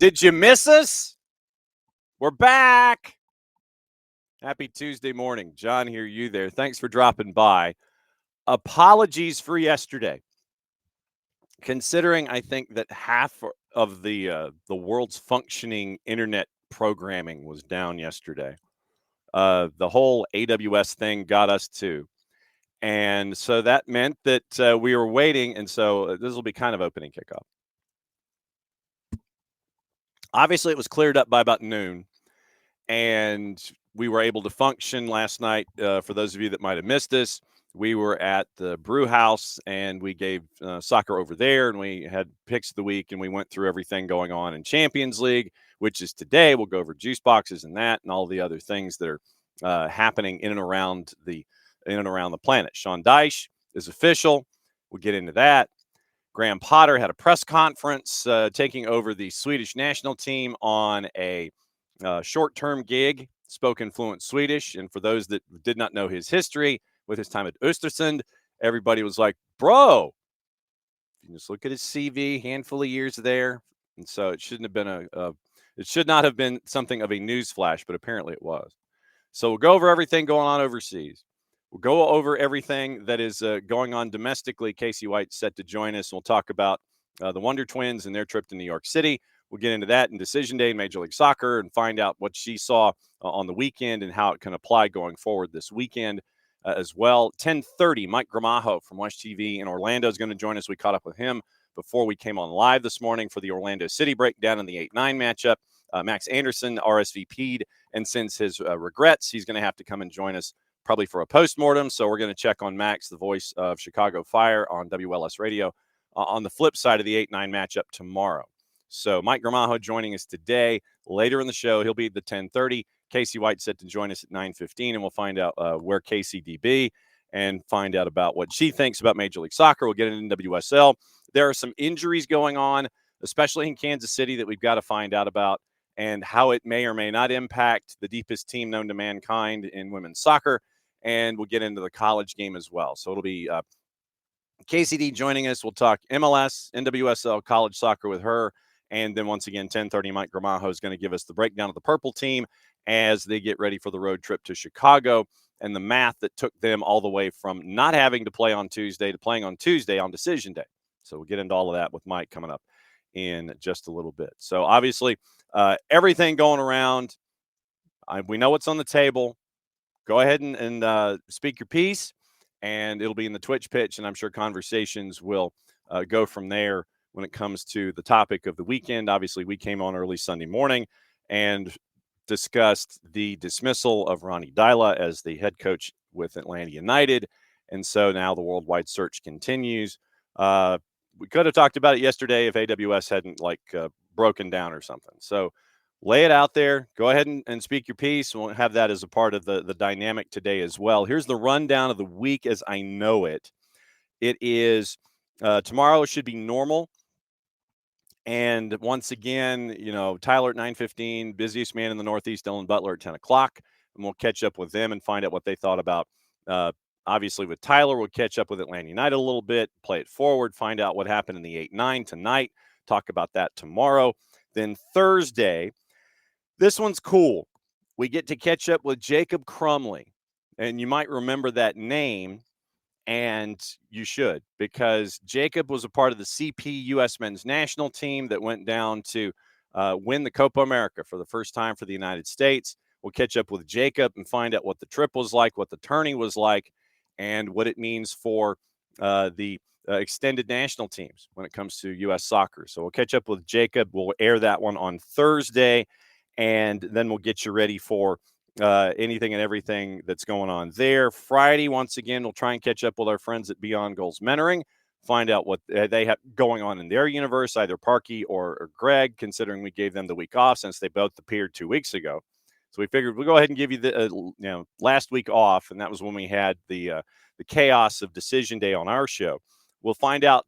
Did you miss us? We're back. Happy Tuesday morning. John here, you there. Thanks for dropping by. Apologies for yesterday. Considering I think that half of the world's functioning internet programming was down yesterday. The whole AWS thing got us too. And so that meant that we were waiting. And so this will be kind of opening kickoff. Obviously, it was cleared up by about noon. And we were able to function last night. For those of you that might have missed us, we were at the brew house and we gave soccer over there, and we had picks of the week, and we went through everything going on in Champions League, which is today. We'll go over juice boxes and that and all the other things that are happening in and around the planet. Sean Dyche is official. We'll get into that. Graham Potter had a press conference taking over the Swedish national team on a short-term gig, spoken fluent Swedish. And for those that did not know his history with his time at Östersund, everybody was like, bro, you just look at his CV, handful of years there. And so it shouldn't have been it should not have been something of a news flash, but apparently it was. So we'll go over everything going on overseas. We'll go over everything that is going on domestically. Kacey White set to join us. We'll talk about the Wonder Twins and their trip to New York City. We'll get into that in Decision Day in Major League Soccer and find out what she saw on the weekend and how it can apply going forward this weekend as well. 10:30, Mike Gramajo from WESH-TV in Orlando is going to join us. We caught up with him before we came on live this morning for the Orlando City breakdown in the 8-9 matchup. Max Anderson RSVP'd and sends his regrets. He's going to have to come and join us probably for a postmortem. So we're going to check on Max, the voice of Chicago Fire on WLS Radio, on the flip side of the 8-9 matchup tomorrow. So Mike Gramajo joining us today. Later in the show, he'll be at the 10:30. Kacey White set to join us at 9:15, and we'll find out where KCDB and find out about what she thinks about Major League Soccer. We'll get into NWSL. There are some injuries going on, especially in Kansas City, that we've got to find out about and how it may or may not impact the deepest team known to mankind in women's soccer. And we'll get into the college game as well. So it'll be KCD joining us. We'll talk MLS, NWSL, college soccer with her. And then once again, 10:30, Mike Gramajo is going to give us the breakdown of the Purple team as they get ready for the road trip to Chicago and the math that took them all the way from not having to play on Tuesday to playing on Tuesday on Decision Day. So we'll get into all of that with Mike coming up in just a little bit. So obviously, everything going around, we know what's on the table. Go ahead and speak your piece, and it'll be in the Twitch pitch, and I'm sure conversations will go from there when it comes to the topic of the weekend. Obviously, we came on early Sunday morning and discussed the dismissal of Ronnie Dyla as the head coach with Atlanta United, and so now the worldwide search continues. We could have talked about it yesterday if AWS hadn't broken down or something. So lay it out there. Go ahead and speak your piece. We'll have that as a part of the dynamic today as well. Here's the rundown of the week as I know it. It is tomorrow should be normal. And once again, Tyler at 9:15, busiest man in the Northeast, Dylan Butler at 10 o'clock. And we'll catch up with them and find out what they thought about, obviously, with Tyler. We'll catch up with Atlanta United a little bit, play it forward, find out what happened in the 8-9 tonight, talk about that tomorrow. Then Thursday, this one's cool. We get to catch up with Jacob Crumley. And you might remember that name. And you should, because Jacob was a part of the CP U.S. men's national team that went down to win the Copa America for the first time for the United States. We'll catch up with Jacob and find out what the trip was like, what the tourney was like, and what it means for the extended national teams when it comes to U.S. soccer. So we'll catch up with Jacob. We'll air that one on Thursday, and then we'll get you ready for anything and everything that's going on there. Friday, once again, we'll try and catch up with our friends at Beyond Goals Mentoring, find out what they have going on in their universe, either Parky or Greg, considering we gave them the week off since they both appeared 2 weeks ago. So we figured we'll go ahead and give you the last week off, and that was when we had the chaos of Decision Day on our show. We'll find out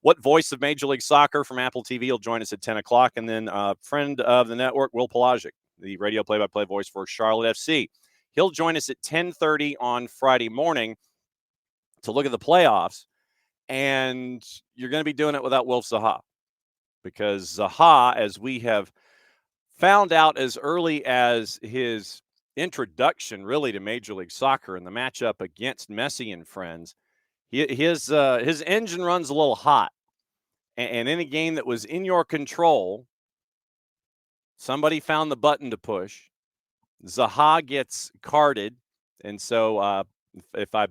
what voice of Major League Soccer from Apple TV will join us at 10 o'clock, and then friend of the network, Will Pelagic, the radio play-by-play voice for Charlotte FC. He'll join us at 10:30 on Friday morning to look at the playoffs, and you're going to be doing it without Wilf Zaha. because Zaha, as we have found out as early as his introduction really to Major League Soccer in the matchup against Messi and friends, his engine runs a little hot. And in a game that was in your control, somebody found the button to push. Zaha gets carded, and so if I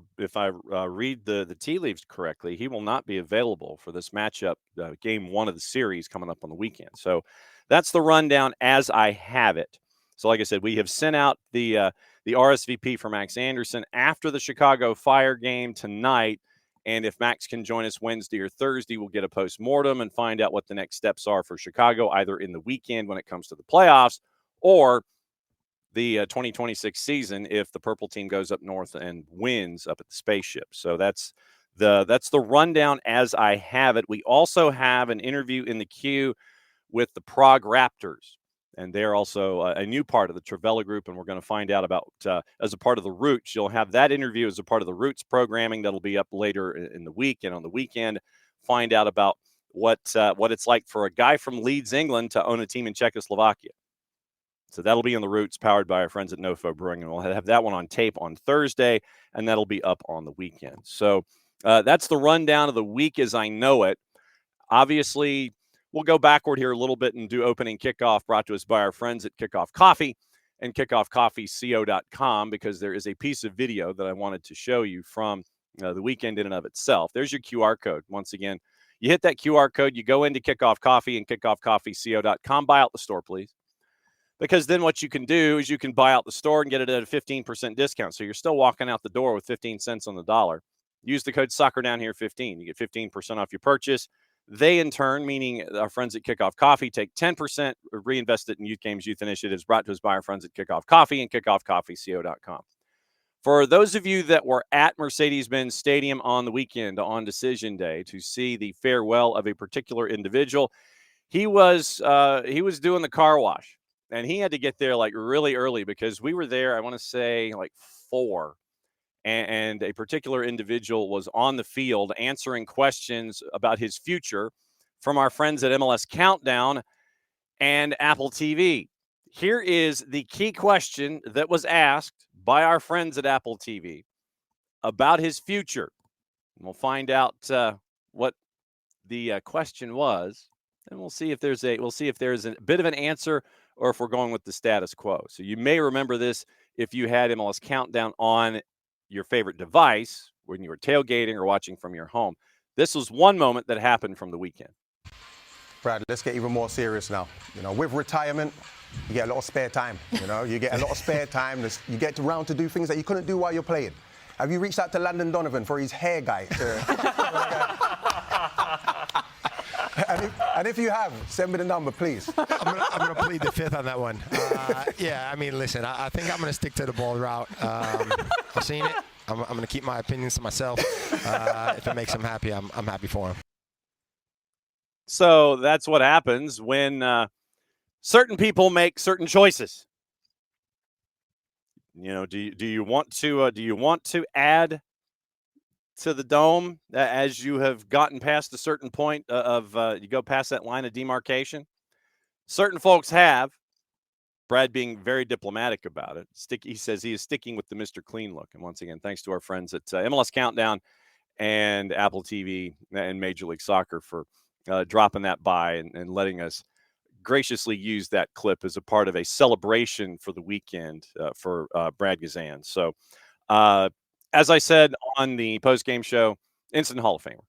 read the tea leaves correctly, he will not be available for this matchup, game 1 of the series coming up on the weekend. So that's the rundown as I have it. So, like I said, we have sent out the RSVP for Max Anderson after the Chicago Fire game tonight. And if Max can join us Wednesday or Thursday, we'll get a postmortem and find out what the next steps are for Chicago, either in the weekend when it comes to the playoffs or the 2026 season if the purple team goes up north and wins up at the spaceship. So that's the rundown as I have it. We also have an interview in the queue with the Prague Raptors, and they're also a new part of the Travella Group, and we're going to find out about as a part of the Roots. You'll have that interview as a part of the Roots programming that'll be up later in the week, and on the weekend, find out about what it's like for a guy from Leeds, England, to own a team in Czechoslovakia. So that'll be in the Roots, powered by our friends at NoFo Brewing, and we'll have that one on tape on Thursday, and that'll be up on the weekend. So that's the rundown of the week as I know it. Obviously, we'll go backward here a little bit and do opening kickoff, brought to us by our friends at Kickoff Coffee and kickoffcoffeeco.com, because there is a piece of video that I wanted to show you from the weekend in and of itself. There's your QR code. Once again, you hit that QR code, you go into Kickoff Coffee and kickoffcoffeeco.com. Buy out the store, please. Because then what you can do is you can buy out the store and get it at a 15% discount. So you're still walking out the door with 15 cents on the dollar. Use the code SoccerDownHere15. You get 15% off your purchase. They, in turn, meaning our friends at Kickoff Coffee, take 10%, reinvest it in youth games, youth initiatives, brought to us by our friends at Kickoff Coffee and kickoffcoffeeco.com. For those of you that were at Mercedes-Benz Stadium on the weekend on decision day to see the farewell of a particular individual, he was doing the car wash. And he had to get there like really early because we were there, I want to say like 4. And a particular individual was on the field answering questions about his future from our friends at MLS Countdown and Apple TV. Here is the key question that was asked by our friends at Apple TV about his future. And we'll find out what the question was, and we'll see if there's a bit of an answer or if we're going with the status quo. So you may remember this if you had MLS Countdown on your favorite device when you were tailgating or watching from your home. This was one moment that happened from the weekend. Brad, let's get even more serious now. With retirement, you get a lot of spare time. You get a lot of spare time. You get around to do things that you couldn't do while you're playing. Have you reached out to Landon Donovan for his hair guy? And if you have, send me the number, please. I'm gonna plead the fifth on that one. Yeah, I mean, listen, I think I'm gonna stick to the ball route. I've seen it. I'm gonna keep my opinions to myself. If it makes him happy, I'm happy for him. So that's what happens when certain people make certain choices. Do you want to add to the dome as you have gotten past a certain point of you go past that line of demarcation? Certain folks have. Brad being very diplomatic about it. He says he is sticking with the Mr. Clean look. And once again, thanks to our friends at MLS Countdown and Apple TV and Major League Soccer for dropping that by and letting us graciously use that clip as a part of a celebration for the weekend for Brad Gazan. So as I said on the post-game show, instant Hall of Famer.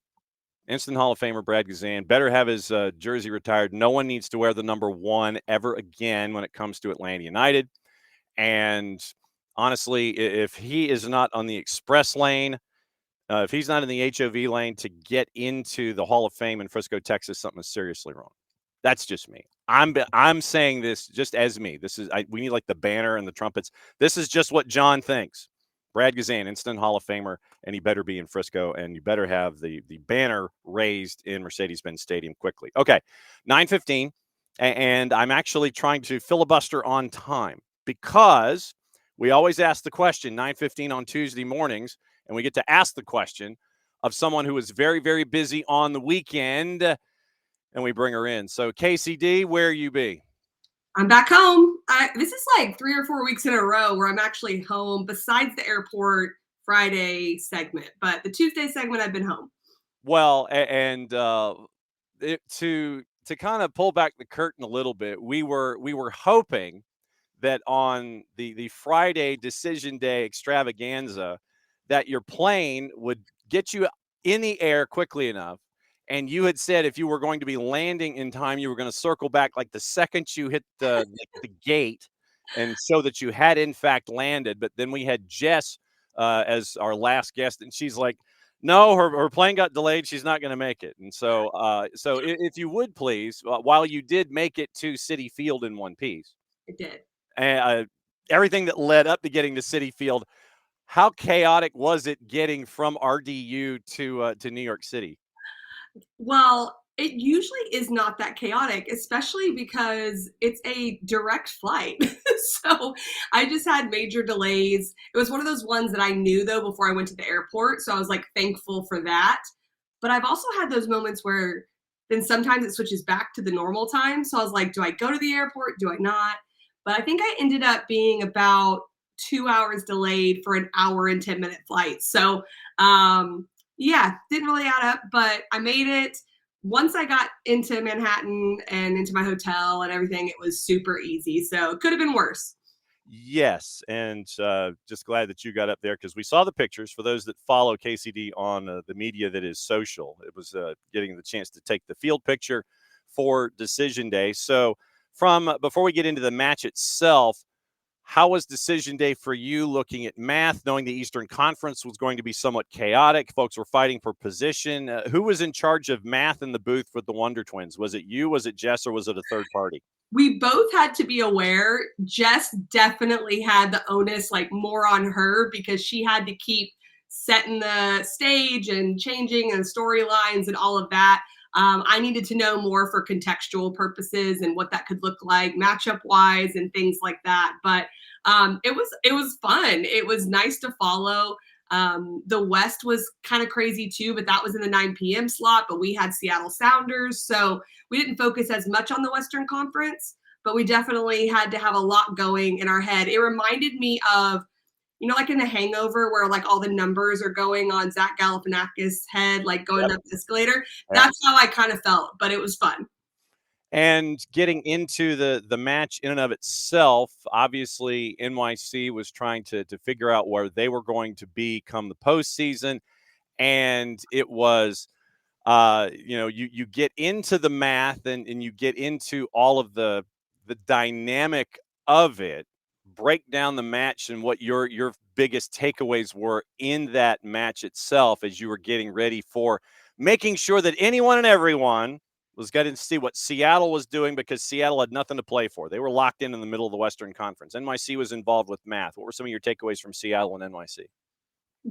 Instant Hall of Famer Brad Gazan. Better have his jersey retired. No one needs to wear the number 1 ever again when it comes to Atlanta United. And honestly, if he is not on the express lane, if he's not in the HOV lane to get into the Hall of Fame in Frisco, Texas, something is seriously wrong. That's just me. I'm saying this just as me. We need like the banner and the trumpets. This is just what John thinks. Brad Gazan, instant Hall of Famer, and he better be in Frisco, and you better have the banner raised in Mercedes-Benz Stadium quickly. Okay, 9:15, and I'm actually trying to filibuster on time because we always ask the question, 9:15 on Tuesday mornings, and we get to ask the question of someone who is very, very busy on the weekend. and we bring her in. So KCD, where you be? I'm back home. This is like 3 or 4 weeks in a row where I'm actually home besides the airport Friday segment. But the Tuesday segment, I've been home. Well, and to kind of pull back the curtain a little bit, we were hoping that on the Friday decision day extravaganza that your plane would get you in the air quickly enough. And you had said if you were going to be landing in time, you were going to circle back like the second you hit the gate and show that you had in fact landed. But then we had Jess as our last guest, and she's like, no, her plane got delayed. She's not going to make it. And so if you would please, while you did make it to Citi Field in one piece. It did. Everything that led up to getting to Citi Field, how chaotic was it getting from RDU to New York City? Well, it usually is not that chaotic, especially because it's a direct flight. So I just had major delays. It was one of those ones that I knew, though, before I went to the airport. So I was like thankful for that. But I've also had those moments where then sometimes it switches back to the normal time. So I was like, do I go to the airport? Do I not? But I think I ended up being about 2 hours delayed for an hour and 10-minute flight. So yeah, didn't really add up, but I made it. Once I got into Manhattan and into my hotel and everything, it was super easy. So it could have been worse. Yes, and just glad that you got up there because we saw the pictures. For those that follow KCD on the media that is social, it was getting the chance to take the field picture for Decision Day. So from before we get into the match itself, how was Decision Day for you looking at math, knowing the Eastern Conference was going to be somewhat chaotic? Folks were fighting for position. Who was in charge of math in the booth with the Wonder Twins? Was it you, was it Jess, or was it a third party? We both had to be aware. Jess definitely had the onus, like more on her, because she had to keep setting the stage and changing and storylines and all of that. I needed to know more for contextual purposes and what that could look like matchup wise and things like that. But it was fun. It was nice to follow. The West was kind of crazy too, but that was in the 9 p.m. slot, but we had Seattle Sounders. So we didn't focus as much on the Western Conference, but we definitely had to have a lot going in our head. It reminded me of, like in The Hangover where like all the numbers are going on Zach Galifianakis' head, like going up the escalator. That's how I kind of felt, but it was fun. And getting into the match in and of itself, obviously NYC was trying to figure out where they were going to be come the postseason. And it was, you get into the math and you get into all of the dynamic of it, break down the match and what your biggest takeaways were in that match itself as you were getting ready for making sure that anyone and everyone was getting to see what Seattle was doing, because Seattle had nothing to play for. They were locked in the middle of the Western Conference. NYC was involved with math. What were some of your takeaways from Seattle and NYC?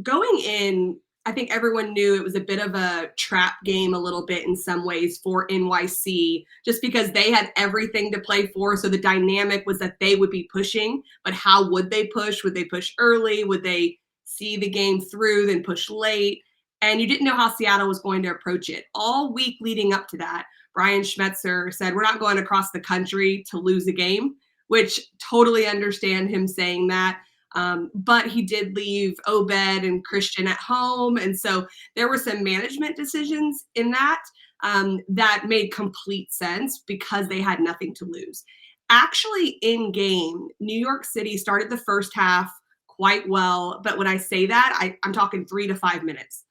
Going in, I think everyone knew it was a bit of a trap game a little bit in some ways for NYC, just because they had everything to play for. So the dynamic was that they would be pushing, but how would they push? Would they push early? Would they see the game through, then push late? And you didn't know how Seattle was going to approach it. All week leading up to that, Brian Schmetzer said, we're not going across the country to lose a game, which totally understand him saying that. But he did leave Obed and Christian at home. And so there were some management decisions in that that made complete sense because they had nothing to lose. Actually, in game, New York City started the first half quite well. But when I say that, I'm talking 3 to 5 minutes.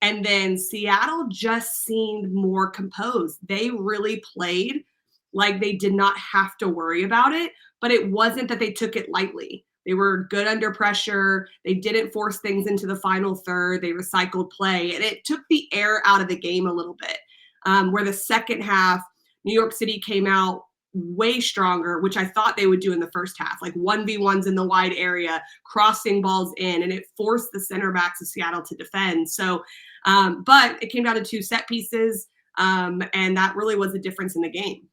And then Seattle just seemed more composed. They really played like they did not have to worry about it, but it wasn't that they took it lightly. They were good under pressure. They didn't force things into the final third. They recycled play, and it took the air out of the game a little bit. Where the second half, New York City came out way stronger, which I thought they would do in the first half, like 1v1s in the wide area, crossing balls in, and it forced the center backs of Seattle to defend. So, but it came down to 2 set pieces, and that really was the difference in the game.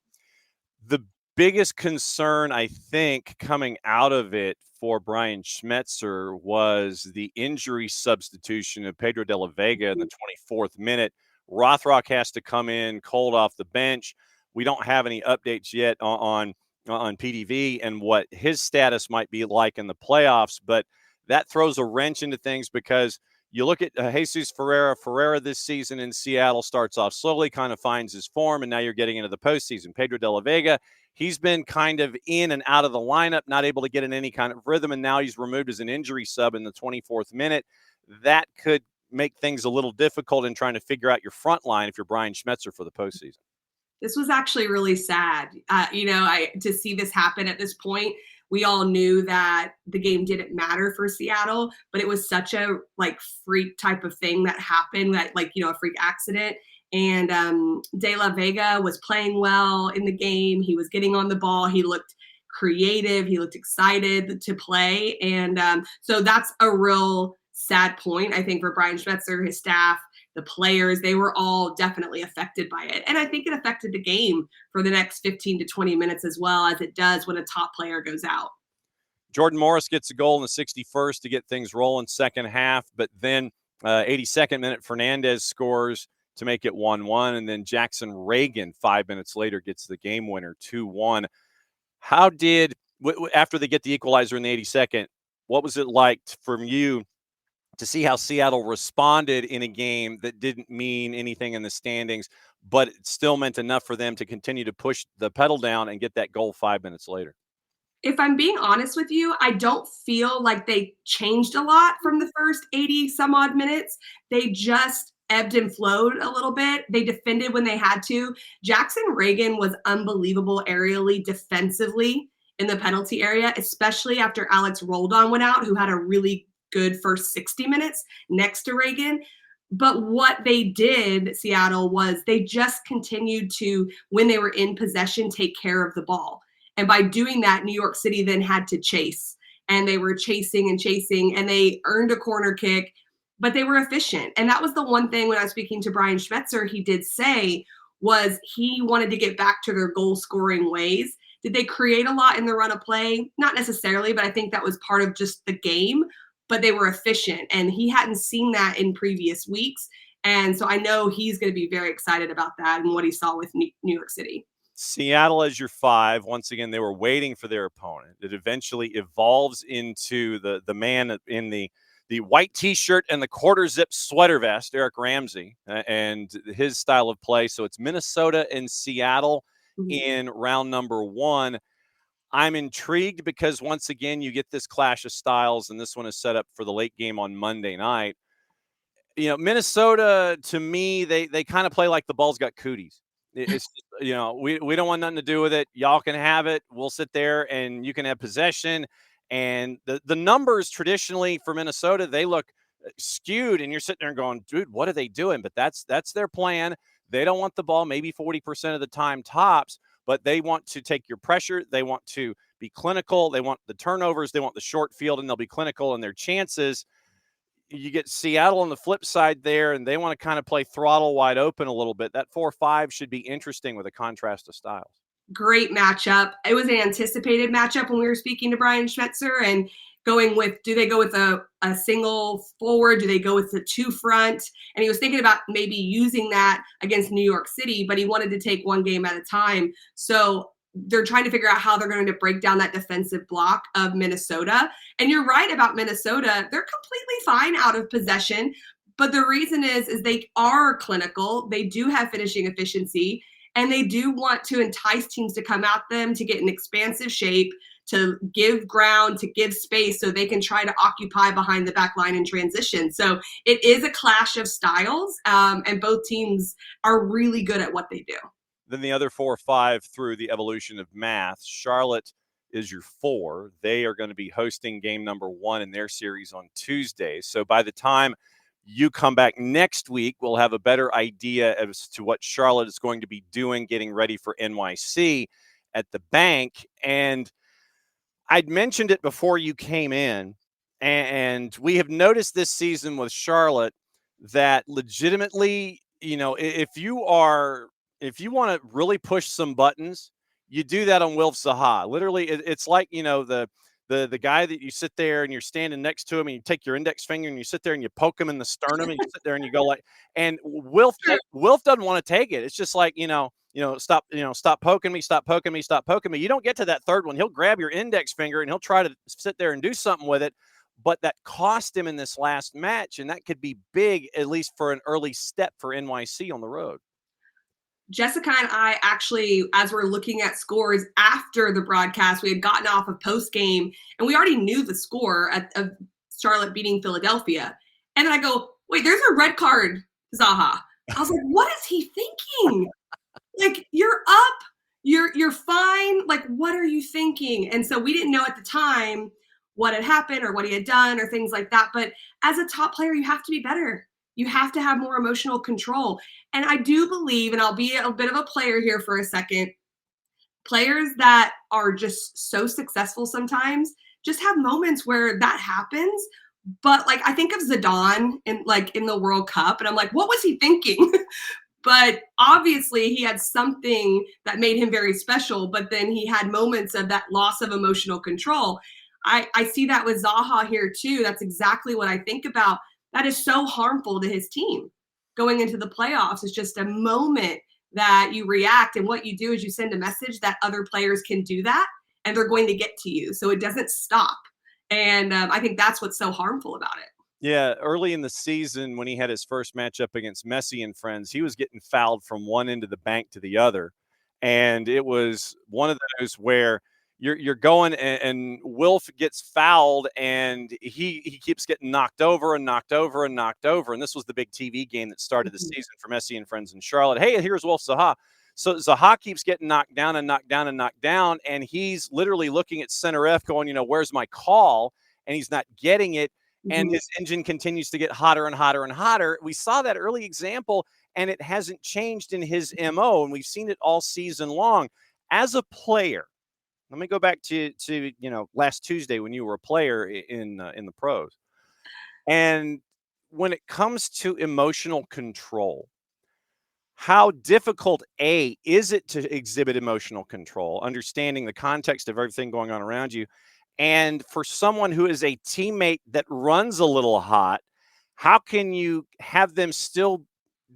The biggest concern, I think, coming out of it for Brian Schmetzer was the injury substitution of Pedro de la Vega in the 24th minute, Rothrock has to come in cold off the bench. We don't have any updates yet on PDV and what his status might be like in the playoffs, but that throws a wrench into things because you look at Jesus Ferreira. Ferreira this season in Seattle starts off slowly, kind of finds his form, and now you're getting into the postseason. Pedro de la Vega, he's been kind of in and out of the lineup, not able to get in any kind of rhythm, and now he's removed as an injury sub in the 24th minute. That could make things a little difficult in trying to figure out your front line if you're Brian Schmetzer for the postseason. This was actually really sad. To see this happen at this point. We all knew that the game didn't matter for Seattle, but it was such a freak type of thing that happened, that a freak accident. And De La Vega was playing well in the game. He was getting on the ball. He looked creative. He looked excited to play. And so that's a real sad point, I think, for Brian Schmetzer, his staff, the players. They were all definitely affected by it. And I think it affected the game for the next 15 to 20 minutes as well, as it does when a top player goes out. Jordan Morris gets a goal in the 61st to get things rolling second half, but then 82nd minute, Fernandez scores to make it 1-1, and then Jackson Reagan 5 minutes later gets the game winner 2-1. How did, after they get the equalizer in the 82nd, what was it like from you to see how Seattle responded in a game that didn't mean anything in the standings, but it still meant enough for them to continue to push the pedal down and get that goal 5 minutes later? If I'm being honest with you, I don't feel like they changed a lot from the first 80 some odd minutes. They just ebbed and flowed a little bit. They defended when they had to. Jackson Reagan was unbelievable aerially, defensively in the penalty area, especially after Alex Roldan went out, who had a really good first 60 minutes next to Reagan. But what they did, Seattle, was they just continued to, when they were in possession, take care of the ball. And by doing that, New York City then had to chase. And they were chasing, and they earned a corner kick, but they were efficient. And that was the one thing when I was speaking to Brian Schmetzer, he did say was he wanted to get back to their goal-scoring ways. Did they create a lot in the run of play? Not necessarily, but I think that was part of just the game. But they were efficient, and he hadn't seen that in previous weeks. And so I know he's going to be very excited about that and what he saw with New York City. Seattle as your 5. Once again, they were waiting for their opponent. It eventually evolves into the man in the white T-shirt and the quarter zip sweater vest, Eric Ramsey, and his style of play. So it's Minnesota and Seattle in round number 1. I'm intrigued because once again, you get this clash of styles, and this one is set up for the late game on Monday night. Minnesota, to me, they kind of play like the ball's got cooties. It's we don't want nothing to do with it. Y'all can have it. We'll sit there and you can have possession. And the numbers traditionally for Minnesota, they look skewed, and you're sitting there going, dude, what are they doing? But that's their plan. They don't want the ball maybe 40% of the time tops, but they want to take your pressure. They want to be clinical. They want the turnovers. They want the short field, and they'll be clinical in their chances. You get Seattle on the flip side there, and they want to kind of play throttle wide open a little bit. That 4-5 should be interesting with a contrast of styles. Great matchup. It was an anticipated matchup when we were speaking to Brian Schmetzer, and going with, do they go with a single forward? Do they go with the 2 front? And he was thinking about maybe using that against New York City, but he wanted to take one game at a time. So they're trying to figure out how they're going to break down that defensive block of Minnesota. And you're right about Minnesota. They're completely fine out of possession. But the reason is they are clinical. They do have finishing efficiency, and they do want to entice teams to come at them, to get in expansive shape, to give ground, to give space so they can try to occupy behind the back line in transition. So it is a clash of styles, and both teams are really good at what they do. Then the other 4-5 through the evolution of math. Charlotte is your 4. They are going to be hosting game number 1 in their series on Tuesday. So by the time you come back next week, we'll have a better idea as to what Charlotte is going to be doing, getting ready for NYC at the bank. And I'd mentioned it before you came in, and we have noticed this season with Charlotte that legitimately, if you want to really push some buttons, you do that on Wilf Zaha. Literally, it's like, the the guy that you sit there and you're standing next to him and you take your index finger and you sit there and you poke him in the sternum and you sit there and you go like, and Wilf doesn't want to take it. It's just like, stop poking me, stop poking me, stop poking me. You don't get to that third one. He'll grab your index finger and he'll try to sit there and do something with it. But that cost him in this last match, and that could be big, at least for an early step for NYC on the road. Jessica and I actually, as we're looking at scores after the broadcast, we had gotten off of post game and we already knew the score of Charlotte beating Philadelphia. And then I go, wait, there's a red card, Zaha. I was like, what is he thinking? Like, you're up, you're fine. Like, what are you thinking? And so we didn't know at the time what had happened or what he had done or things like that. But as a top player, you have to be better. You have to have more emotional control. And I do believe, and I'll be a bit of a player here for a second, players that are just so successful sometimes just have moments where that happens. But like, I think of Zidane in the World Cup, and I'm like, what was he thinking? But obviously he had something that made him very special, but then he had moments of that loss of emotional control. I see that with Zaha here too. That's exactly what I think about. That is so harmful to his team. Going into the playoffs is just a moment that you react, and what you do is you send a message that other players can do that, and they're going to get to you. So it doesn't stop. And I think that's what's so harmful about it. Yeah, early in the season when he had his first matchup against Messi and friends, he was getting fouled from one end of the bank to the other. And it was one of those where you're going and Wilf gets fouled and he keeps getting knocked over and knocked over and knocked over. And this was the big TV game that started the season for Messi and friends in Charlotte. Hey, here's Wilf Zaha. So Zaha keeps getting knocked down and knocked down and knocked down. And he's literally looking at center F going, where's my call? And he's not getting it. And his engine continues to get hotter and hotter and hotter. We saw that early example, and it hasn't changed in his MO. And we've seen it all season long. As a player, let me go back to last Tuesday when you were a player in the pros. And when it comes to emotional control, how difficult, is it to exhibit emotional control, understanding the context of everything going on around you? And for someone who is a teammate that runs a little hot, how can you have them still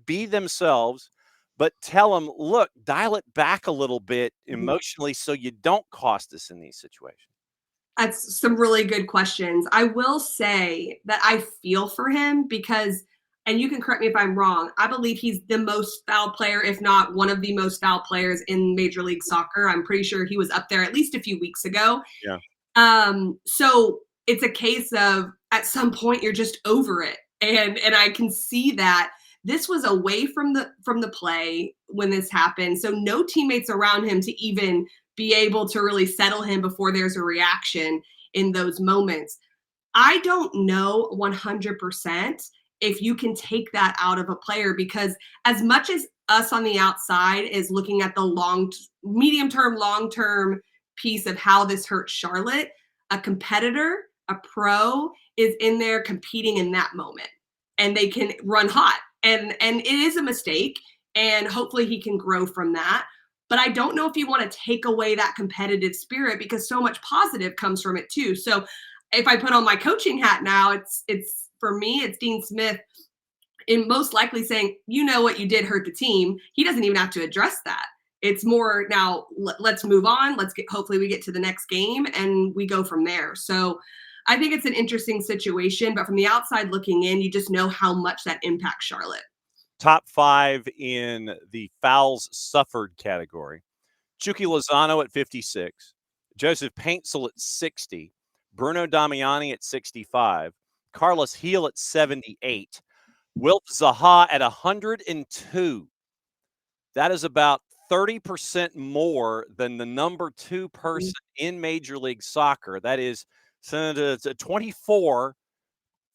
be themselves, but tell them, look, dial it back a little bit emotionally so you don't cost us in these situations? That's some really good questions. I will say that I feel for him because, and you can correct me if I'm wrong, I believe he's the most foul player, if not one of the most foul players in Major League Soccer. I'm pretty sure he was up there at least a few weeks ago. Yeah. So it's a case of at some point you're just over it. And I can see that this was away from the play when this happened. So no teammates around him to even be able to really settle him before there's a reaction in those moments. I don't know 100% if you can take that out of a player, because as much as us on the outside is looking at the medium-term, long-term piece of how this hurts Charlotte, a competitor, a pro is in there competing in that moment, and they can run hot. And it is a mistake, and hopefully he can grow from that. But I don't know if you want to take away that competitive spirit, because so much positive comes from it too. So if I put on my coaching hat now, it's for me, it's Dean Smith in most likely saying, what you did hurt the team. He doesn't even have to address that. It's more now, let's move on. Hopefully we get to the next game and we go from there. So I think it's an interesting situation, but from the outside looking in, you just know how much that impacts Charlotte. Top 5 in the fouls suffered category. Chucky Lozano at 56, Joseph Paintsil at 60, Bruno Damiani at 65, Carlos Heel at 78, Wilf Zaha at 102. That is about 30% more than the number 2 person in Major League Soccer. That is 24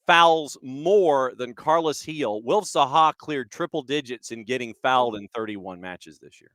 fouls more than Carlos Heel. Wilf Zaha cleared triple digits in getting fouled in 31 matches this year.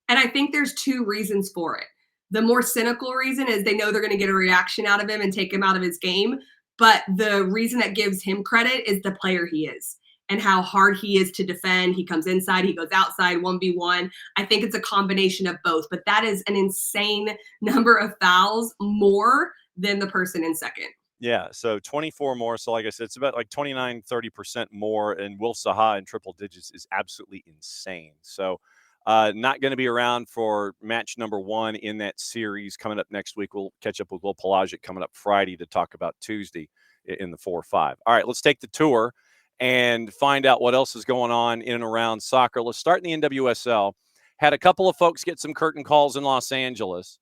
And I think there's 2 reasons for it. The more cynical reason is they know they're going to get a reaction out of him and take him out of his game. But the reason that gives him credit is the player he is and how hard he is to defend. He comes inside, he goes outside, 1v1. I think it's a combination of both. But that is an insane number of fouls more than the person in second. Yeah, so 24 more. So like I said, it's about like 29-30% more, and Will Saha in triple digits is absolutely insane. So not going to be around for match number 1 in that series coming up next week. We'll catch up with Will Pelagic coming up Friday to talk about Tuesday in the 4-5. All right, let's take the tour and find out what else is going on in and around soccer. Let's start in the NWSL. Had a couple of folks get some curtain calls in Los Angeles.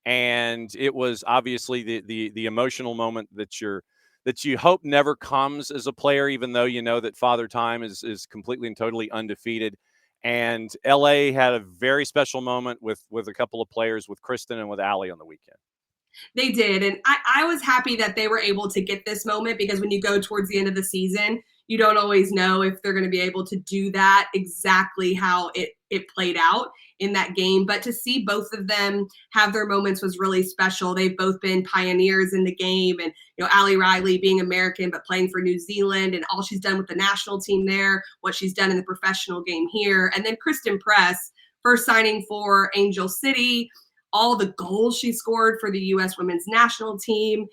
And it was obviously the emotional moment that you hope never comes as a player, even though you know that Father Time is completely and totally undefeated. And LA had a very special moment with a couple of players, with Kristen and with Allie on the weekend. They did. And I was happy that they were able to get this moment, because when you go towards the end of the season, you don't always know if they're going to be able to do that exactly how it played out in that game. But to see both of them have their moments was really special. They've both been pioneers in the game. And, Allie Riley being American but playing for New Zealand, and all she's done with the national team there, what she's done in the professional game here. And then Kristen Press, first signing for Angel City, all the goals she scored for the U.S. women's national team.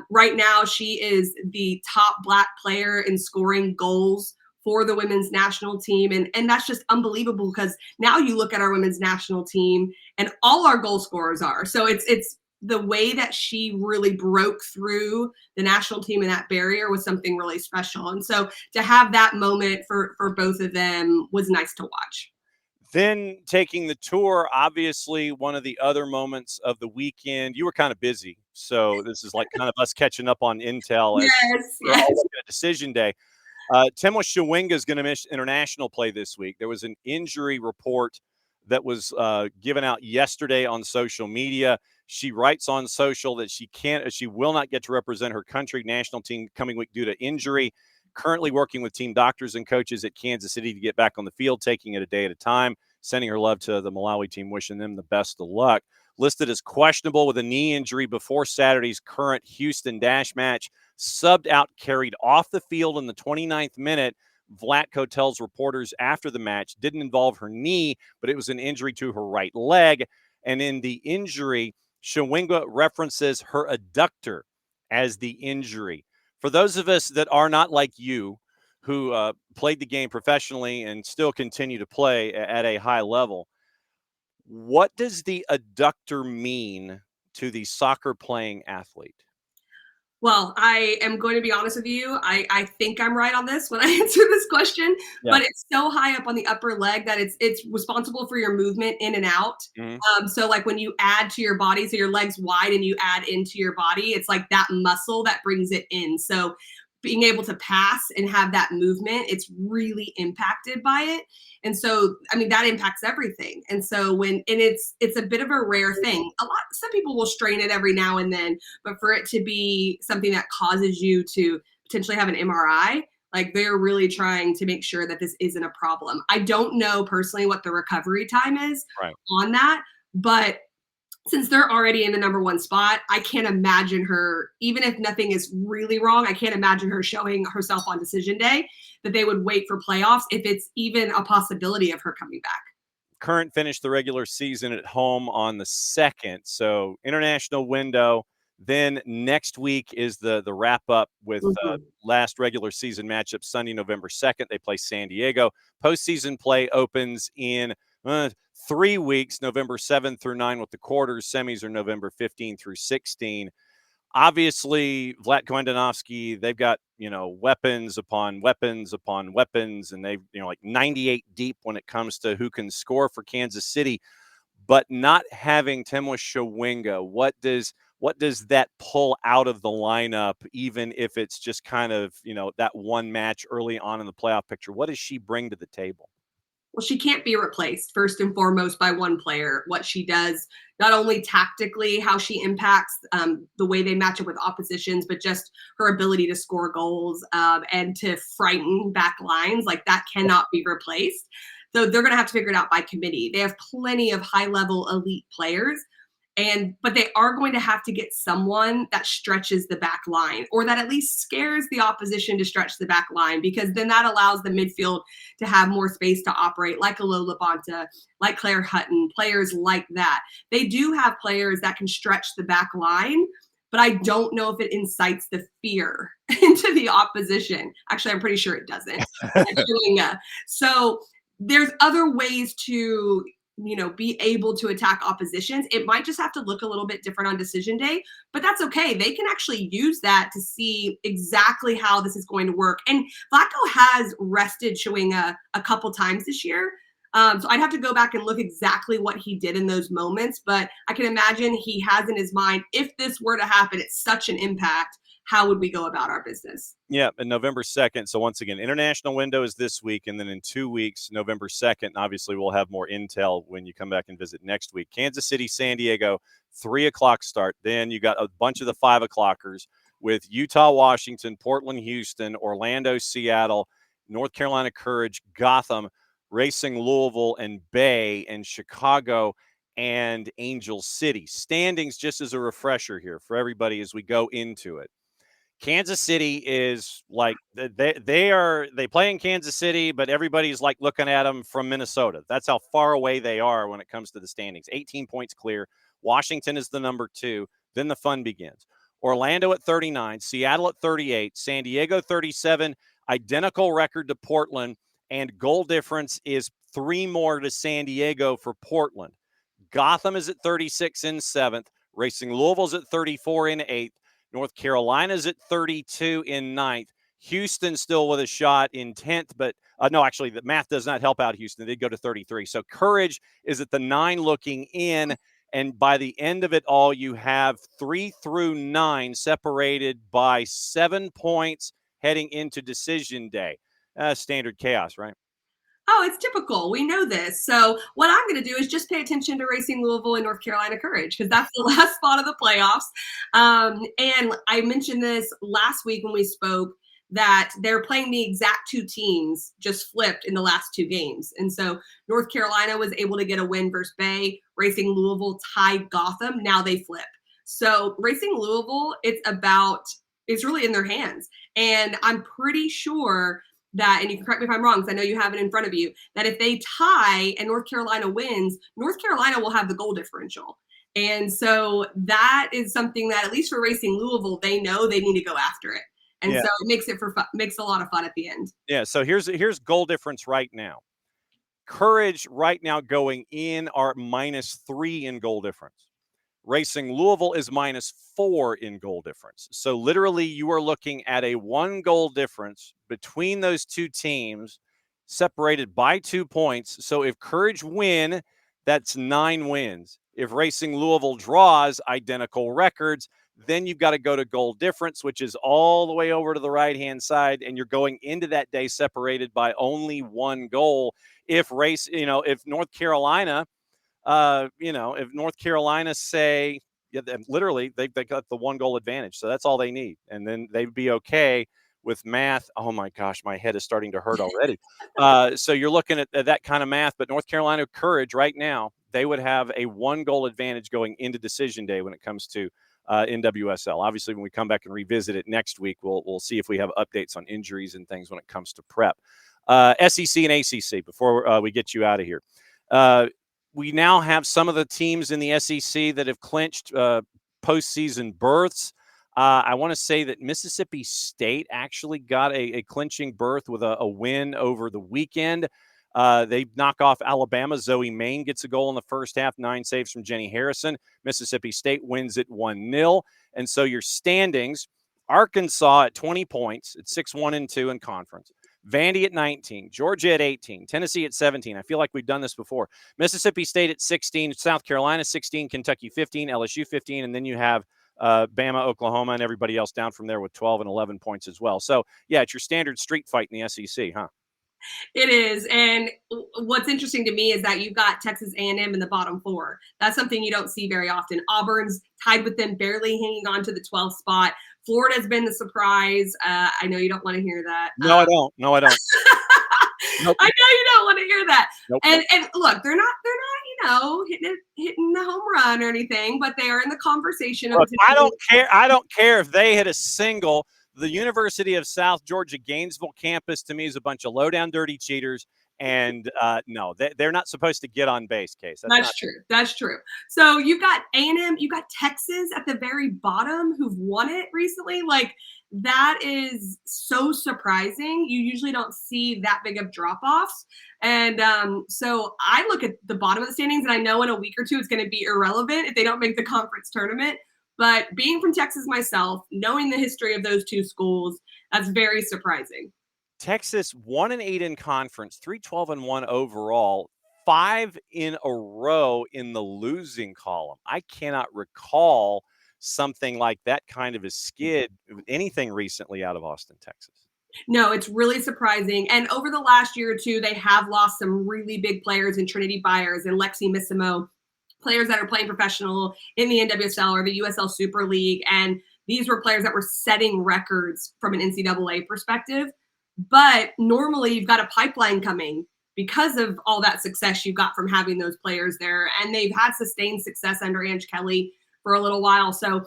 Right now, she is the top Black player in scoring goals for the women's national team. And that's just unbelievable, because now you look at our women's national team and all our goal scorers are. So it's the way that she really broke through the national team and that barrier was something really special. And so to have that moment for both of them was nice to watch. Then taking the tour, obviously one of the other moments of the weekend, you were kind of busy. So this is like kind of us catching up on intel. Yes. Decision day. Temwa Shawinga is going to miss international play this week. There was an injury report that was given out yesterday on social media. She writes on social that she will not get to represent her country national team coming week due to injury. Currently working with team doctors and coaches at Kansas City to get back on the field, taking it a day at a time, sending her love to the Malawi team, wishing them the best of luck. Listed as questionable with a knee injury before Saturday's current Houston Dash match. Subbed out, carried off the field in the 29th minute. Vlatko tells reporters after the match didn't involve her knee, but it was an injury to her right leg. And in the injury, Shawinga references her adductor as the injury. For those of us that are not like you, who played the game professionally and still continue to play at a high level, what does the adductor mean to the soccer playing athlete? Well, I am going to be honest with you. I think I'm right on this when I answer this question, but it's so high up on the upper leg that it's responsible for your movement in and out. Mm-hmm. So like when you add to your body, so your leg's wide and you add into your body, it's like that muscle that brings it in. So being able to pass and have that movement, it's really impacted by it. And so, I mean, that impacts everything. And so it's a bit of a rare thing. Some people will strain it every now and then, but for it to be something that causes you to potentially have an MRI, like they're really trying to make sure that this isn't a problem. I don't know personally what the recovery time is on that, but since they're already in the number 1 spot, I can't imagine her, even if nothing is really wrong, I can't imagine her showing herself on decision day, that they would wait for playoffs if it's even a possibility of her coming back. Current finished the regular season at home on the 2nd. So international window. Then next week is the wrap up with last regular season matchup Sunday, November 2nd. They play San Diego. Postseason play opens in 3 weeks, November 7th through 9 with the quarters. Semis are November 15 through 16. Obviously, Vlatko Andonovski, they've got, weapons upon weapons upon weapons, and they've, like 98 deep when it comes to who can score for Kansas City. But not having Temwa Shawinga, what does that pull out of the lineup, even if it's just kind of, that one match early on in the playoff picture? What does she bring to the table? Well, she can't be replaced first and foremost by one player. What she does, not only tactically, how she impacts the way they match up with oppositions, but just her ability to score goals and to frighten back lines, like that cannot be replaced. So they're going to have to figure it out by committee. They have plenty of high-level elite players, but they are going to have to get someone that stretches the back line, or that at least scares the opposition to stretch the back line, because then that allows the midfield to have more space to operate, like Alola Bonta, like Claire Hutton, players like that. They do have players that can stretch the back line, but I don't know if it incites the fear into the opposition. Actually, I'm pretty sure it doesn't. So there's other ways to, be able to attack oppositions. It might just have to look a little bit different on decision day, but that's okay. They can actually use that to see exactly how this is going to work. And Vlatko has rested Chewinga a couple times this year. So I'd have to go back and look exactly what he did in those moments, but I can imagine he has in his mind, if this were to happen, it's such an impact. How would we go about our business? Yeah, and November 2nd. So once again, international window is this week, and then in 2 weeks, November 2nd, obviously we'll have more intel when you come back and visit next week. Kansas City, San Diego, 3 o'clock start. Then you got a bunch of the 5 o'clockers with Utah, Washington, Portland, Houston, Orlando, Seattle, North Carolina Courage, Gotham, Racing Louisville, and Bay, and Chicago and Angel City. Standings, just as a refresher here for everybody as we go into it. Kansas City is like they play in Kansas City, but everybody's like looking at them from Minnesota. That's how far away they are when it comes to the standings. 18 points clear. Washington is the number 2. Then the fun begins. Orlando at 39, Seattle at 38, San Diego 37, identical record to Portland, and goal difference is 3 more to San Diego for Portland. Gotham is at 36 in 7th. Racing Louisville's at 34 in 8th. North Carolina's at 32 in 9th. Houston still with a shot in 10th, but no, actually, the math does not help out Houston. They'd go to 33. So Courage is at the 9 looking in, and by the end of it all, you have 3 through 9 separated by 7 points heading into decision day. Standard chaos, right? Oh, it's typical. We know this. So what I'm going to do is just pay attention to Racing Louisville and North Carolina Courage, because that's the last spot of the playoffs. And I mentioned this last week when we spoke, that they're playing the exact 2 teams just flipped in the last 2 games. And so North Carolina was able to get a win versus Bay. Racing Louisville tied Gotham. Now they flip. So Racing Louisville, it's really in their hands. And I'm pretty sure that, and you can correct me if I'm wrong, because I know you have it in front of you, that if they tie and North Carolina wins, North Carolina will have the goal differential. And so that is something that, at least for Racing Louisville, they know they need to go after it. And so it makes a lot of fun at the end. Yeah, so here's goal difference right now. Courage right now going in are -3 in goal difference. Racing Louisville is -4 in goal difference. So literally you are looking at a 1 goal difference between those 2 teams separated by 2 points. So if Courage win, that's 9 wins. If Racing Louisville draws, identical records, then you've got to go to goal difference, which is all the way over to the right-hand side, and you're going into that day separated by only 1 goal. If North Carolina if North Carolina say, literally, they got the 1 goal advantage. So that's all they need. And then they'd be okay with math. Oh, my gosh, my head is starting to hurt already. So you're looking at that kind of math. But North Carolina Courage right now, they would have a 1 goal advantage going into decision day when it comes to NWSL. Obviously, when we come back and revisit it next week, we'll see if we have updates on injuries and things when it comes to prep. SEC and ACC, before we get you out of here. We now have some of the teams in the SEC that have clinched postseason berths. I want to say that Mississippi State actually got a clinching berth with a win over the weekend. They knock off Alabama. Zoe Main gets a goal in the first half, 9 saves from Jenny Harrison. Mississippi State wins it 1-0. And so your standings, Arkansas at 20 points, at 6-1-2 in conference. Vandy at 19, Georgia at 18, Tennessee at 17. I feel like we've done this before. Mississippi State at 16, South Carolina 16, Kentucky 15, LSU 15, and then you have Bama, Oklahoma, and everybody else down from there with 12 and 11 points as well. So, yeah, it's your standard street fight in the SEC, huh? It is. And what's interesting to me is that you've got Texas A&M in the bottom 4. That's something you don't see very often. Auburn's tied with them, barely hanging on to the 12th spot. Florida's been the surprise. I know you don't want to hear that. No, I don't. Nope. I know you don't want to hear that. Nope. And look, they're not hitting the home run or anything, but they are in the conversation. Look, I don't care if they hit a single. The University of South Georgia Gainesville campus, to me, is a bunch of low-down dirty cheaters, And no, they're not supposed to get on base, Case. That's true. That's true. So you've got A&M, you've got Texas at the very bottom who've won it recently. Like, that is so surprising. You usually don't see that big of drop-offs. And so I look at the bottom of the standings, and I know in a week or two it's going to be irrelevant if they don't make the conference tournament. But being from Texas myself, knowing the history of those two schools, that's very surprising. Texas 1-8 in conference, 3-12-1 overall, 5 in a row in the losing column. I cannot recall something like that kind of a skid, anything recently out of Austin, Texas. No, it's really surprising. And over the last year or two, they have lost some really big players in Trinity Byers and Lexi Missimo, players that are playing professional in the NWSL or the USL Super League. And these were players that were setting records from an NCAA perspective. But normally you've got a pipeline coming because of all that success you got from having those players there. And they've had sustained success under Ange Kelly for a little while. So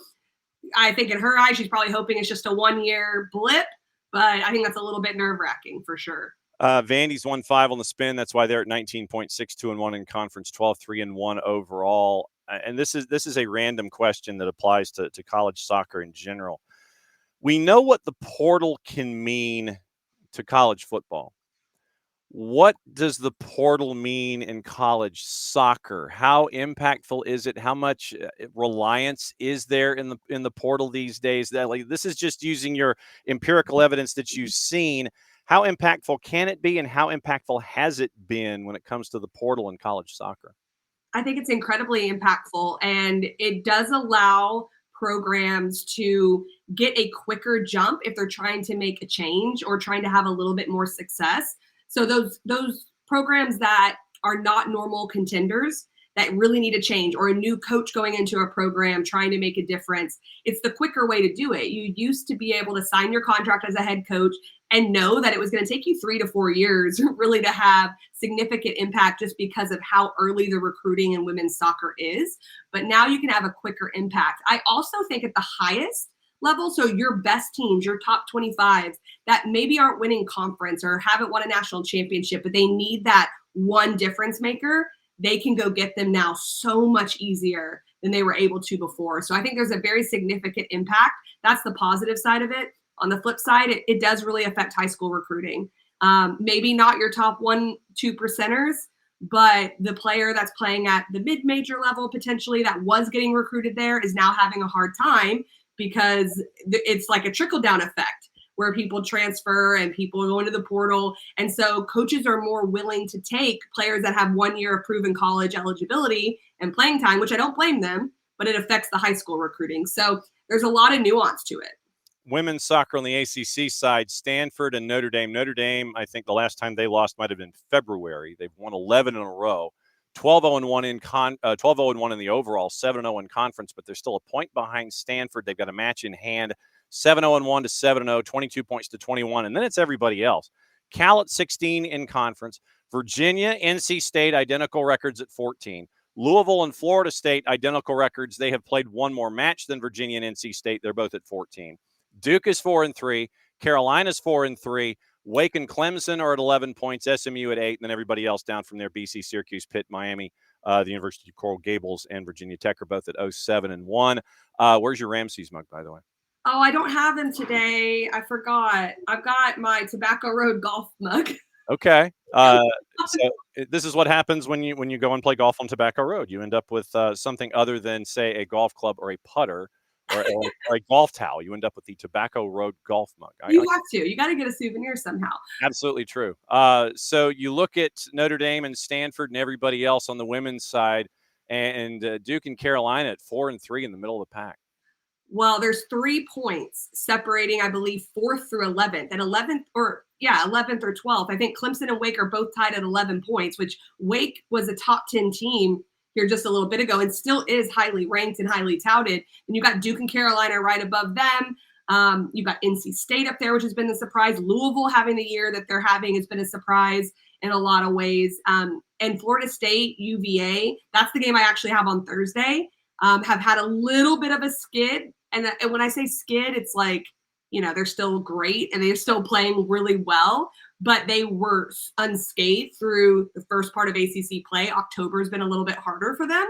I think in her eyes, she's probably hoping it's just a 1-year blip. But I think that's a little bit nerve-wracking for sure. Vandy's 1-5 on the spin. That's why they're at 19.62-1 in conference, 12-3-1 overall. And this is a random question that applies to college soccer in general. We know what the portal can mean to college football. What does the portal mean in college soccer? How impactful is it? How much reliance is there in the portal these days? That, like, this is just using your empirical evidence that you've seen. How impactful can it be, and how impactful has it been when it comes to the portal in college soccer? I think it's incredibly impactful, and it does allow programs to get a quicker jump if they're trying to make a change or trying to have a little bit more success. So those programs that are not normal contenders that really need a change, or a new coach going into a program trying to make a difference, it's the quicker way to do it. You used to be able to sign your contract as a head coach and know that it was going to take you 3 to 4 years really to have significant impact just because of how early the recruiting in women's soccer is. But now you can have a quicker impact. I also think at the highest level, so your best teams, your top 25 that maybe aren't winning conference or haven't won a national championship, but they need that one difference maker, they can go get them now so much easier than they were able to before. So I think there's a very significant impact. That's the positive side of it. On the flip side, it does really affect high school recruiting. Maybe not your top 1-2 percenters, but the player that's playing at the mid-major level potentially that was getting recruited there is now having a hard time because it's like a trickle-down effect where people transfer and people go into the portal. And so coaches are more willing to take players that have 1 year of proven college eligibility and playing time, which I don't blame them, but it affects the high school recruiting. So there's a lot of nuance to it. Women's soccer on the ACC side, Stanford and Notre Dame. Notre Dame, I think the last time they lost might have been February. They've won 11 in a row. 12-0-1 in 12-0-1 in the overall, 7-0 in conference, but they're still a point behind Stanford. They've got a match in hand, 7-0-1 to 7-0, 22 points to 21, and then it's everybody else. Cal at 16 in conference. Virginia, NC State, identical records at 14. Louisville and Florida State, identical records. They have played one more match than Virginia and NC State. They're both at 14. Duke is 4-3. Carolina's 4-3. Wake and Clemson are at 11 points. SMU at 8, and then everybody else down from there. BC, Syracuse, Pitt, Miami, the University of Coral Gables, and Virginia Tech are both at 0-7-1. Where's your Ramses mug, by the way? Oh, I don't have him today. I forgot. I've got my Tobacco Road golf mug. Okay. So this is what happens when you go and play golf on Tobacco Road. You end up with something other than, say, a golf club or a putter or a golf towel. You end up with the Tobacco Road golf mug. You have to. You got to get a souvenir somehow. Absolutely true. So you look at Notre Dame and Stanford and everybody else on the women's side, and Duke and Carolina at 4-3 in the middle of the pack. Well, there's 3 points separating, I believe, 4th through 11th. And 11th or 12th. I think Clemson and Wake are both tied at 11 points, which Wake was a top 10 team here just a little bit ago and still is highly ranked and highly touted. And you got Duke and Carolina right above them. You've got NC State up there, which has been a surprise. Louisville having the year that they're having has been a surprise in a lot of ways. And Florida State, UVA, that's the game I actually have on Thursday, have had a little bit of a skid. And when I say skid, it's like, they're still great and they're still playing really well. but they were unscathed through the first part of ACC play. October has been a little bit harder for them.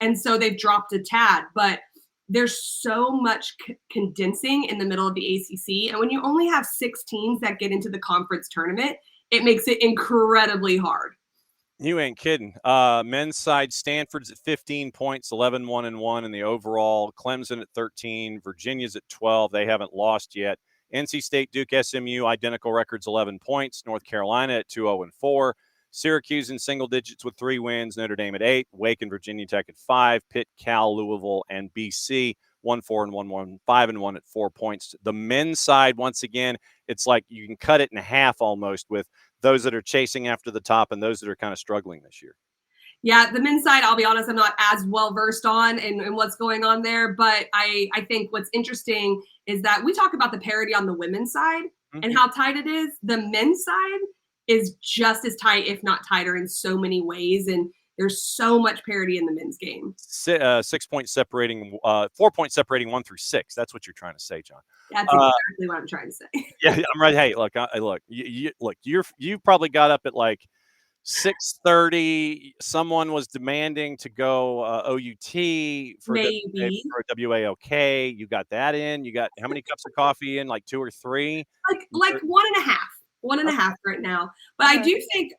And so they've dropped a tad, but there's so much condensing in the middle of the ACC. And when you only have 6 teams that get into the conference tournament, it makes it incredibly hard. You ain't kidding. Men's side, Stanford's at 15 points, 11-1-1 in the overall. Clemson at 13. Virginia's at 12. They haven't lost yet. NC State, Duke, SMU, identical records, 11 points. North Carolina at 2-0-4. Syracuse in single digits with 3 wins. Notre Dame at 8. Wake and Virginia Tech at 5. Pitt, Cal, Louisville, and BC 1-4-1, 5-1 at 4 points. The men's side, once again, it's like you can cut it in half almost with those that are chasing after the top and those that are kind of struggling this year. Yeah, the men's side, I'll be honest, I'm not as well versed on and what's going on there. But I think what's interesting is that we talk about the parity on the women's side and how tight it is. The men's side is just as tight, if not tighter, in so many ways. And there's so much parity in the men's game. 6 points separating, 4 points separating 1 through 6. That's what you're trying to say, John. That's exactly what I'm trying to say. Yeah, I'm right. Hey, look, you probably got up at like 6:30. Someone was demanding to go OUT for WAOK. You got that in. You got how many cups of coffee in? Like 2 or 3? Like 1.5. 1.5 right now. But I do think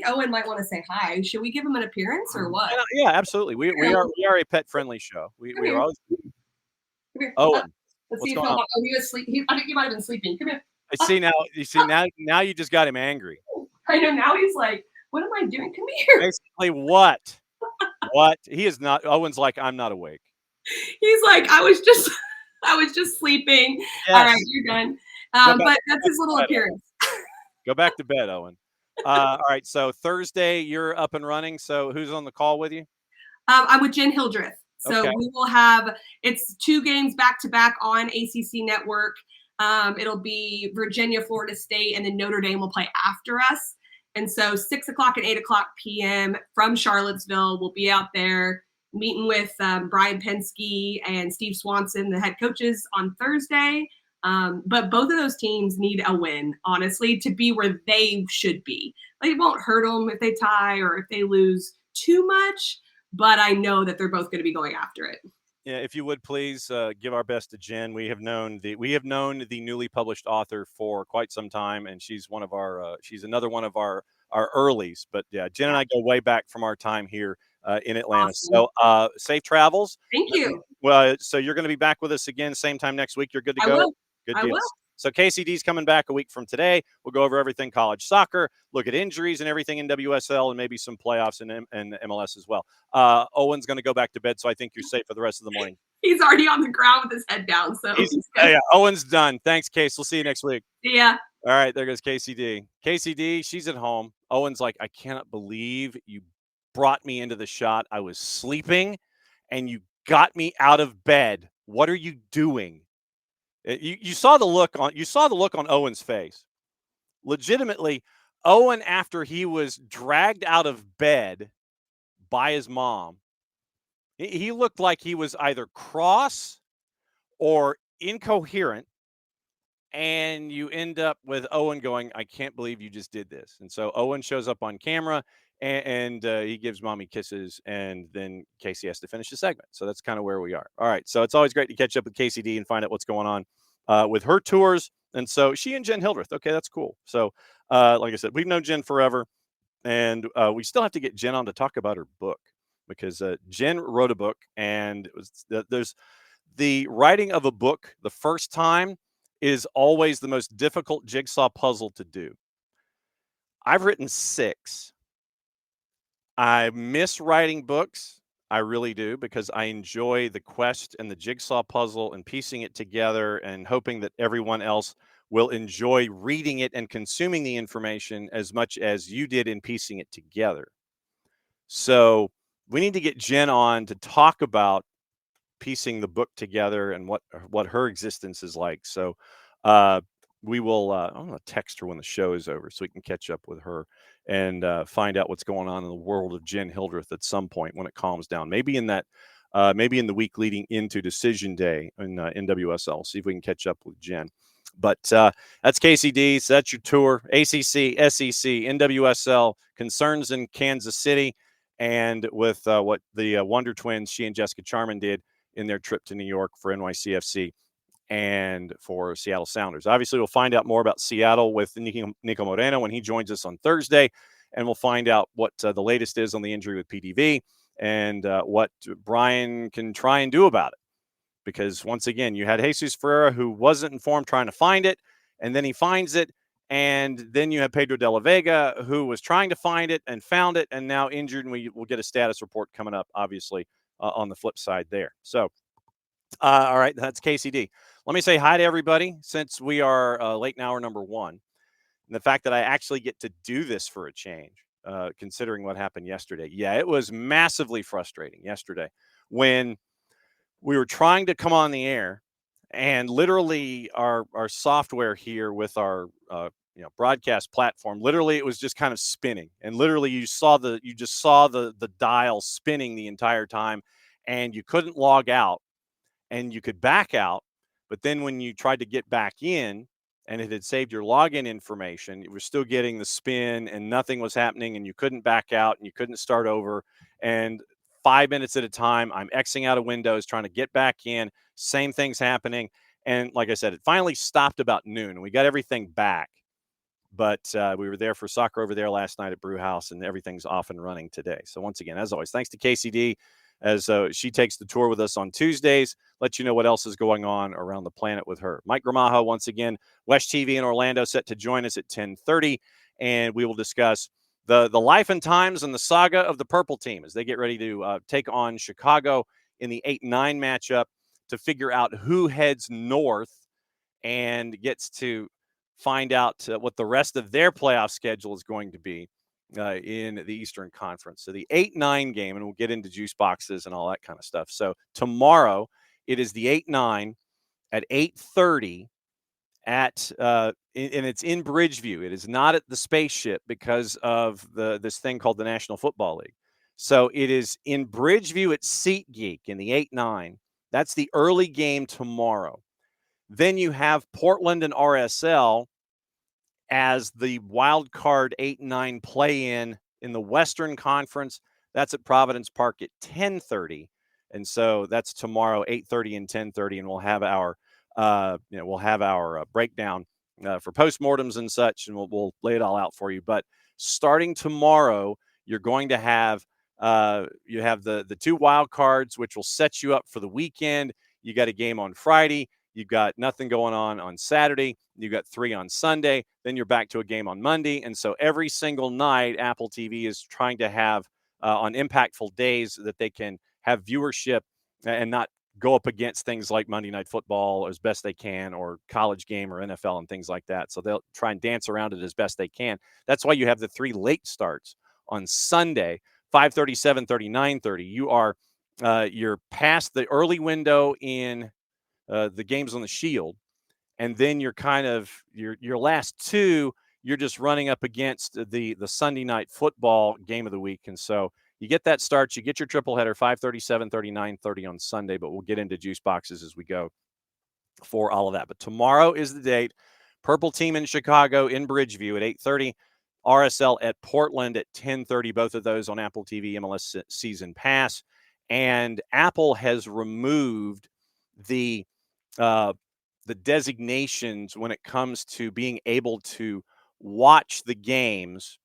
Owen might want to say hi. Should we give him an appearance or what? Yeah, absolutely. We are a pet friendly show. We are always. Come here. Owen, let's see if he'll. Oh, he was sleeping. I think he might have been sleeping. Come here. Now you just got him angry. I know. Now he's like, what am I doing? Come here. Basically, what? What? He is not. Owen's like, I'm not awake. He's like, I was just sleeping. Yes. All right, you're done. But that's his little appearance. Go back to bed, Owen. All right, so Thursday, you're up and running. So who's on the call with you? I'm with Jen Hildreth. So we will have, it's 2 games back-to-back on ACC Network. It'll be Virginia, Florida State, and then Notre Dame will play after us. And so 6 o'clock and 8 o'clock p.m. from Charlottesville, we'll be out there meeting with Brian Penske and Steve Swanson, the head coaches, on Thursday. But both of those teams need a win, honestly, to be where they should be. Like, it won't hurt them if they tie or if they lose too much, but I know that they're both going to be going after it. Yeah, if you would please give our best to Jen. We have known the newly published author for quite some time, and she's one of our she's another one of our earlies. But yeah, Jen and I go way back from our time here in Atlanta. Awesome. So safe travels. Thank you. Well, so you're going to be back with us again same time next week. You're good to go. I will. Good I deal. will. So KCD's coming back a week from today. We'll go over everything college soccer, look at injuries and everything in WSL, and maybe some playoffs and MLS as well. Owen's going to go back to bed, so I think you're safe for the rest of the morning. He's already on the ground with his head down. So yeah, Owen's done. Thanks, Case. We'll see you next week. Yeah. All right, there goes KCD. KCD, she's at home. Owen's like, I cannot believe you brought me into the shot. I was sleeping, and you got me out of bed. What are you doing? You saw the look on Owen's face. Legitimately, Owen, after he was dragged out of bed by his mom, he looked like he was either cross or incoherent, and you end up with Owen going, I can't believe you just did this. And so Owen shows up on camera, and he gives mommy kisses, and then Casey has to finish the segment. So that's kind of where we are. All right, so it's always great to catch up with KCD and find out what's going on with her tours. And so she and Jen Hildreth, okay, that's cool. So like I said, we've known Jen forever, and we still have to get Jen on to talk about her book, because Jen wrote a book, and there's the writing of a book the first time is always the most difficult jigsaw puzzle to do. I've written 6. I miss writing books. I really do, because I enjoy the quest and the jigsaw puzzle and piecing it together and hoping that everyone else will enjoy reading it and consuming the information as much as you did in piecing it together. So we need to get Jen on to talk about piecing the book together and what her existence is like. So we will, I'm going to text her when the show is over so we can catch up with her and find out what's going on in the world of Jen Hildreth at some point when it calms down. Maybe in the week leading into Decision Day in NWSL. See if we can catch up with Jen. But that's KCD. So that's your tour. ACC, SEC, NWSL, concerns in Kansas City, and with what the Wonder Twins, she and Jessica Charman, did in their trip to New York for NYCFC and for Seattle Sounders. Obviously, we'll find out more about Seattle with Nico Moreno when he joins us on Thursday, and we'll find out what the latest is on the injury with PDV and what Brian can try and do about it. Because once again, you had Jesus Ferreira, who wasn't informed, trying to find it, and then he finds it. And then you have Pedro de la Vega, who was trying to find it and found it and now injured. And we will get a status report coming up, obviously, on the flip side there. So, all right, that's KCD. Let me say hi to everybody since we are late in hour number 1. And the fact that I actually get to do this for a change, considering what happened yesterday. Yeah, it was massively frustrating yesterday when we were trying to come on the air, and literally our software here with our broadcast platform, literally it was just kind of spinning, and literally you just saw the dial spinning the entire time, and you couldn't log out, and you could back out, but then when you tried to get back in and it had saved your login information, you were still getting the spin and nothing was happening, and you couldn't back out and you couldn't start over. And 5 minutes at a time, I'm Xing out of Windows, trying to get back in. Same thing's happening. And like I said, it finally stopped about noon, and we got everything back. But we were there for soccer over there last night at Brew House, and everything's off and running today. So once again, as always, thanks to KCD as she takes the tour with us on Tuesdays. Let you know what else is going on around the planet with her. Mike Gramajo, once again, WESH-TV in Orlando, set to join us at 10:30, and we will discuss the life and times and the saga of the Purple Team as they get ready to take on Chicago in the 8-9 matchup to figure out who heads north and gets to find out what the rest of their playoff schedule is going to be in the Eastern Conference. So the 8-9 game, and we'll get into juice boxes and all that kind of stuff. So tomorrow it is the 8-9 at 8:30 at and it's in Bridgeview. It is not at the spaceship because of this thing called the National Football League. So it is in Bridgeview at SeatGeek in the 8-9. That's the early game tomorrow. Then you have Portland and RSL as the wild card 8-9 play-in in the Western Conference. That's at Providence Park at 10:30. And so that's tomorrow, 8:30 and 10:30, and we'll have our breakdown for postmortems and such, and we'll lay it all out for you. But starting tomorrow, you're going to have you have the 2 wild cards, which will set you up for the weekend. You got a game on Friday. You've got nothing going on Saturday. You've got 3 on Sunday. Then you're back to a game on Monday. And so every single night, Apple TV is trying to have on impactful days that they can have viewership and not go up against things like Monday Night Football as best they can, or college game or NFL and things like that. So they'll try and dance around it as best they can. That's why you have the 3 late starts on Sunday, 5:30, 7:30, 9:30. You're past the early window in the games on the Shield, and then you're kind of your last 2, you're just running up against the Sunday Night Football game of the week. And so you get that start, you get your triple header, 5:30, 7:30, 9:30 on Sunday, but we'll get into juice boxes as we go for all of that. But tomorrow is the date. Purple Team in Chicago in Bridgeview at 8:30, RSL at Portland at 10:30, both of those on Apple TV MLS Season Pass. And Apple has removed the designations when it comes to being able to watch the games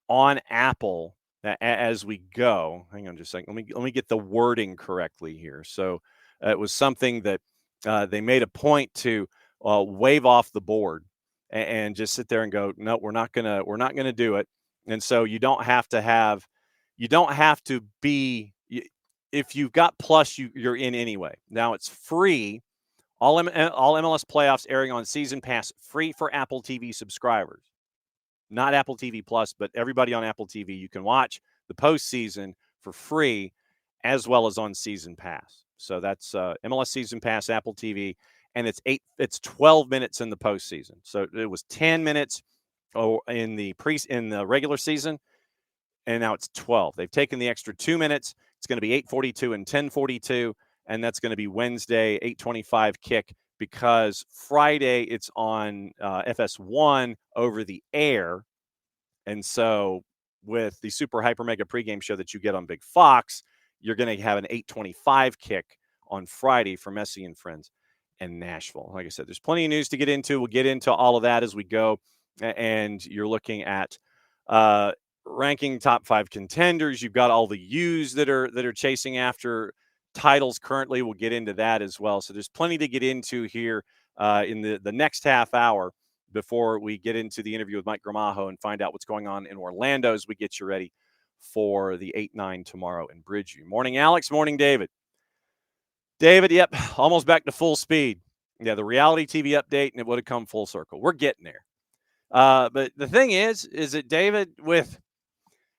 on Apple as we go. Hang on just a second. Let me get the wording correctly here. So it was something that they made a point to wave off the board and just sit there and go, no, we're not gonna do it. And so you don't have to be, if you've got Plus, you're in anyway. Now it's free. All MLS playoffs airing on Season Pass, free for Apple TV subscribers. Not Apple TV Plus, but everybody on Apple TV. You can watch the postseason for free as well as on Season Pass. So that's MLS Season Pass, Apple TV, and it's 12 minutes in the postseason. So it was 10 minutes in the regular season, and now it's 12. They've taken the extra 2 minutes. It's going to be 8:42 and 10:42, and that's going to be Wednesday, 8:25 kick because Friday it's on FS1 over the air. And so with the Super Hyper Mega pregame show that you get on Big Fox, you're going to have an 8:25 kick on Friday for Messi and Friends in Nashville. Like I said, there's plenty of news to get into. We'll get into all of that as we go. And you're looking at ranking top 5 contenders. You've got all the U's that are chasing after titles currently. We'll get into that as well. So there's plenty to get into here in the next half hour before we get into the interview with Mike Gramajo and find out what's going on in Orlando as we get you ready for the 8-9 tomorrow in Bridgeview. Morning, Alex. Morning, David. David, yep, almost back to full speed. Yeah, the reality TV update, and it would have come full circle. We're getting there. But the thing is that, David, with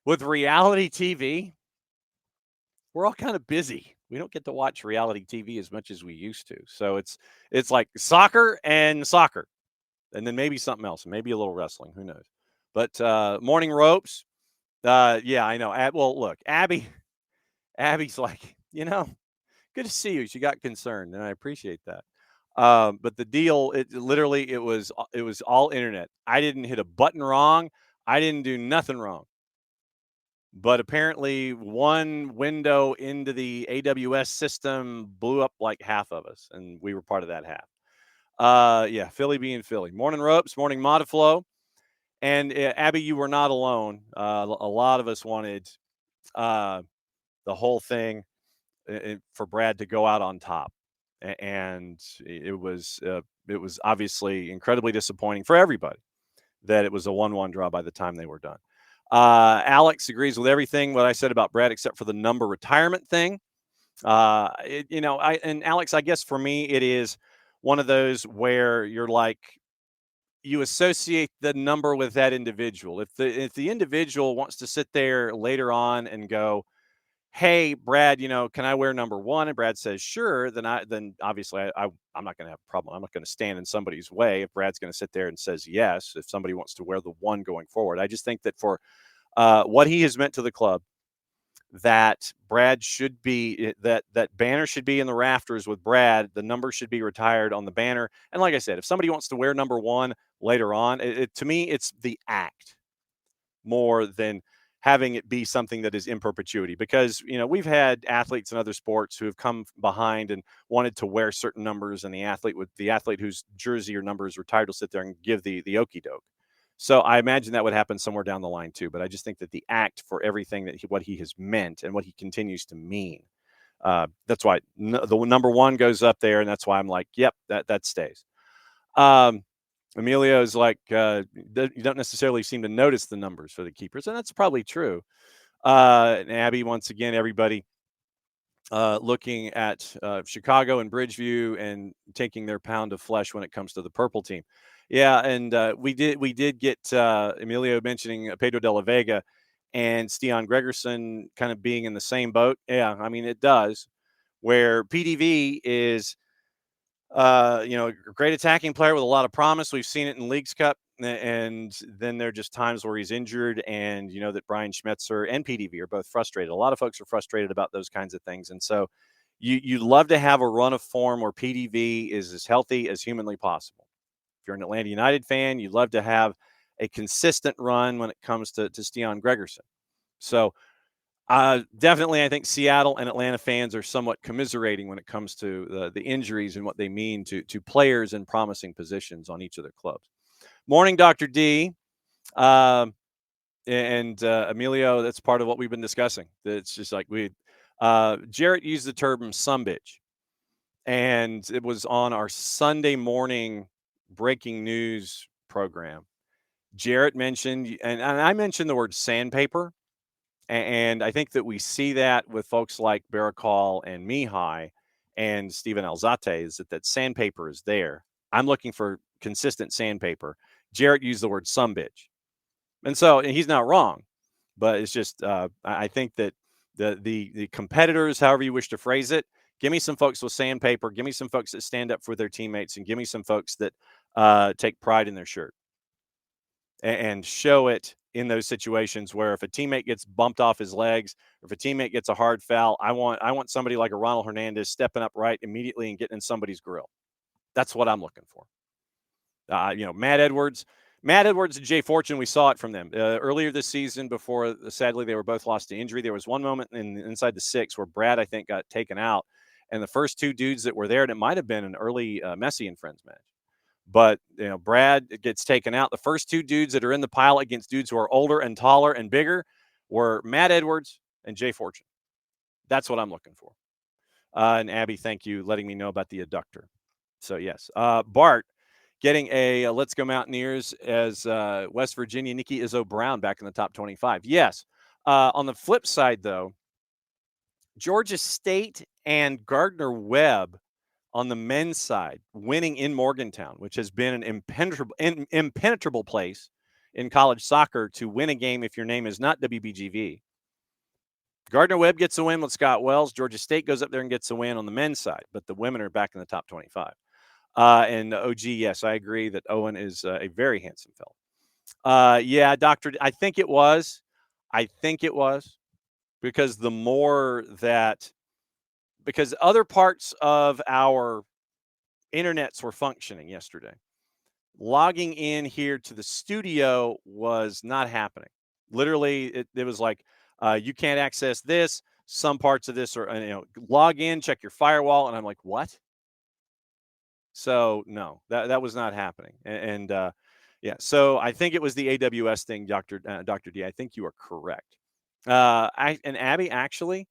reality TV, we're all kind of busy. We don't get to watch reality TV as much as we used to. So it's like soccer, and then maybe something else, maybe a little wrestling. Who knows? But morning ropes. Yeah, I know. Well, look, Abby's like, good to see you. She got concerned, and I appreciate that. But the deal, it was all internet. I didn't hit a button wrong. I didn't do nothing wrong. But apparently one window into the AWS system blew up like half of us, and we were part of that half. Yeah, Philly being Philly. Morning ropes, morning Modiflow. And Abby, you were not alone. A lot of us wanted the whole thing for Brad to go out on top. And it was obviously incredibly disappointing for everybody that it was a 1-1 draw by the time they were done. Alex agrees with everything what I said about Brad, except for the number retirement thing. And Alex, I guess for me, it is one of those where you're like, you associate the number with that individual. If the individual wants to sit there later on and go, hey, Brad, can I wear number 1? And Brad says, sure. Then obviously I'm not going to have a problem. I'm not going to stand in somebody's way if Brad's going to sit there and says yes, if somebody wants to wear the 1 going forward. I just think that for what he has meant to the club, that Brad should be, that banner should be in the rafters with Brad. The number should be retired on the banner. And like I said, if somebody wants to wear number 1 later on, to me, it's the act more than having it be something that is in perpetuity, because, we've had athletes in other sports who have come behind and wanted to wear certain numbers, and the athlete whose jersey or number is retired will sit there and give the okie doke. So I imagine that would happen somewhere down the line too. But I just think that the act for everything what he has meant and what he continues to mean, that's why the number 1 goes up there, and that's why I'm like, yep, that stays. Emilio's like, you don't necessarily seem to notice the numbers for the keepers, and that's probably true. And Abby, once again, everybody looking at Chicago and Bridgeview and taking their pound of flesh when it comes to the purple team. Yeah, and we did get Emilio mentioning Pedro de la Vega and Stian Gregerson kind of being in the same boat. Yeah, I mean, it does, where PDV is a great attacking player with a lot of promise. We've seen it in Leagues Cup, and then there are just times where he's injured, and that Brian Schmetzer and PDV are both frustrated. A lot of folks are frustrated about those kinds of things, and so you'd love to have a run of form where PDV is as healthy as humanly possible. If you're an Atlanta United fan, you'd love to have a consistent run when it comes to Stian Gregerson. So definitely, I think Seattle and Atlanta fans are somewhat commiserating when it comes to the injuries and what they mean to players in promising positions on each of their clubs. Morning, Dr. D. And Emilio, that's part of what we've been discussing. It's just like Jarrett used the term "sumbitch," and it was on our Sunday morning breaking news program. Jarrett mentioned, and I mentioned the word sandpaper. And I think that we see that with folks like Barakal and Mihai and Steven Alzate, is that sandpaper is there. I'm looking for consistent sandpaper. Jarrett used the word sumbitch. And he's not wrong, but it's just, I think that the competitors, however you wish to phrase it, give me some folks with sandpaper, give me some folks that stand up for their teammates, and give me some folks that take pride in their shirt and show it in those situations where if a teammate gets bumped off his legs, or if a teammate gets a hard foul, I want somebody like a Ronald Hernandez stepping up right immediately and getting in somebody's grill. That's what I'm looking for. Matt Edwards and Jay Fortune, we saw it from them earlier this season before, sadly, they were both lost to injury. There was one moment inside the 6 where Brad, I think, got taken out. And the first 2 dudes that were there, and it might have been an early Messi and Friends match. But, Brad gets taken out. The first 2 dudes that are in the pile against dudes who are older and taller and bigger were Matt Edwards and Jay Fortune. That's what I'm looking for. And Abby, thank you letting me know about the adductor. So, yes. Bart getting a Let's Go Mountaineers as West Virginia Nikki Izzo Brown back in the top 25. Yes. On the flip side, though, Georgia State and Gardner-Webb on the men's side, winning in Morgantown, which has been an impenetrable place in college soccer to win a game if your name is not WBGV. Gardner-Webb gets a win with Scott Wells. Georgia State goes up there and gets a win on the men's side, but the women are back in the top 25. And OG, yes, I agree that Owen is a very handsome fellow. Yeah, Doctor, I think it was. Because the more that, because other parts of our internets were functioning yesterday, logging in here to the studio was not happening. Literally, it was like, you can't access this. Some parts of this are, log in, check your firewall. And I'm like, what? So no, that was not happening. And yeah, so I think it was the AWS thing, Dr. D. I think you are correct. And Abby, actually,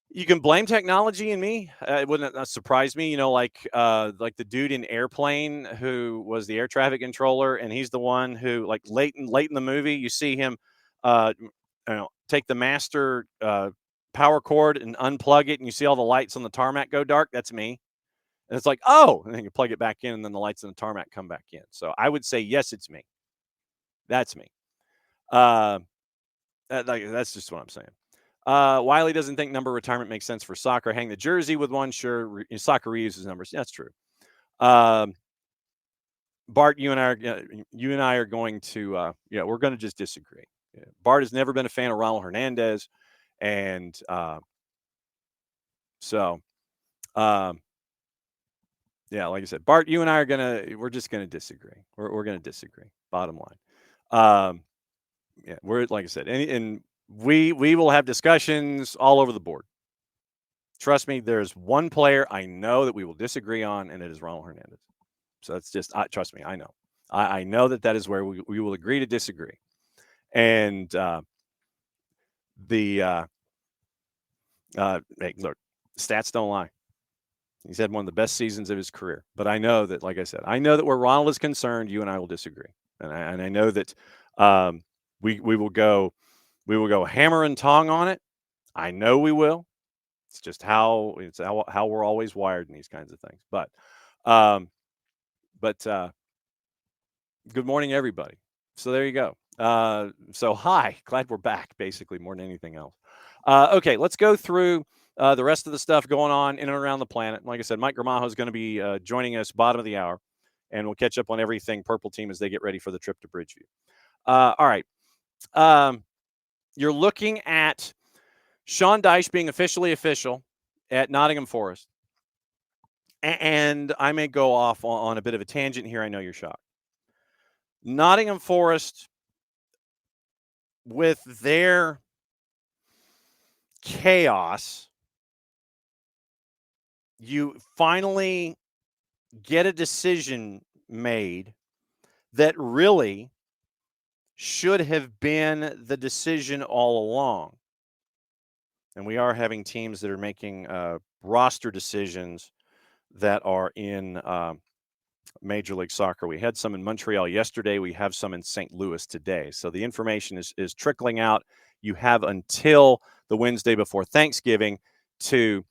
you can blame technology and me. It wouldn't surprise me, like the dude in Airplane who was the air traffic controller, and he's the one who, like, late in the movie, you see him, take the master power cord and unplug it, and you see all the lights on the tarmac go dark. That's me. And it's like, oh, and then you plug it back in, and then the lights on the tarmac come back in. So I would say, yes, it's me. That's me. That's just what I'm saying. Wiley doesn't think number retirement makes sense for soccer. Hang the jersey with one. Sure, soccer reuses numbers. That's true. Bart, you and I are going to, we're going to just disagree. Yeah. Bart has never been a fan of Ronald Hernandez, and yeah, like I said, Bart, you and I we're just going to disagree. We're going to disagree. Bottom line. Yeah, we're, like I said, and we will have discussions all over the board. Trust me, there's one player I know that we will disagree on, and it is Ronald Hernandez. So that's just, trust me, I know. I know that is where we will agree to disagree. And hey, look, stats don't lie. He's had one of the best seasons of his career. But I know that, like I said, where Ronald is concerned, you and I will disagree. And I know that we will go hammer and tong on it. I know we will. It's just how we're always wired in these kinds of things. But good morning, everybody. So there you go. So hi, glad we're back, basically, more than anything else. Okay, let's go through the rest of the stuff going on in and around the planet. Like I said, Mike Gramajo is going to be joining us bottom of the hour, and we'll catch up on everything Purple Team as they get ready for the trip to Bridgeview. All right. You're looking at Sean Dyche being officially official at Nottingham Forest. And I may go off on a bit of a tangent here. I know you're shocked. Nottingham Forest, with their chaos, you finally get a decision made that really should have been the decision all along. And we are having teams that are making roster decisions that are in Major League Soccer. We had some in Montreal yesterday. We have some in St. Louis today. So the information is trickling out. You have until the Wednesday before Thanksgiving to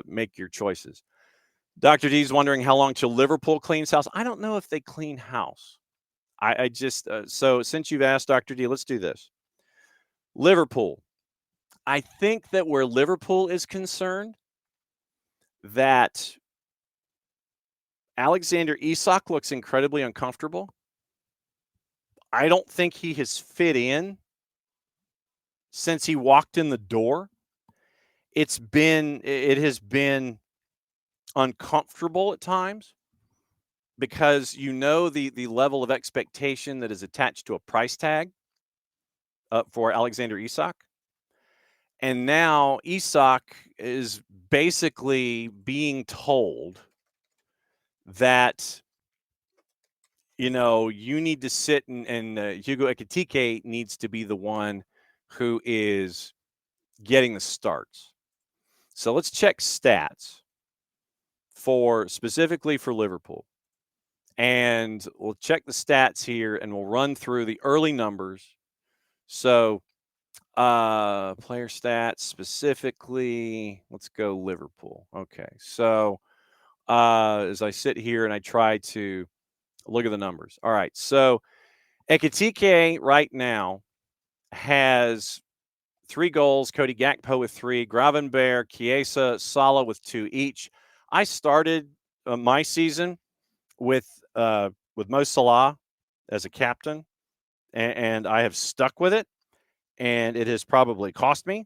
make your choices. Dr. D's wondering how long till Liverpool cleans house. I don't know if they clean house. I just, so since you've asked, Dr. D, let's do this. Liverpool. I think that where Liverpool is concerned, that Alexander Isak looks incredibly uncomfortable. I don't think he has fit in since he walked in the door. It has been uncomfortable at times because you know the level of expectation that is attached to a price tag for Alexander Isak. And now Isak is basically being told that, you know, you need to sit and Hugo Ekitike needs to be the one who is getting the starts. So let's check stats specifically for Liverpool. And we'll check the stats here and we'll run through the early numbers. So player stats specifically, let's go Liverpool. Okay. So as I sit here and I try to look at the numbers. All right. So Ekitike right now has 3 goals. Cody Gakpo with 3. Gravenberch, Chiesa, Salah with 2 each. I started my season with Mo Salah as a captain, and I have stuck with it. And it has probably cost me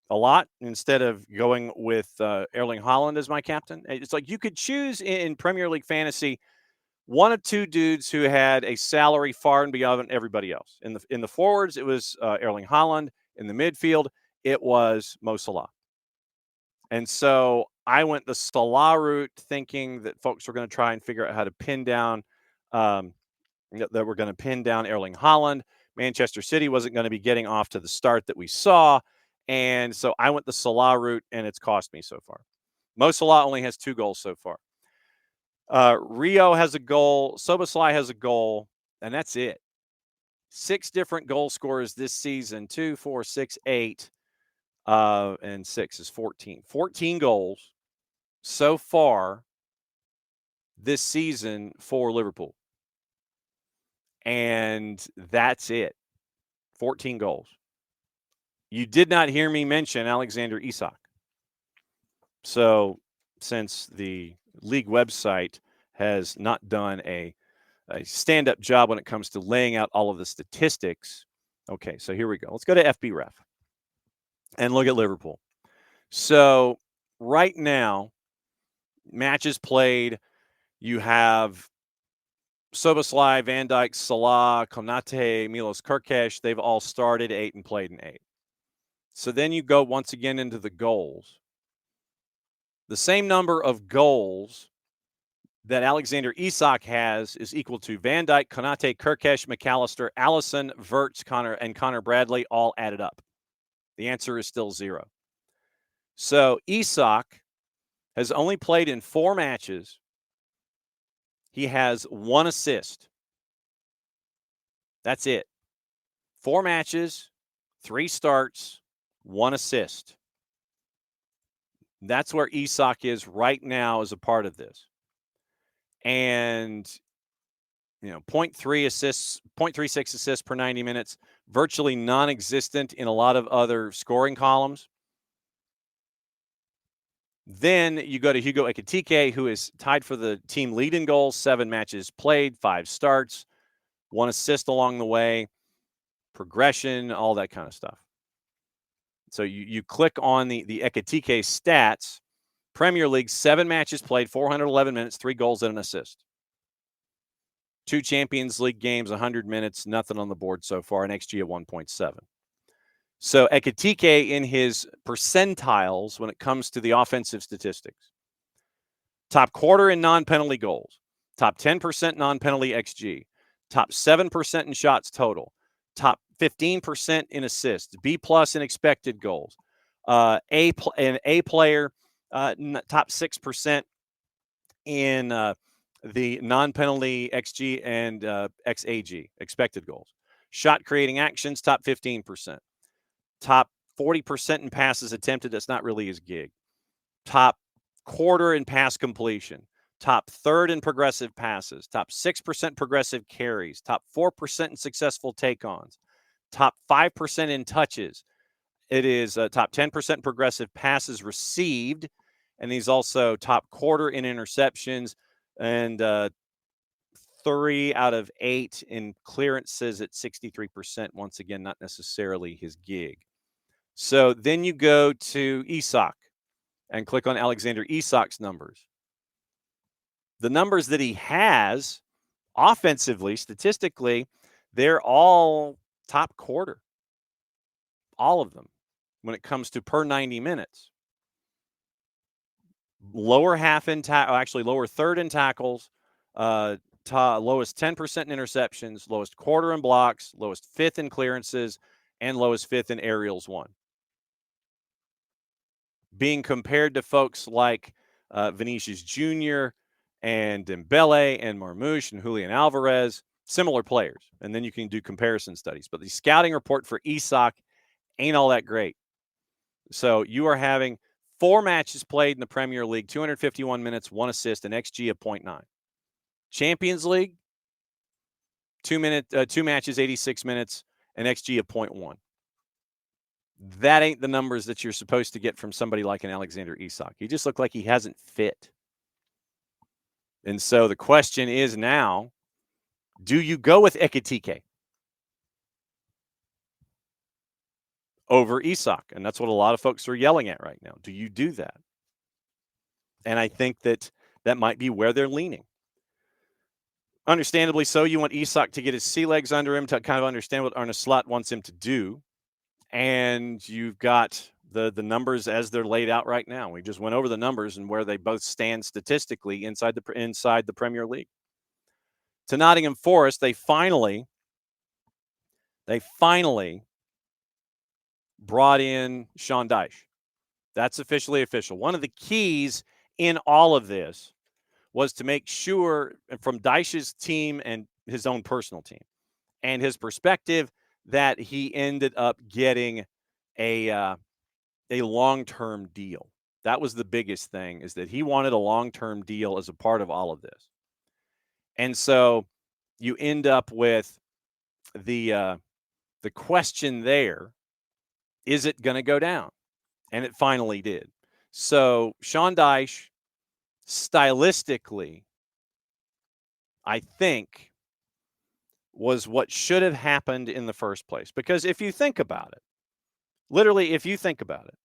a lot instead of going with Erling Haaland as my captain. It's like you could choose in Premier League fantasy one of 2 dudes who had a salary far and beyond everybody else. In the forwards, it was Erling Haaland. In the midfield, it was Mo Salah. And so I went the Salah route thinking that folks were going to try and figure out how to pin down that we're going to pin down Erling Haaland. Manchester City wasn't going to be getting off to the start that we saw. And so I went the Salah route, and it's cost me so far. Mo Salah only has 2 goals so far. Rio has a goal. Szoboszlai has a goal, and that's it. 6 different goal scorers this season. 2, 4, 6, 8. And 6 is 14. 14 goals so far this season for Liverpool. And that's it. 14 goals. You did not hear me mention Alexander Isak. So since the league website has not done a stand-up job when it comes to laying out all of the statistics. Okay, so here we go. Let's go to FBref and look at Liverpool. So right now, matches played, you have Szoboszlai, Van Dijk, Salah, Konate, Milos Kerkez. They've all started 8 and played in 8. So then you go once again into the goals. The same number of goals that Alexander Isak has is equal to Van Dijk, Konate, Kerkez, McAllister, Alisson, Wirtz, Connor Bradley, all added up. The answer is still 0. So Isak has only played in 4 matches. He has 1 assist. That's it. 4 matches, 3 starts, 1 assist. That's where Isak is right now as a part of this. And, 0.36 assists per 90 minutes, virtually non-existent in a lot of other scoring columns. Then you go to Hugo Ekitike, who is tied for the team lead in goals, 7 matches played, 5 starts, 1 assist along the way, progression, all that kind of stuff. So you click on the Ekitike stats, Premier League, 7 matches played, 411 minutes, 3 goals and an assist. 2 Champions League games, 100 minutes, nothing on the board so far, an XG of 1.7. So Ekitike in his percentiles when it comes to the offensive statistics. Top quarter in non-penalty goals. Top 10% non-penalty XG. Top 7% in shots total. Top 15% in assists. B+ in expected goals. A player, top 6% in the non-penalty XG and XAG, expected goals. Shot creating actions, top 15%. Top 40% in passes attempted. That's not really his gig. Top quarter in pass completion. Top third in progressive passes. Top 6% progressive carries. Top 4% in successful take-ons. Top 5% in touches. It is top 10% progressive passes received. And he's also top quarter in interceptions and 3 out of 8 in clearances at 63%. Once again, not necessarily his gig. So then you go to Isak and click on Alexander Isak's numbers. The numbers that he has offensively, statistically, they're all top quarter. All of them when it comes to per 90 minutes. Lower half in actually lower third in tackles, lowest 10% in interceptions, lowest quarter in blocks, lowest fifth in clearances, and lowest fifth in aerials won. Being compared to folks like Vinicius Jr. and Dembele and Marmouche and Julian Alvarez, similar players. And then you can do comparison studies. But the scouting report for Isak ain't all that great. So you are having 4 matches played in the Premier League, 251 minutes, 1 assist, an XG of 0.9. Champions League, 2 matches, 86 minutes, an XG of 0.1. That ain't the numbers that you're supposed to get from somebody like an Alexander Isak. He just looked like he hasn't fit. And so the question is now, do you go with Ekitike over Isak? And that's what a lot of folks are yelling at right now. Do you do that? And I think that might be where they're leaning. Understandably so, you want Isak to get his sea legs under him to kind of understand what Arne Slot wants him to do. And you've got the numbers as they're laid out right now. We just went over the numbers and where they both stand statistically inside the Premier League. To Nottingham Forest, they finally brought in Sean Dyche. That's officially official. One of the keys in all of this was to make sure from Dyche's team and his own personal team and his perspective that he ended up getting a long-term deal. That was the biggest thing, is that he wanted a long-term deal as a part of all of this. And so you end up with the question there, is it going to go down? And it finally did. So Sean Dyche, stylistically, I think, was what should have happened in the first place. Because if you think about it, literally, if you think about it,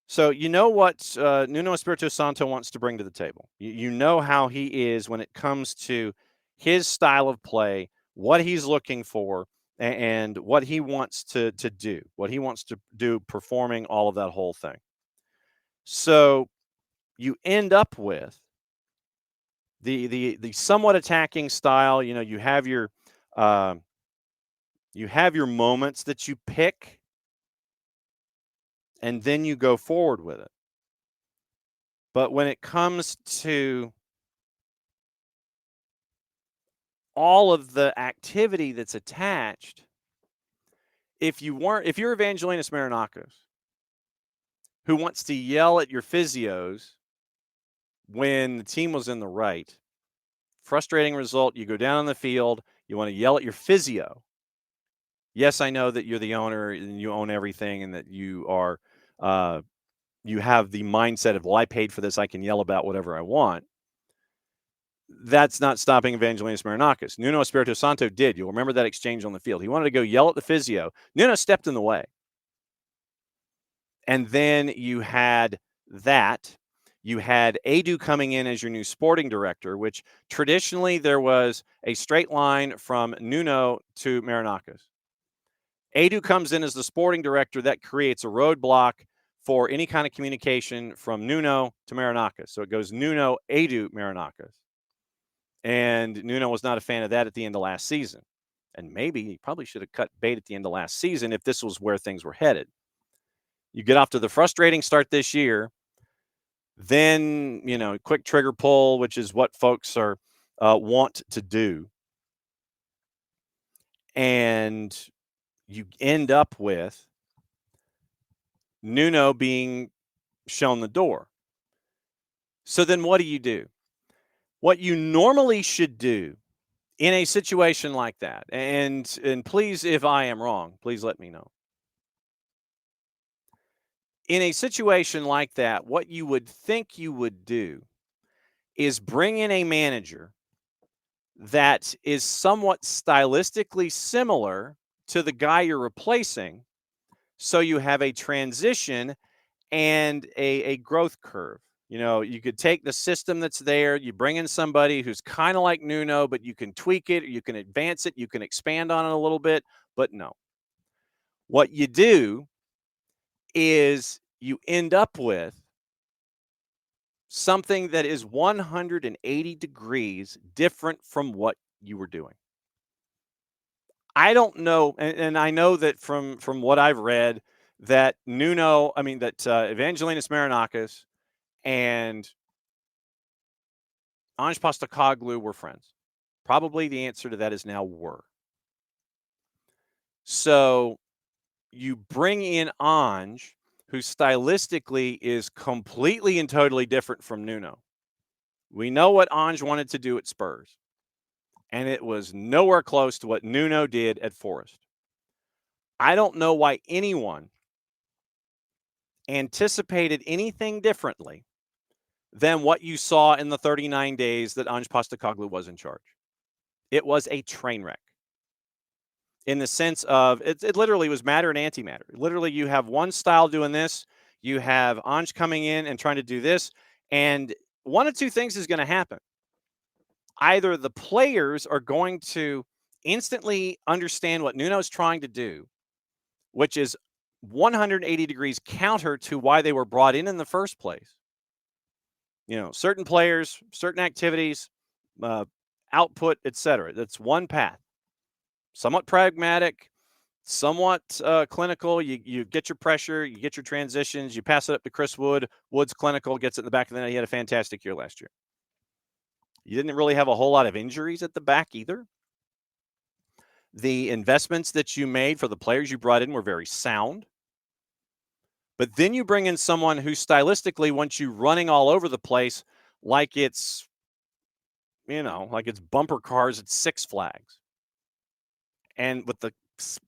so you know what Nuno Espirito Santo wants to bring to the table. You know how he is when it comes to his style of play, what he's looking for, and what he wants to do, what he wants to do performing all of that whole thing. So you end up with the somewhat attacking style. You know, you have your moments that you pick, and then you go forward with it. But when it comes to all of the activity that's attached, if you're Evangelinas Marinakos, who wants to yell at your physios when the team was in the right, frustrating result, you go down on the field, you want to yell at your physio. Yes, I know that you're the owner and you own everything and that you are you have the mindset of, well, I paid for this, I can yell about whatever I want. That's not stopping Evangelinas Marinakos. Nuno Espirito Santo did. You'll remember that exchange on the field. He wanted to go yell at the physio. Nuno stepped in the way. And then you had that. You had Edu coming in as your new sporting director, which traditionally there was a straight line from Nuno to Marinakos. Edu comes in as the sporting director. That creates a roadblock for any kind of communication from Nuno to Marinakos. So it goes Nuno, Edu, Marinakos. And Nuno was not a fan of that at the end of last season. And maybe he probably should have cut bait at the end of last season if this was where things were headed. You get off to the frustrating start this year. Then, quick trigger pull, which is what folks are want to do. And you end up with Nuno being shown the door. So then what do? What you normally should do in a situation like that, and please, if I am wrong, please let me know. In a situation like that, what you would think you would do is bring in a manager that is somewhat stylistically similar to the guy you're replacing, so you have a transition and a growth curve. You could take the system that's there, you bring in somebody who's kind of like Nuno, but you can tweak it, or you can advance it, you can expand on it a little bit, but no. What you do is you end up with something that is 180 degrees different from what you were doing. I don't know, and I know that from what I've read, that Evangelinas Marinakis and Ange Postecoglou were friends. Probably the answer to that is now were. So you bring in Ange, who stylistically is completely and totally different from Nuno. We know what Ange wanted to do at Spurs, and it was nowhere close to what Nuno did at Forest. I don't know why anyone anticipated anything differently than what you saw in the 39 days that Ange Postecoglou was in charge. It was a train wreck in the sense of it literally was matter and antimatter. Literally, you have one style doing this, you have Ange coming in and trying to do this, and one of two things is going to happen. Either the players are going to instantly understand what Nuno's trying to do, which is 180 degrees counter to why they were brought in the first place. Certain players, certain activities, output, etc. That's one path. Somewhat pragmatic, somewhat clinical. You get your pressure, you get your transitions, you pass it up to Chris Wood. Wood's clinical, gets it in the back of the net. He had a fantastic year last year. You didn't really have a whole lot of injuries at the back either. The investments that you made for the players you brought in were very sound. But then you bring in someone who stylistically wants you running all over the place like it's, like it's bumper cars at Six Flags. And with the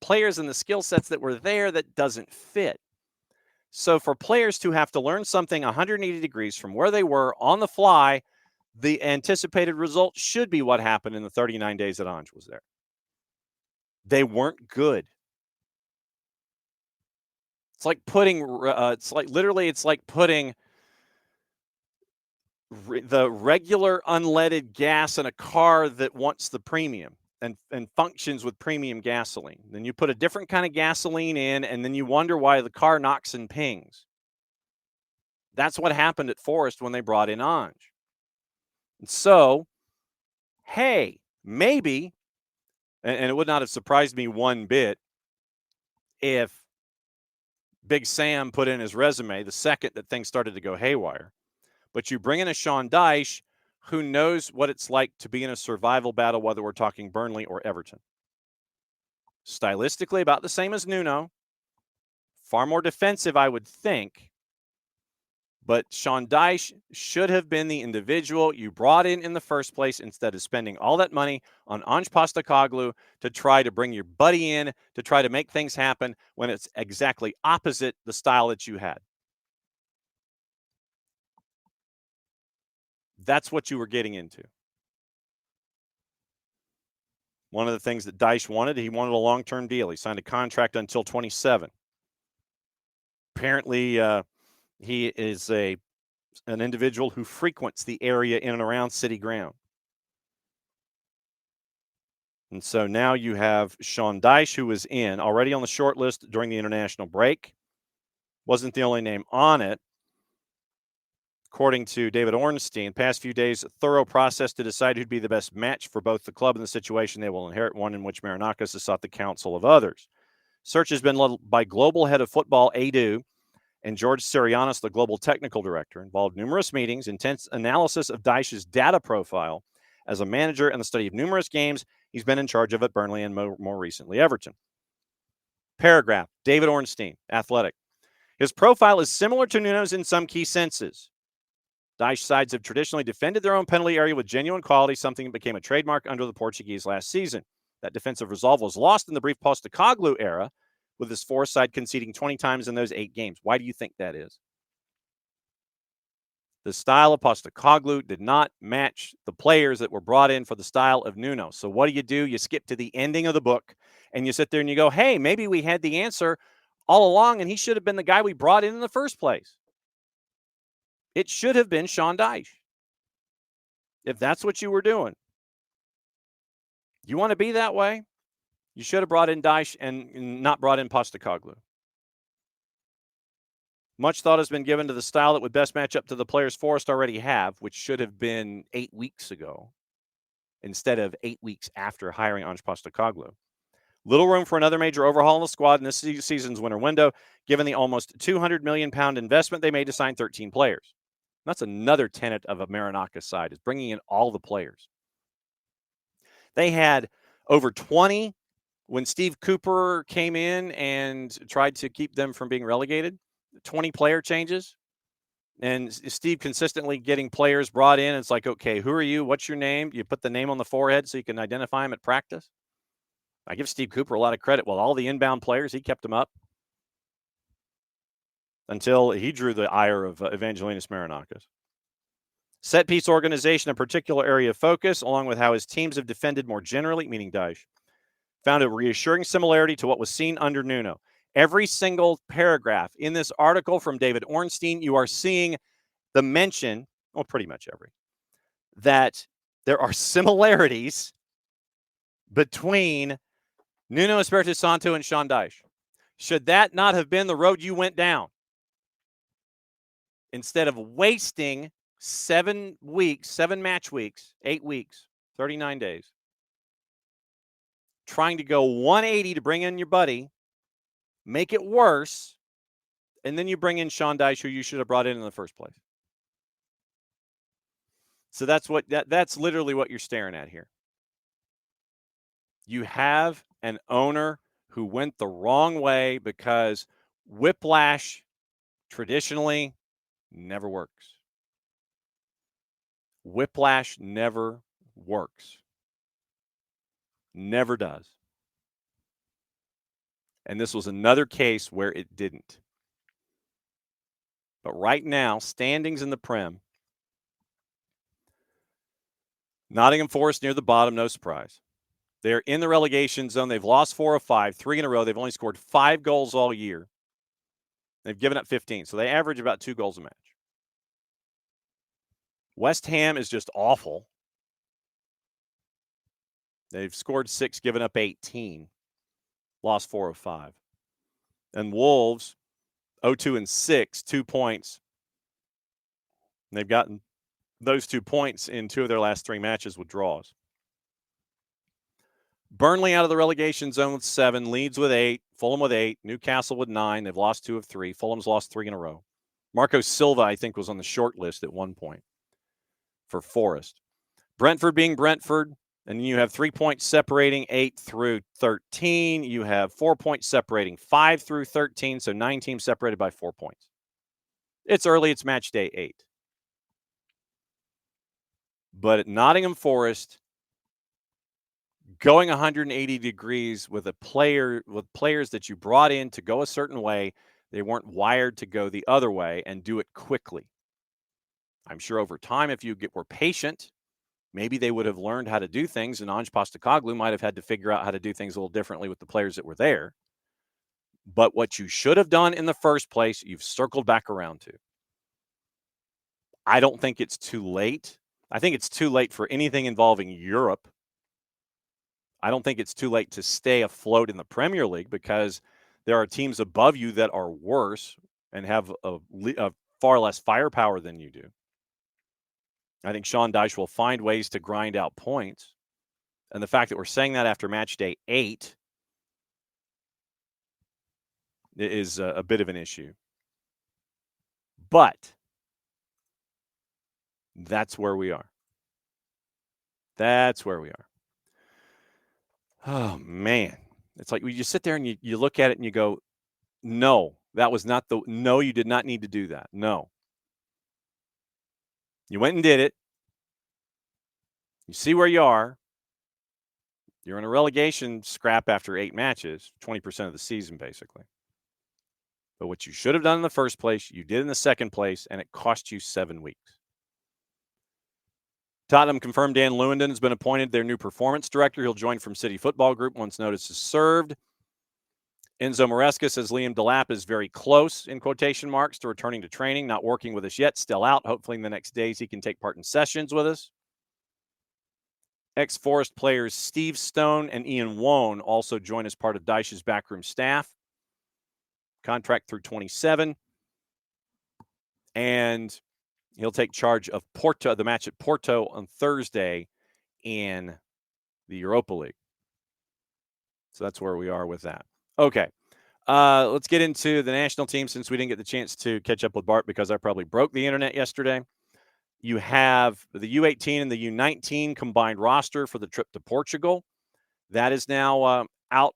players and the skill sets that were there, that doesn't fit. So for players to have to learn something 180 degrees from where they were on the fly, the anticipated result should be what happened in the 39 days that Ange was there. They weren't good. It's like putting the regular unleaded gas in a car that wants the premium and functions with premium gasoline. Then you put a different kind of gasoline in, and then you wonder why the car knocks and pings. That's what happened at Forest when they brought in Ange. And so, hey, maybe, and it would not have surprised me one bit if Big Sam put in his resume the second that things started to go haywire. But you bring in a Sean Dyche who knows what it's like to be in a survival battle, whether we're talking Burnley or Everton. Stylistically, about the same as Nuno. Far more defensive, I would think. But Sean Dyche should have been the individual you brought in the first place instead of spending all that money on Ange Postecoglou to try to bring your buddy in to try to make things happen when it's exactly opposite the style that you had. That's what you were getting into. One of the things that Dyche wanted, he wanted a long-term deal. He signed a contract until 27. Apparently, he is an individual who frequents the area in and around City Ground. And so now you have Sean Dyche, who was already on the short list during the international break. Wasn't the only name on it. According to David Ornstein, past few days, a thorough process to decide who'd be the best match for both the club and the situation they will inherit, one in which Marinakis has sought the counsel of others. Search has been led by global head of football, Edu, and George Sirianis, the global technical director, involved numerous meetings, intense analysis of Dyche's data profile as a manager, and the study of numerous games he's been in charge of at Burnley and more recently Everton. Paragraph, David Ornstein, Athletic. His profile is similar to Nuno's in some key senses. Dyche sides have traditionally defended their own penalty area with genuine quality, something that became a trademark under the Portuguese last season. That defensive resolve was lost in the brief Postecoglou era, with his foresight conceding 20 times in those 8 games. Why do you think that is? The style of Postecoglou did not match the players that were brought in for the style of Nuno. So what do? You skip to the ending of the book, and you sit there and you go, hey, maybe we had the answer all along, and he should have been the guy we brought in the first place. It should have been Sean Dyche. If that's what you were doing, you want to be that way, you should have brought in Dyche and not brought in Postecoglou. Much thought has been given to the style that would best match up to the players Forest already have, which should have been 8 weeks ago instead of 8 weeks after hiring Ange Postecoglou. Little room for another major overhaul in the squad in this season's winter window, given the almost £200 million investment they made to sign 13 players. That's another tenet of a Marinaka side, is bringing in all the players. They had over 20 when Steve Cooper came in and tried to keep them from being relegated, 20 player changes. And Steve consistently getting players brought in. It's like, okay, who are you? What's your name? You put the name on the forehead so you can identify them at practice. I give Steve Cooper a lot of credit. Well, all the inbound players, he kept them up until he drew the ire of Evangelinas Marinakis. Set piece organization, a particular area of focus, along with how his teams have defended more generally, meaning Dyche, found a reassuring similarity to what was seen under Nuno. Every single paragraph in this article from David Ornstein, you are seeing the mention, well, pretty much every, that there are similarities between Nuno Espirito Santo and Sean Dyche. Should that not have been the road you went down? Instead of wasting 7 weeks, 7 match weeks, 8 weeks, 39 days, trying to go 180 to bring in your buddy, make it worse, and then you bring in Sean Dyche, who you should have brought in the first place. So that's literally what you're staring at here. You have an owner who went the wrong way because whiplash traditionally never works. Whiplash never works. Never does. And this was another case where it didn't. But right now, standings in the Prem, Nottingham Forest near the bottom, no surprise. They're in the relegation zone. They've lost 4 of 5, 3 in a row. They've only scored 5 goals all year. They've given up 15, so they average about 2 goals a match. West Ham is just awful. They've scored 6, given up 18. Lost 4 of 5. And Wolves, 0-2-6, 2 points. And they've gotten those 2 points in 2 of their last 3 matches with draws. Burnley out of the relegation zone with 7, Leeds with 8, Fulham with 8, Newcastle with 9. They've lost 2 of 3. Fulham's lost 3 in a row. Marco Silva, I think, was on the short list at one point for Forest. Brentford being Brentford, and you have 3 points separating 8 through 13. You have 4 points separating 5 through 13, so 9 teams separated by 4 points. It's early. It's match day 8. But at Nottingham Forest, going 180 degrees with players that you brought in to go a certain way, they weren't wired to go the other way and do it quickly. I'm sure over time, if you were patient, maybe they would have learned how to do things, and Ange Postecoglou might have had to figure out how to do things a little differently with the players that were there. But what you should have done in the first place, you've circled back around to. I don't think it's too late. I think it's too late for anything involving Europe. I don't think it's too late to stay afloat in the Premier League because there are teams above you that are worse and have a far less firepower than you do. I think Sean Dyche will find ways to grind out points. And the fact that we're saying that after match day 8 is a bit of an issue. But that's where we are. That's where we are. Oh, man. It's like you sit there and you look at it and you go, no, no, you did not need to do that. No. You went and did it. You see where you are. You're in a relegation scrap after 8 matches, 20% of the season, basically. But what you should have done in the first place, you did in the second place, and it cost you 7 weeks. Tottenham confirmed Dan Lewandon has been appointed their new performance director. He'll join from City Football Group once notice is served. Enzo Maresca says Liam Delap is very close, in quotation marks, to returning to training, not working with us yet, still out. Hopefully in the next days he can take part in sessions with us. Ex-Forest players Steve Stone and Ian Wone also join as part of Dyche's backroom staff. Contract through 27. And he'll take charge of the match at Porto on Thursday in the Europa League. So that's where we are with that. Okay. Let's get into the national team since we didn't get the chance to catch up with Bart because I probably broke the internet yesterday. You have the U18 and the U19 combined roster for the trip to Portugal. That is now out.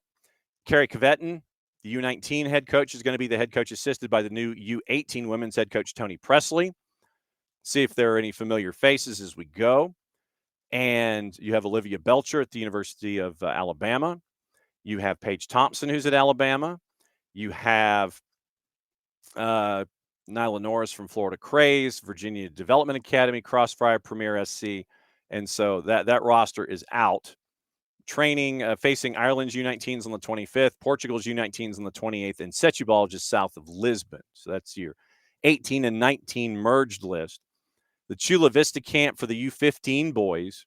Carrie Cvetton, the U19 head coach, is going to be the head coach assisted by the new U18 women's head coach, Tony Presley. See if there are any familiar faces as we go. And you have Olivia Belcher at the University of Alabama. You have Paige Thompson, who's at Alabama. You have Nyla Norris from Florida Craze, Virginia Development Academy, Crossfire, Premier SC. And so that roster is out. Training, facing Ireland's U19s on the 25th, Portugal's U19s on the 28th, and Setúbal just south of Lisbon. So that's your 18 and 19 merged list. The Chula Vista camp for the U15 boys,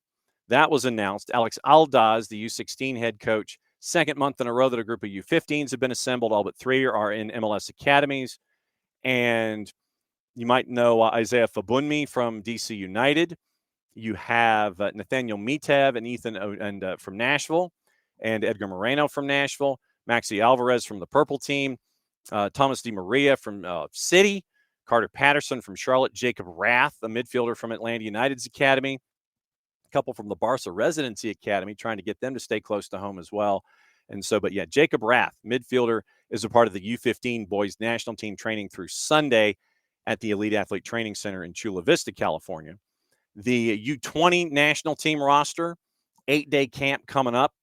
that was announced. Alex Aldaz, the U16 head coach, second month in a row that a group of U15s have been assembled. All but 3 are in MLS academies. And you might know Isaiah Fabunmi from DC United. You have Nathaniel Mitev and Ethan from Nashville, and Edgar Moreno from Nashville. Maxi Alvarez from the Purple team. Thomas Di Maria from City. Carter Patterson from Charlotte. Jacob Rath, a midfielder from Atlanta United's academy. A couple from the Barca Residency Academy, trying to get them to stay close to home as well. And so, but yeah, Jacob Rath, midfielder, is a part of the U15 boys national team training through Sunday at the Elite Athlete Training Center in Chula Vista, California. The U20 national team roster, 8-day camp coming up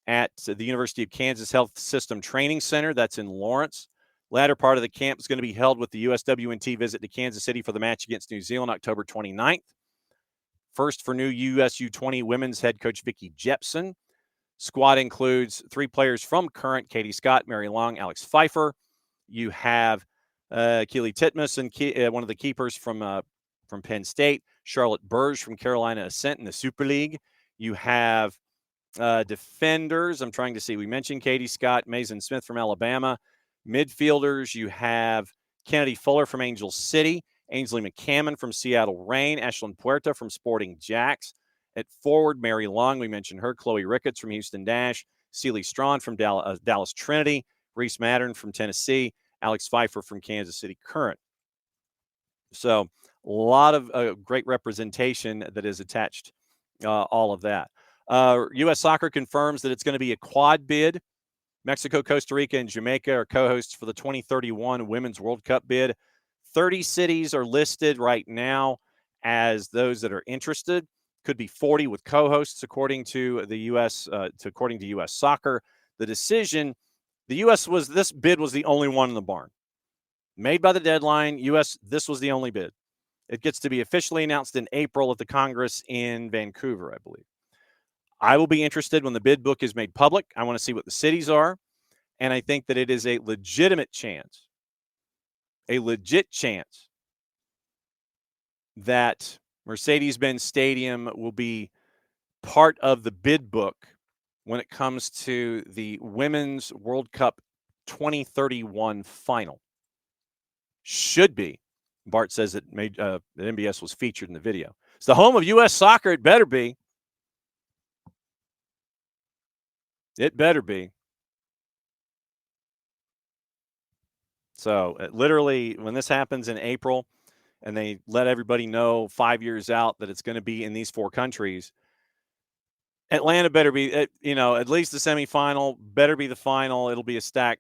at the University of Kansas Health System Training Center. That's in Lawrence. Latter part of the camp is going to be held with the USWNT visit to Kansas City for the match against New Zealand, October 29th. First for new US U20 women's head coach Vicki Jepson. Squad includes 3 players from current: Katie Scott, Mary Long, Alex Pfeiffer. You have Keely Titmus and one of the keepers from Penn State, Charlotte Burge from Carolina Ascent in the Super League. You have defenders. I'm trying to see. We mentioned Katie Scott, Mason Smith from Alabama. Midfielders, you have Kennedy Fuller from Angel City, Ainsley McCammon from Seattle Reign, Ashlyn Puerta from Sporting Jacks. At forward, Mary Long, we mentioned her, Chloe Ricketts from Houston Dash, Celie Strawn from Dallas Trinity, Reese Mattern from Tennessee, Alex Pfeiffer from Kansas City Current. So a lot of great representation that is attached, all of that. U.S. Soccer confirms that it's going to be a quad bid. Mexico, Costa Rica, and Jamaica are co-hosts for the 2031 Women's World Cup bid. 30 cities are listed right now as those that are interested. Could be 40 with co-hosts, according to the U.S. According to U.S. Soccer. The decision, this bid was the only one in the barn. Made by the deadline, this was the only bid. It gets to be officially announced in April at the Congress in Vancouver, I believe. I will be interested when the bid book is made public. I want to see what the cities are. And I think that it is a legit chance that Mercedes-Benz Stadium will be part of the bid book when it comes to the Women's World Cup 2031 final. Should be. Bart says that NBS was featured in the video. It's the home of U.S. Soccer. It better be. It better be. So literally, when this happens in April and they let everybody know 5 years out that it's going to be in these 4 countries, Atlanta better be, at least the semifinal, better be the final. It'll be stack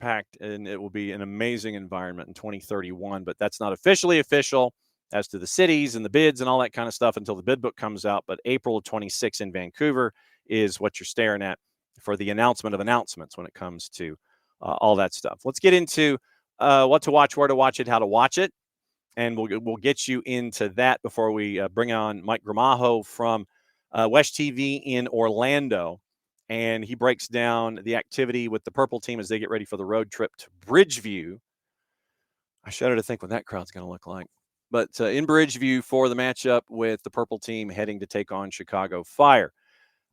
packed, and it will be an amazing environment in 2031. But that's not officially official as to the cities and the bids and all that kind of stuff until the bid book comes out. But April of 26 in Vancouver is what you're staring at for the announcement of announcements when it comes to all that stuff. Let's get into what to watch, where to watch it, how to watch it. And we'll get you into that before we bring on Mike Gramajo from WESH-TV in Orlando and he breaks down the activity with the purple team as they get ready for the road trip to Bridgeview. I shudder to think what that crowd's going to look like. But in Bridgeview for the matchup with the purple team heading to take on Chicago Fire.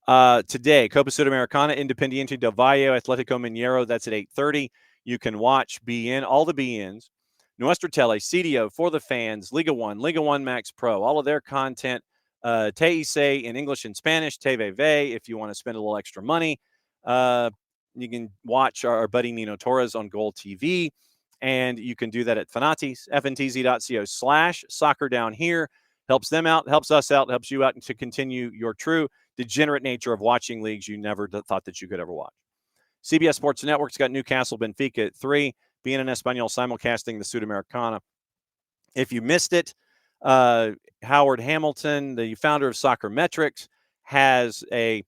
Today, Copa Sudamericana, Independiente del Valle, Atletico Mineiro. That's at 8:30. You can watch BN, all the BNs, Nuestra Tele, CDO, For the Fans, Liga 1 Max Pro, all of their content. TIC in English and Spanish, TVV, if you want to spend a little extra money. You can watch our buddy Nino Torres on Goal TV, and you can do that at fntz.co/soccer down here. Helps them out, helps us out, helps you out, and to continue your true degenerate nature of watching leagues you never thought that you could ever watch. CBS Sports Network's got Newcastle Benfica at 3, being in Espanol simulcasting the Sudamericana. If you missed it, Howard Hamilton, the founder of Soccer Metrics, has a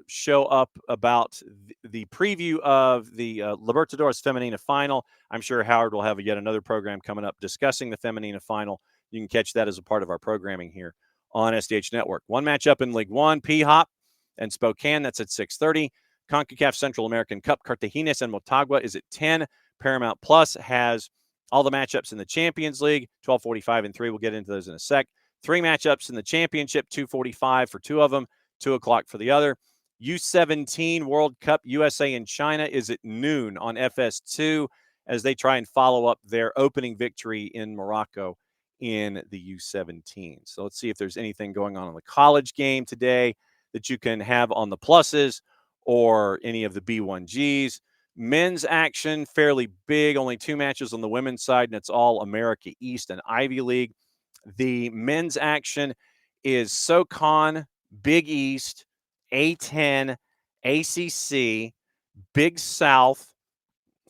show up about the preview of the Libertadores Femenina final. I'm sure Howard will have yet another program coming up discussing the Femenina final. You can catch that as a part of our programming here on SDH Network. One matchup in League One, P-Hop and Spokane. That's at 6:30. CONCACAF Central American Cup, Cartaginés and Motagua is at 10. Paramount Plus has all the matchups in the Champions League, 12:45 and 3. We'll get into those in a sec. 3 matchups in the championship, 2:45 for 2 of them, 2 o'clock for the other. U17 World Cup, USA and China is at noon on FS2 as they try and follow up their opening victory in Morocco in the U17. So let's see if there's anything going on in the college game today that you can have on the pluses or any of the B1Gs. Men's action, fairly big, only 2 matches on the women's side, and it's all America East and Ivy League. The men's action is SoCon, Big East, A10, ACC, Big South.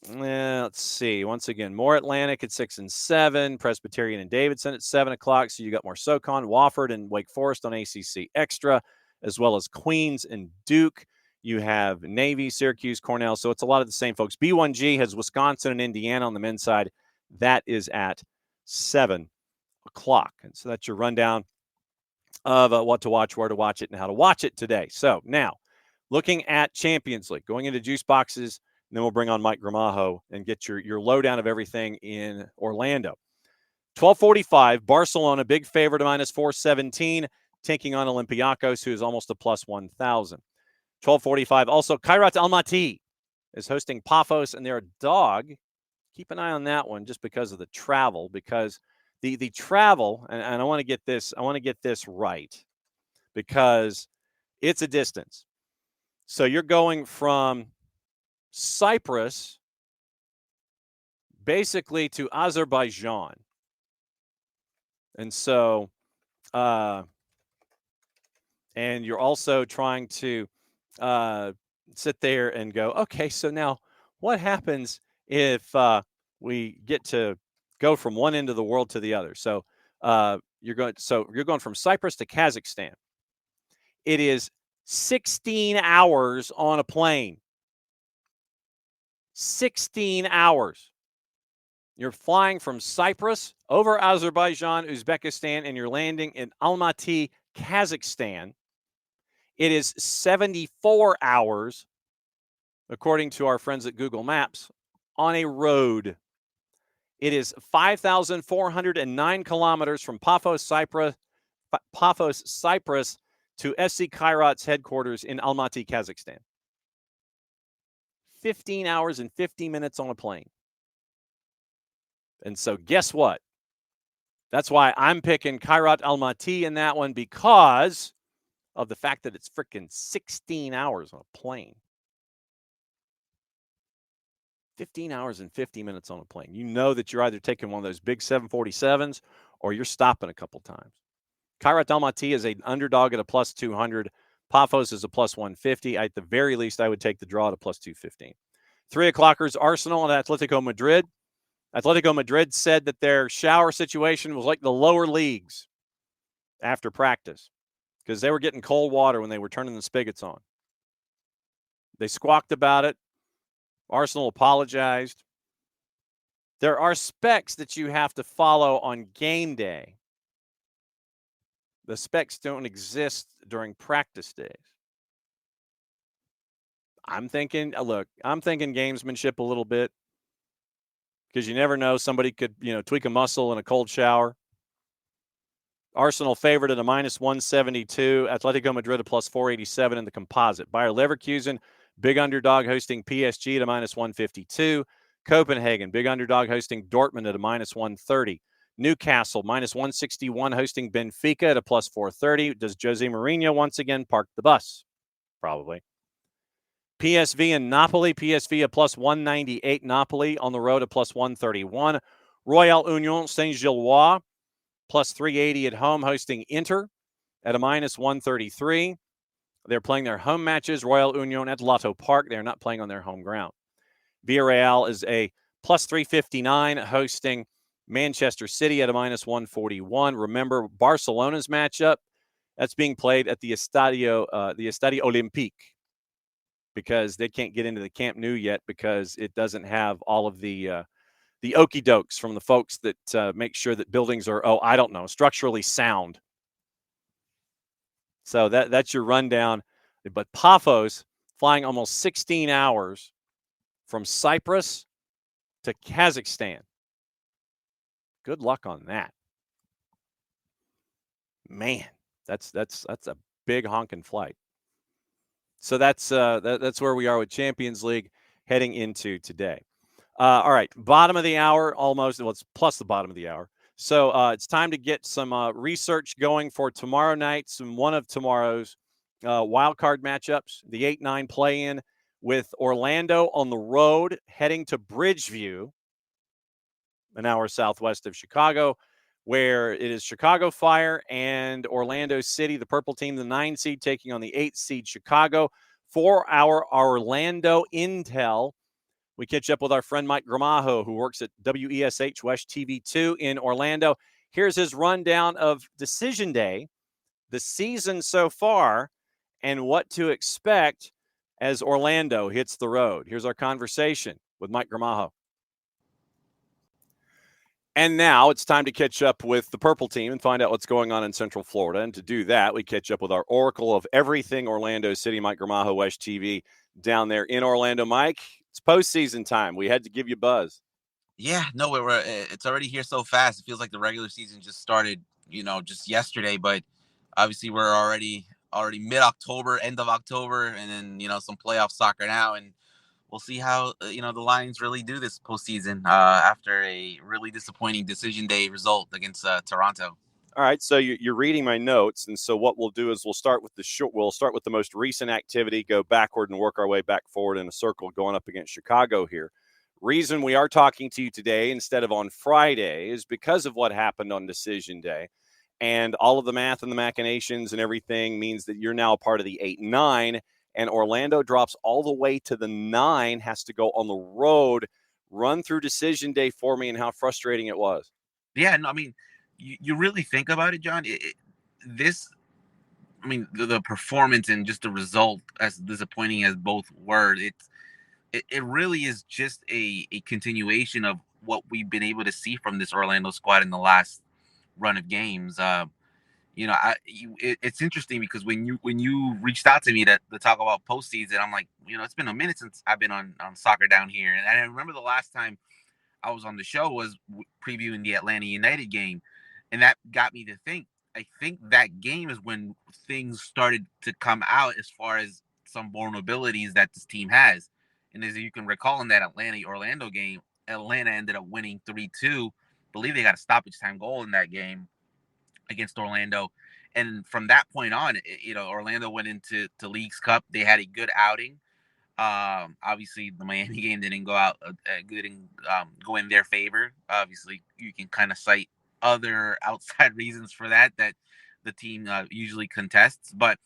Let's see. Once again, more Atlantic at 6 and 7, Presbyterian and Davidson at 7 o'clock. So you got more SoCon, Wofford, and Wake Forest on ACC Extra, as well as Queens and Duke. You have Navy, Syracuse, Cornell. So it's a lot of the same folks. B1G has Wisconsin and Indiana on the men's side. That is at 7 o'clock. And so that's your rundown of what to watch, where to watch it, and how to watch it today. So now, looking at Champions League, going into juice boxes, and then we'll bring on Mike Gramajo and get your lowdown of everything in Orlando. 12:45, Barcelona, big favorite, -417, taking on Olympiacos, who is almost a +1,000. 12:45, also Kairat Almaty is hosting Paphos, and they're a dog. Keep an eye on that one just because of the travel, because the travel, and I want to get this right, because it's a distance. So you're going from Cyprus basically to Azerbaijan. And so and you're also trying to sit there and go, okay, so now what happens if we get to go from one end of the world to the other? So you're going from Cyprus to Kazakhstan. It is 16 hours on a plane. 16 hours. You're flying from Cyprus over Azerbaijan, Uzbekistan, and you're landing in Almaty, Kazakhstan. It is 74 hours, according to our friends at Google Maps, on a road. It is 5,409 kilometers from Paphos, Cyprus, to SC Kairat's headquarters in Almaty, Kazakhstan. 15 hours and 50 minutes on a plane. And so guess what? That's why I'm picking Kairat Almaty in that one, because of the fact that it's freaking 16 hours on a plane. 15 hours and 50 minutes on a plane. You know that you're either taking one of those big 747s or you're stopping a couple times. Kairat Almaty is an underdog at a +200. Paphos is a +150. At the very least, I would take the draw at a +215. 3 o'clockers, Arsenal and Atletico Madrid. Atletico Madrid said that their shower situation was like the lower leagues after practice because they were getting cold water when they were turning the spigots on. They squawked about it. Arsenal apologized. There are specs that you have to follow on game day. The specs don't exist during practice days. I'm thinking gamesmanship a little bit, because you never know. Somebody could, tweak a muscle in a cold shower. Arsenal favored at a -172. Atletico Madrid a +487 in the composite. Bayer Leverkusen, big underdog, hosting PSG at a -152. Copenhagen, big underdog, hosting Dortmund at a -130. Newcastle, -161, hosting Benfica at a +430. Does Jose Mourinho once again park the bus? Probably. PSV and Napoli. PSV a +198. Napoli on the road a +131. Royal Union Saint-Gilloise +380 at home, hosting Inter at a -133. They're playing their home matches. Royal Union at Lotto Park. They're not playing on their home ground. Villarreal is a +359, hosting Manchester City at a -141. Remember, Barcelona's matchup, that's being played at the Estadio Olympique, because they can't get into the Camp Nou yet because it doesn't have all of the okie dokes from the folks that make sure that buildings are, structurally sound. So that's your rundown. But Paphos flying almost 16 hours from Cyprus to Kazakhstan. Good luck on that. Man, that's a big honking flight. So that's where we are with Champions League heading into today. All right, bottom of the hour almost. Well, it's plus the bottom of the hour. So it's time to get some research going for tomorrow night. One of tomorrow's wild card matchups, the 8-9 play-in, with Orlando on the road heading to Bridgeview, an hour southwest of Chicago, where it is Chicago Fire and Orlando City, the purple team, the 9 seed, taking on the 8 seed Chicago. For our Orlando intel, we catch up with our friend Mike Gramajo, who works at WESH WESH-TV 2 in Orlando. Here's his rundown of Decision Day, the season so far, and what to expect as Orlando hits the road. Here's our conversation with Mike Gramajo. And now it's time to catch up with the purple team and find out what's going on in Central Florida. And to do that, we catch up with our oracle of everything Orlando City, Mike Gramajo, WESH-TV, down there in Orlando. Mike, it's postseason time. We had to give you a buzz. Yeah, no, it's already here so fast. It feels like the regular season just started, just yesterday. But obviously, we're already mid-October, end of October, and then some playoff soccer now. And we'll see how the Lions really do this postseason after a really disappointing Decision Day result against Toronto. All right, so you're reading my notes, and so what we'll do is we'll start with the most recent activity, go backward, and work our way back forward in a circle, going up against Chicago here. Reason we are talking to you today instead of on Friday is because of what happened on Decision Day, and all of the math and the machinations and everything means that you're now a part of the 8-9, and Orlando drops all the way to the 9, has to go on the road. Run through Decision Day for me and how frustrating it was. Yeah, no, I mean, you really think about it, John. The performance and just the result, as disappointing as both were, it really is just a continuation of what we've been able to see from this Orlando squad in the last run of games. It's interesting because when you reached out to me to talk about postseason, I'm like, it's been a minute since I've been on soccer down here, and I remember the last time I was on the show was previewing the Atlanta United game, and that got me to think. I think that game is when things started to come out as far as some vulnerabilities that this team has. And as you can recall in that Atlanta-Orlando game, Atlanta ended up winning 3-2. I believe they got a stoppage time goal in that game against Orlando. And from that point on, Orlando went into Leagues Cup. They had a good outing. Obviously, the Miami game didn't go out good and go in their favor. Obviously, you can kind of cite other outside reasons for that the team usually contests. But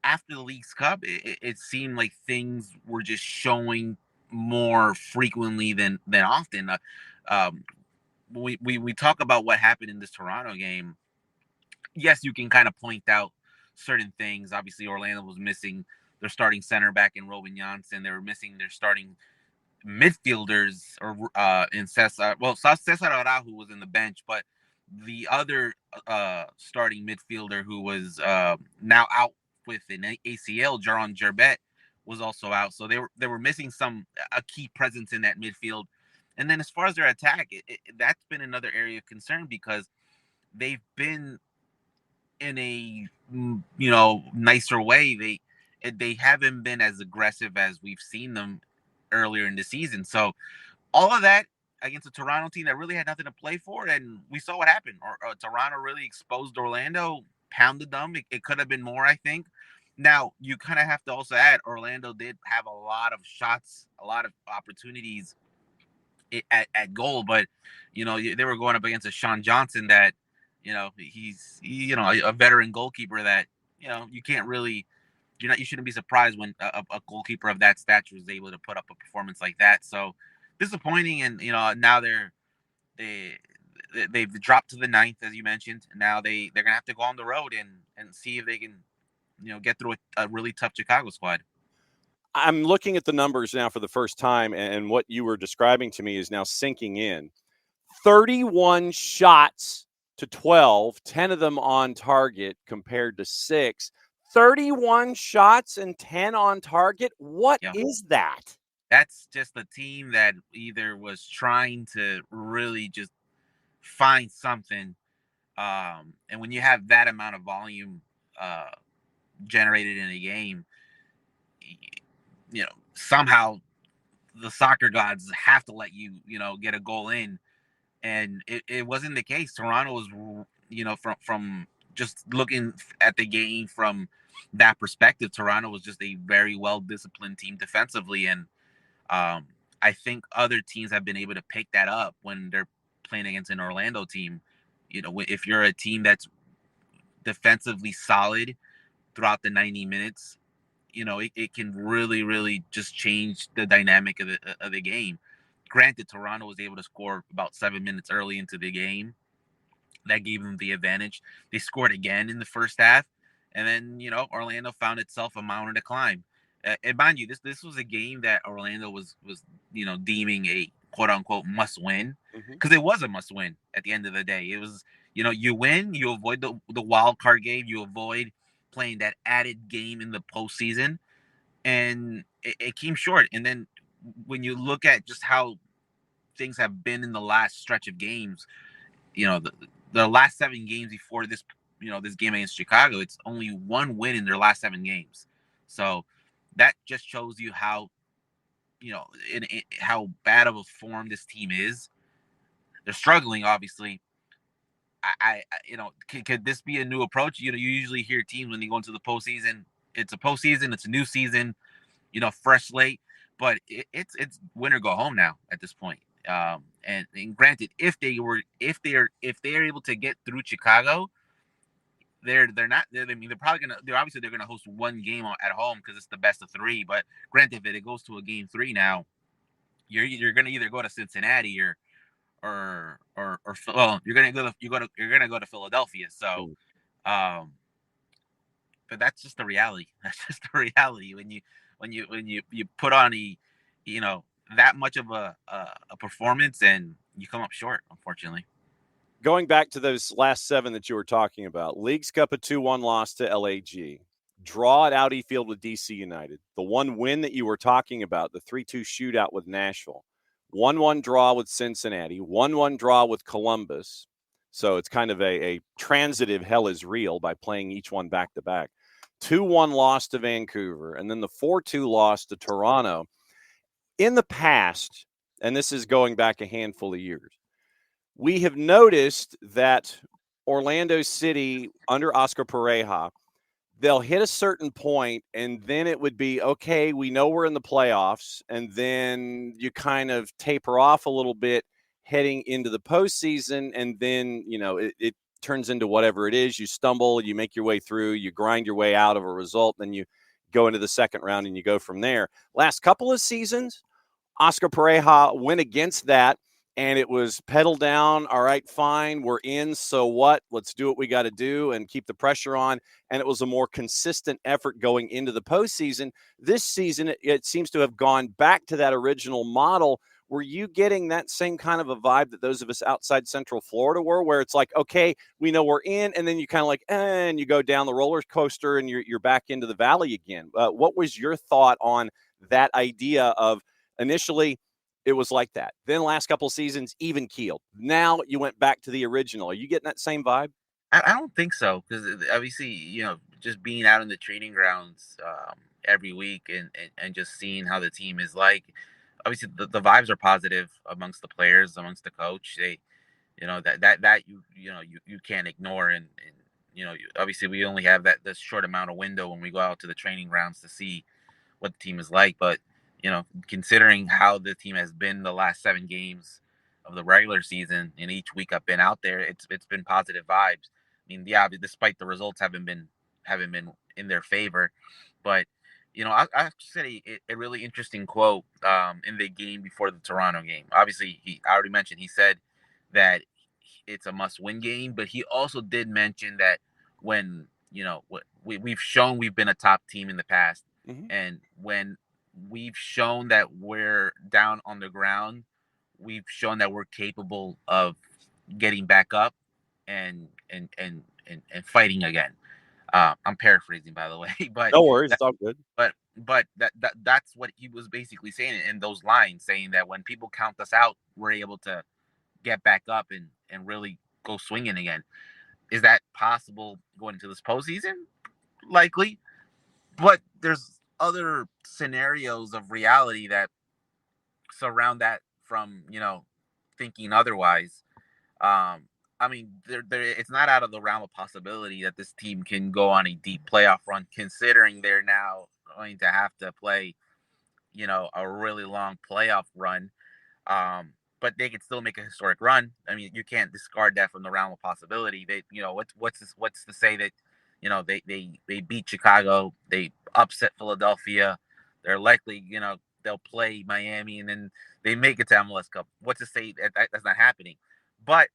after the Leagues Cup, it seemed like things were just showing more frequently than often. We talk about what happened in this Toronto game. Yes, you can kind of point out certain things. Obviously, Orlando was missing their starting center back in Robin Janssen. They were missing their starting midfielders in Cesar Araujo was in the bench, but the other starting midfielder who was now out with an ACL, Jaron Gerbet, was also out, so they were missing a key presence in that midfield. And then as far as their attack, that's been another area of concern because they've been in a nicer way. They haven't been as aggressive as we've seen them earlier in the season. So all of that against a Toronto team that really had nothing to play for, and we saw what happened. Toronto really exposed Orlando, pounded them. It could have been more, I think. Now, you kind of have to also add, Orlando did have a lot of shots, a lot of opportunities at goal, but, they were going up against a Sean Johnson that, he's a veteran goalkeeper that, you can't really, you shouldn't be surprised when a goalkeeper of that stature is able to put up a performance like that. So disappointing, and, now they've dropped to the 9th, as you mentioned. Now they're going to have to go on the road and see if they can, get through a really tough Chicago squad. I'm looking at the numbers now for the first time, and what you were describing to me is now sinking in. 31 shots to 12, 10 of them on target compared to 6. 31 shots and 10 on target. What is that? That's just a team that either was trying to really just find something. And when you have that amount of volume generated in a game, somehow the soccer gods have to let you, get a goal in. And it wasn't the case. Toronto was, from just looking at the game from that perspective, Toronto was just a very well-disciplined team defensively. And I think other teams have been able to pick that up when they're playing against an Orlando team. If you're a team that's defensively solid throughout the 90 minutes, it can really, really just change the dynamic of the game. Granted, Toronto was able to score about 7 minutes early into the game. That gave them the advantage. They scored again in the first half, and then Orlando found itself a mountain to climb. And mind you, this was a game that Orlando was deeming a quote unquote must win, because it was a must win at the end of the day. It was you win, you avoid the wild card game, you avoid playing that added game in the postseason, and it came short. And then when you look at just how things have been in the last stretch of games, the last 7 games before this, this game against Chicago, it's only 1 win in their last 7 games. So that just shows you how, how bad of a form this team is. They're struggling, obviously. Could this be a new approach? You usually hear teams when they go into the postseason, it's a postseason, it's a new season, fresh slate, but it's win or go home now at this point. And granted, if they're able to get through Chicago, they're obviously gonna host 1 game at home because it's the best of 3. But granted, if it goes to a game 3 now, you're gonna either go to Cincinnati or you're gonna go to Philadelphia. So, but that's just the reality. That's just the reality when you put on that much of a performance and you come up short, unfortunately. Going back to those last 7 that you were talking about, Leagues Cup, a 2-1 loss to LAG, draw at Audi Field with DC United, the 1 win that you were talking about, the 3-2 shootout with Nashville, 1-1 draw with Cincinnati, 1-1 draw with Columbus. So it's kind of a transitive hell is real by playing each one back to back. 2-1 loss to Vancouver, and then the 4-2 loss to Toronto. In the past, and this is going back a handful of years, we have noticed that Orlando City under Oscar Pareja, they'll hit a certain point and then it would be, okay, we know we're in the playoffs, and then you kind of taper off a little bit heading into the postseason, and then, it turns into whatever it is. You stumble, you make your way through, you grind your way out of a result, then you go into the second round and you go from there. Last couple of seasons, Oscar Pareja went against that, and it was pedal down. All right, fine, we're in. So what? Let's do what we got to do and keep the pressure on. And it was a more consistent effort going into the postseason. This season, it seems to have gone back to that original model Were you getting that same kind of a vibe that those of us outside Central Florida were, where it's like, okay, we know we're in, and then you kind of like, and you go down the roller coaster and you're back into the valley again? What was your thought on that idea of initially it was like that, then last couple of seasons even keeled, now you went back to the original? Are you getting that same vibe? I don't think so, because obviously, just being out in the training grounds every week and just seeing how the team is like, obviously the vibes are positive amongst the players, amongst the coach. They, that you can't ignore, and obviously we only have this short amount of window when we go out to the training grounds to see what the team is like. But considering how the team has been the last 7 games of the regular season, and each week I've been out there, it's been positive vibes. I mean, yeah, despite the results haven't been in their favor, but I said a really interesting quote in the game before the Toronto game. Obviously, I already mentioned, he said that it's a must-win game, but he also did mention that when we've shown we've been a top team in the past, and when we've shown that we're down on the ground, we've shown that we're capable of getting back up and fighting again. I'm paraphrasing, by the way, but no worries, it's all good. But that's what he was basically saying in those lines, saying that when people count us out, we're able to get back up and really go swinging again. Is that possible going into this postseason? Likely, but there's other scenarios of reality that surround that from thinking otherwise. I mean, it's not out of the realm of possibility that this team can go on a deep playoff run, considering they're now going to have to play, a really long playoff run. But they could still make a historic run. I mean, you can't discard that from the realm of possibility. They, what's to say that, they beat Chicago, they upset Philadelphia, they're likely, they'll play Miami, and then they make it to MLS Cup. What's to say that that's not happening? But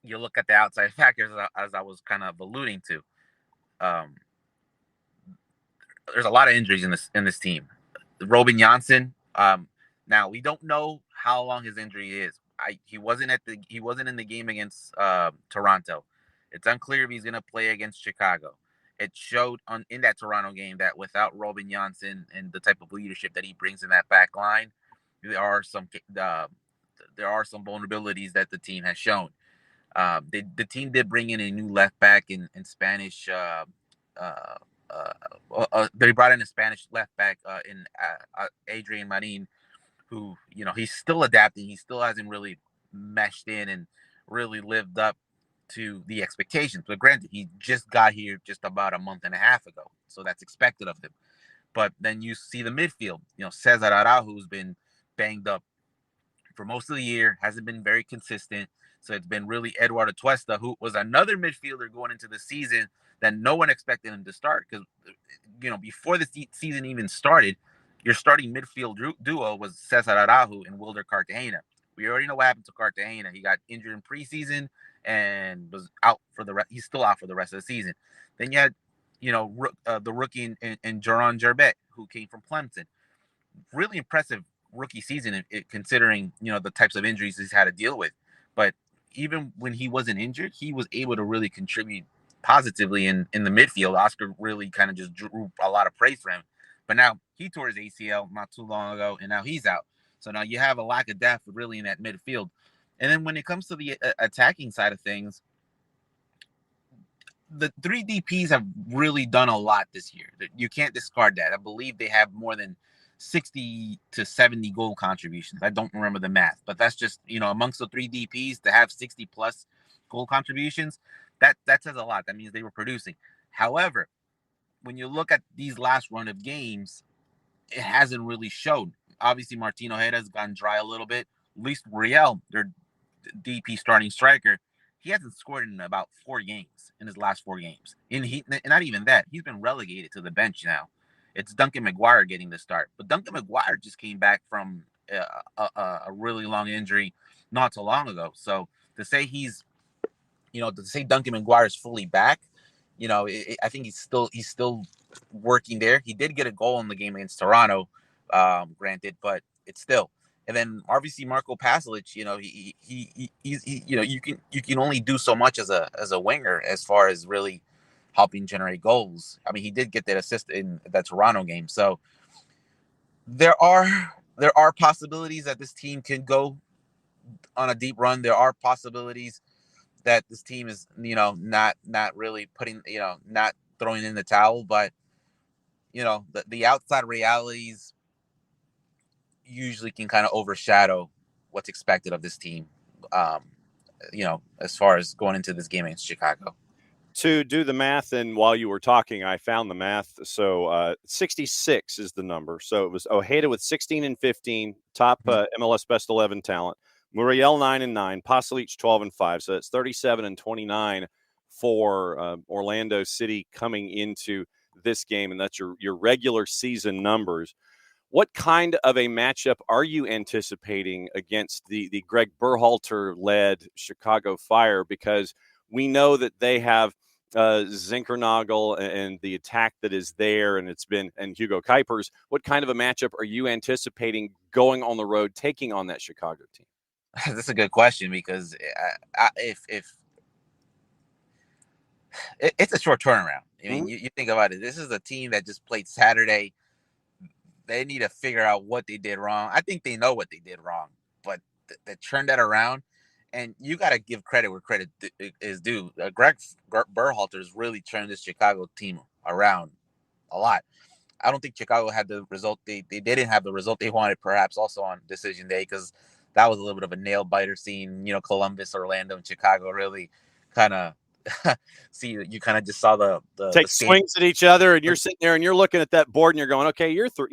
you look at the outside factors, as I was kind of alluding to. There's a lot of injuries in this team. Robin Janssen. Now we don't know how long his injury is. He wasn't in the game against Toronto. It's unclear if he's going to play against Chicago. It showed in that Toronto game that without Robin Janssen and the type of leadership that he brings in that back line, there are some vulnerabilities that the team has shown. The team did bring in a new left back in Spanish. They brought in a Spanish left back in Adrian Marin, who he's still adapting. He still hasn't really meshed in and really lived up to the expectations. But granted, he just got here just about a month and a half ago, so that's expected of him. But then you see the midfield. Cesar Araujo's been banged up for most of the year, hasn't been very consistent. So it's been really Eduardo Tuesta, who was another midfielder going into the season that no one expected him to start. Because, before the season even started, your starting midfield duo was Cesar Araujo and Wilder Cartagena. We already know what happened to Cartagena. He got injured in preseason and was out for the rest. He's still out for the rest of the season. Then you had, the rookie in Joran Gerbet, who came from Clemson. Really impressive rookie season, considering, the types of injuries he's had to deal with. But even when he wasn't injured, he was able to really contribute positively in the midfield. Oscar really kind of just drew a lot of praise for him. But now he tore his ACL not too long ago, and now he's out. So now you have a lack of depth really in that midfield. And then when it comes to the attacking side of things, the 3 DPs have really done a lot this year. You can't discard that. I believe they have more than 60 to 70 goal contributions. I don't remember the math, but that's just, amongst the 3 DPs to have 60 plus goal contributions, that says a lot. That means they were producing. However, when you look at these last run of games, it hasn't really shown. Obviously, Martin Ojeda has gone dry a little bit. Luis Muriel, their DP starting striker, he hasn't scored in about 4 games in his last 4 games. And not even that. He's been relegated to the bench now. It's Duncan McGuire getting the start. But Duncan McGuire just came back from a really long injury not so long ago. So to say Duncan McGuire is fully back, I think he's still working there. He did get a goal in the game against Toronto, granted, but it's still. And then obviously Marco Pasalic, he's you can only do so much as a winger as far as really helping generate goals. I mean, he did get that assist in that Toronto game. So there are possibilities that this team can go on a deep run. There are possibilities that this team is, not really putting, not throwing in the towel, but the outside realities usually can kind of overshadow what's expected of this team, as far as going into this game against Chicago. To do the math, and while you were talking, I found the math. So 66 is the number. So it was Ojeda with 16 and 15, top MLS Best 11 talent. Muriel 9 and 9, Pasalic 12 and 5. So that's 37 and 29 for Orlando City coming into this game, and that's your regular season numbers. What kind of a matchup are you anticipating against the Greg Berhalter-led Chicago Fire? Because we know that they have Zinkernagel and the attack that is there, and Hugo Kuipers. What kind of a matchup are you anticipating going on the road, taking on that Chicago team? That's a good question, because if it's a short turnaround. I mean, you think about it. This is a team that just played Saturday. They need to figure out what they did wrong. I think they know what they did wrong, but they turned that around. And you got to give credit where credit is due. Greg Berhalter has really turned this Chicago team around a lot. I don't think Chicago had the result. They didn't have the result they wanted, perhaps also on decision day, because that was a little bit of a nail biter seeing, Columbus, Orlando, and Chicago really kind of see. You kind of just saw the take swings at each other, and you're sitting there and you're looking at that board and you're going, okay, you're one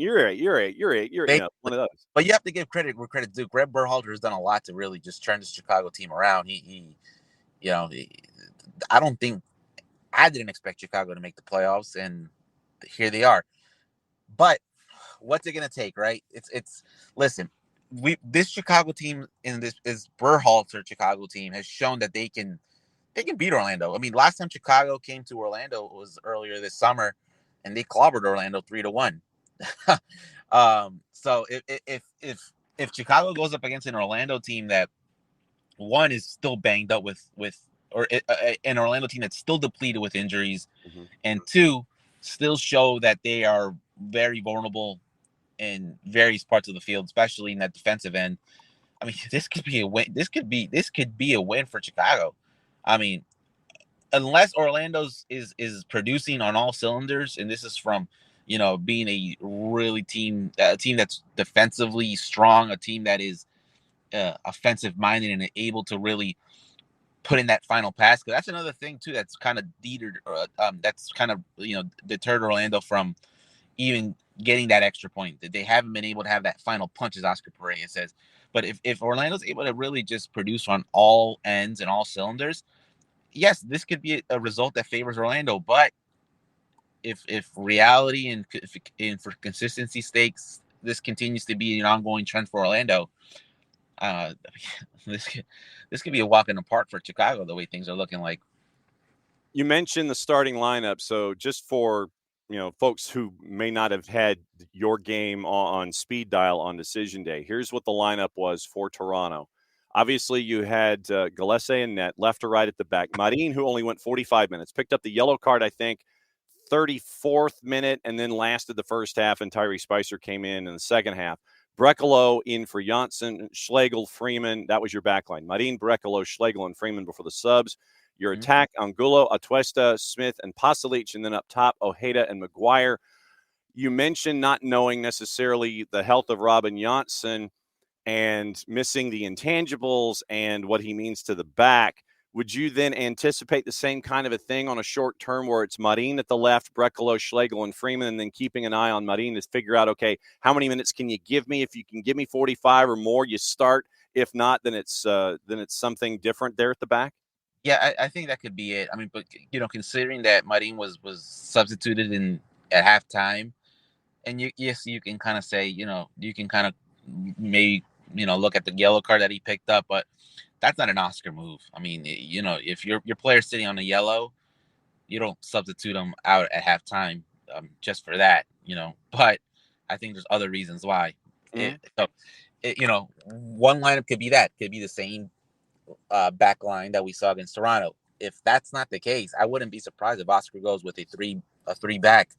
of those. But you have to give credit where credit's due. Greg Berhalter has done a lot to really just turn this Chicago team around. I didn't expect Chicago to make the playoffs, and here they are. But what's it going to take, right? Listen, this Chicago team in this is Berhalter Chicago team has shown that they can beat Orlando. I mean, last time Chicago came to Orlando was earlier this summer, and they clobbered Orlando 3-1. So if Chicago goes up against an Orlando team that one is still banged up or an Orlando team that's still depleted with injuries, and two still show that they are very vulnerable in various parts of the field, especially in that defensive end. I mean, this could be a win. This could be a win for Chicago. I mean, unless Orlando's is producing on all cylinders, and this is from being a team that's defensively strong, a team that is offensive minded and able to really put in that final pass. Because that's another thing too that's kind of deterred Orlando from even getting that extra point. That they haven't been able to have that final punch, as Oscar Pereira says. But if Orlando's able to really just produce on all ends and all cylinders, yes, this could be a result that favors Orlando. But if reality and for consistency stakes, this continues to be an ongoing trend for Orlando, this could be a walk in the park for Chicago, the way things are looking like. You mentioned the starting lineup. So just for folks who may not have had your game on speed dial on decision day, here's what the lineup was for Toronto. Obviously, you had Gillespie and net, left to right at the back. Marin, who only went 45 minutes, picked up the yellow card, I think, 34th minute, and then lasted the first half, and Tyree Spicer came in the second half. Brekalo in for Janssen, Schlegel, Freeman. That was your back line. Marin, Brekalo, Schlegel, and Freeman before the subs. Your attack, Angulo, Atuesta, Smith, and Pasalic, and then up top, Ojeda and Maguire. You mentioned not knowing necessarily the health of Robin Janssen and missing the intangibles and what he means to the back. Would you then anticipate the same kind of a thing on a short term where it's Marin at the left, Brekalo, Schlegel, and Freeman, and then keeping an eye on Marin to figure out, okay, how many minutes can you give me? If you can give me 45 or more, you start. If not, then it's something different there at the back? Yeah, I think that could be it. I mean, but considering that Marin was substituted at halftime, and you can kind of say, you can kind of maybe look at the yellow card that he picked up, but that's not an Oscar move. I mean, if your player's sitting on the yellow, you don't substitute them out at halftime just for that, But I think there's other reasons why. So one lineup could be the same back line that we saw against Toronto. If that's not the case, I wouldn't be surprised if Oscar goes with a three back,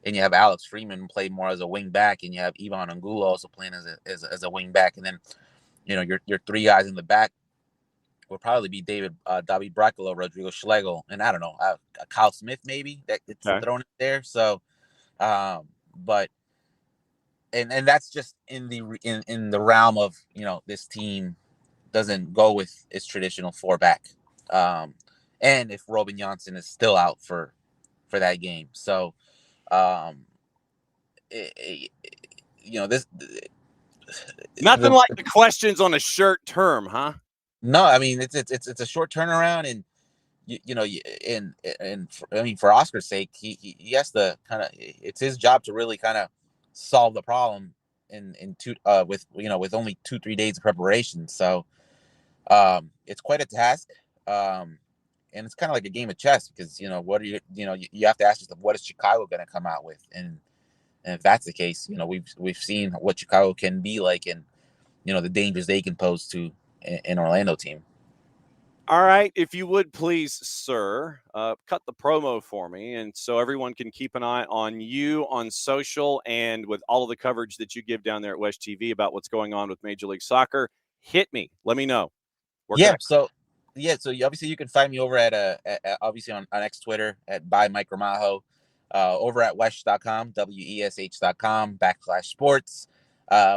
and you have Alex Freeman play more as a wing back, and you have Ivan Angulo also playing as a wing back, and then your three guys in the back will probably be David Bracolo, Rodrigo Schlegel, and I don't know, Kyle Smith maybe that it's thrown in there. So, but and that's just in the realm of this team doesn't go with its traditional four back, and if Robin Johnson is still out for that game, so this nothing like the questions on a short term, huh? No, I mean it's a short turnaround, and for Oscar's sake, he has to it's his job to really kind of solve the problem with only 2-3 days of preparation. So it's quite a task, and it's kind of like a game of chess, because what are you have to ask yourself, what is Chicago going to come out with, and if that's the case, we've seen what Chicago can be like, and the dangers they can pose to an Orlando team. All right, if you would please, sir, cut the promo for me, and so everyone can keep an eye on you on social and with all of the coverage that you give down there at WESH-TV about what's going on with Major League Soccer. Hit me. Let me know. So obviously you can find me over at obviously on X Twitter at by Mike Gramajo, over at WESH.com, WESH.com/sports.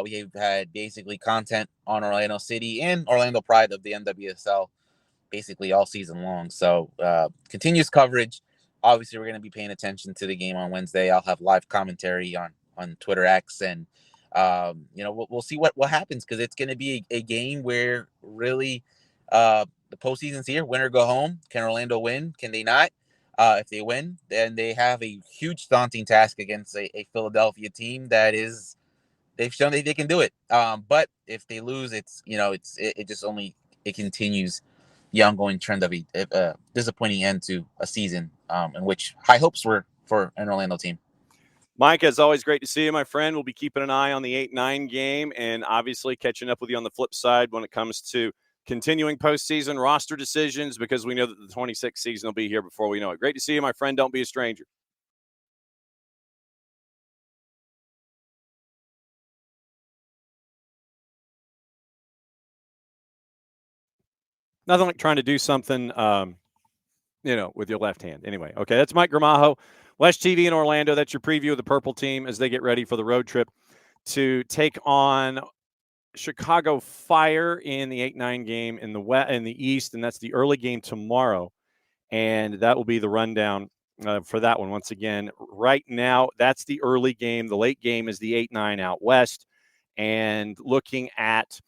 We have had basically content on Orlando City and Orlando Pride of the NWSL basically all season long. So continuous coverage. Obviously, we're going to be paying attention to the game on Wednesday. I'll have live commentary on Twitter X, and we'll see what happens, because it's going to be a game where really the postseason's here. Win or go home. Can Orlando win? Can they not? If they win, then they have a huge daunting task against a Philadelphia team that is, they've shown that they can do it. But if they lose, it continues the ongoing trend of a disappointing end to a season in which high hopes were for an Orlando team. Mike, as always, great to see you, my friend. We'll be keeping an eye on the 8-9 game, and obviously catching up with you on the flip side when it comes to continuing postseason roster decisions, because we know that the 26th season will be here before we know it. Great to see you, my friend. Don't be a stranger. Nothing like trying to do something, with your left hand. Anyway, okay, that's Mike Gramajo, WESH-TV in Orlando. That's your preview of the Purple team as they get ready for the road trip to take on Chicago Fire in the 8-9 game in the East, and that's the early game tomorrow. And that will be the rundown for that one. Once again, right now, that's the early game. The late game is the 8-9 out west. And looking at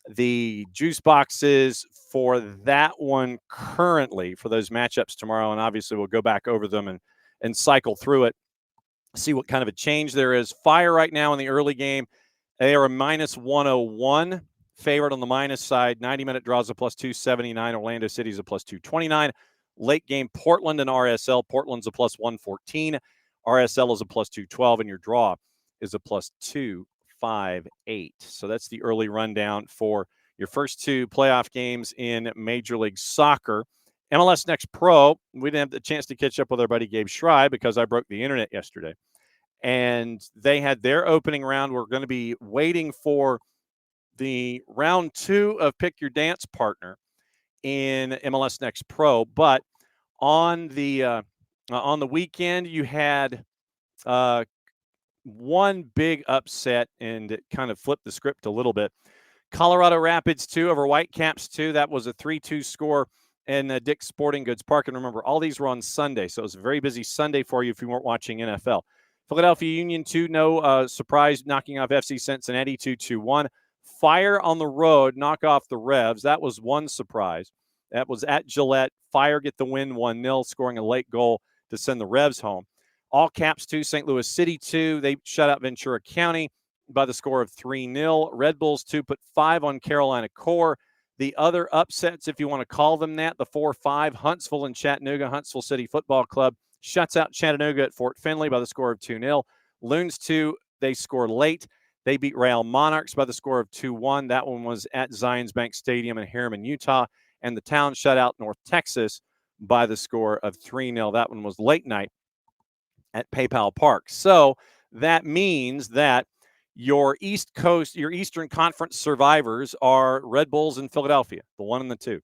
the juice boxes for that one currently for those matchups tomorrow, and obviously we'll go back over them and cycle through it, see what kind of a change there is. Fire right now in the early game, they are a -101 favorite on the minus side. 90-minute draws a +279. Orlando City's a +229. Late game, Portland and RSL. Portland's a +114. RSL is a +212, and your draw is a +258. So that's the early rundown for your first two playoff games in Major League Soccer. MLS Next Pro, we didn't have the chance to catch up with our buddy Gabe Schrei because I broke the internet yesterday. And they had their opening round. We're going to be waiting for the round 2 of Pick Your Dance Partner in MLS Next Pro. But on the weekend, you had one big upset, and it kind of flipped the script a little bit. Colorado Rapids 2 over Whitecaps 2. That was a 3-2 score in Dick's Sporting Goods Park. And remember, all these were on Sunday, so it was a very busy Sunday for you if you weren't watching NFL. Philadelphia Union 2, no surprise, knocking off FC Cincinnati 2-1. Fire on the road, knock off the Revs. That was one surprise. That was at Gillette. Fire get the win 1-0, scoring a late goal to send the Revs home. All Caps 2, St. Louis City 2. They shut out Ventura County by the score of 3-0. Red Bulls 2 put 5 on Carolina Core. The other upsets, if you want to call them that, the 4-5, Huntsville and Chattanooga. Huntsville City Football Club shuts out Chattanooga at Fort Finley by the score of 2-0. Loons 2, they score late. They beat Real Monarchs by the score of 2-1. That one was at Zions Bank Stadium in Harriman, Utah. And the Town shut out North Texas by the score of 3-0. That one was late night at PayPal Park. So that means that your East Coast, your Eastern Conference survivors are Red Bulls in Philadelphia, the 1 and the 2.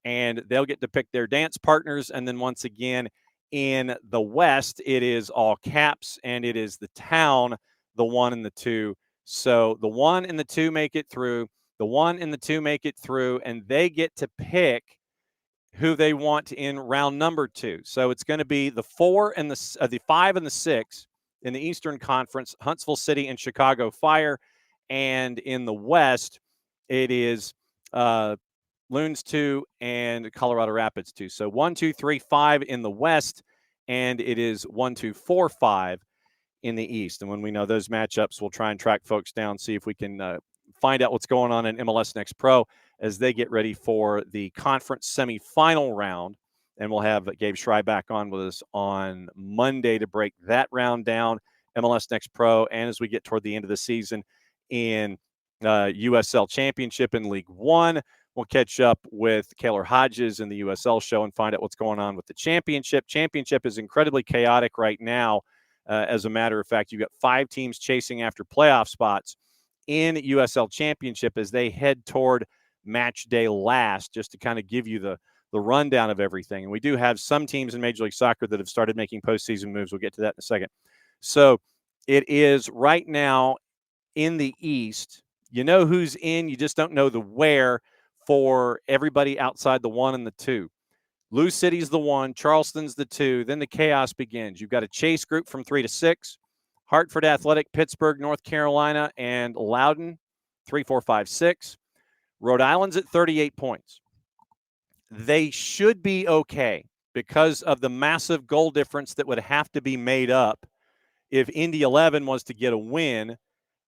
And they'll get to pick their dance partners. And then once again, in the West, it is all Caps, and it is the Town, the 1 and the 2. So the 1 and the 2 make it through. The 1 and the 2 make it through, and they get to pick who they want in round number 2. So it's going to be the 4 and the 5 and the 6 in the Eastern Conference, Huntsville City and Chicago Fire. And in the West, it is Loons 2 and Colorado Rapids 2. So 1, 2, 3, 5 in the West, and it is 1, 2, 4, 5 in the East. And when we know those matchups, we'll try and track folks down, see if we can find out what's going on in MLS Next Pro as they get ready for the conference semifinal round. And we'll have Gabe Schrei back on with us on Monday to break that round down, MLS Next Pro, and as we get toward the end of the season in USL Championship in League One. We'll catch up with Kaylor Hodges in the USL show and find out what's going on with the championship. Championship is incredibly chaotic right now. As a matter of fact, you've got 5 teams chasing after playoff spots in USL Championship as they head toward match day last, just to kind of give you the rundown of everything. And we do have some teams in Major League Soccer that have started making postseason moves. We'll get to that in a second. So it is right now in the East. You know who's in, you just don't know the where for everybody outside the 1 and the 2. Lou City's the 1, Charleston's the 2, then the chaos begins. You've got a chase group from 3 to 6, Hartford Athletic, Pittsburgh, North Carolina, and Loudoun, 3, 4, 5, 6. Rhode Island's at 38 points. They should be okay because of the massive goal difference that would have to be made up if Indy 11 was to get a win,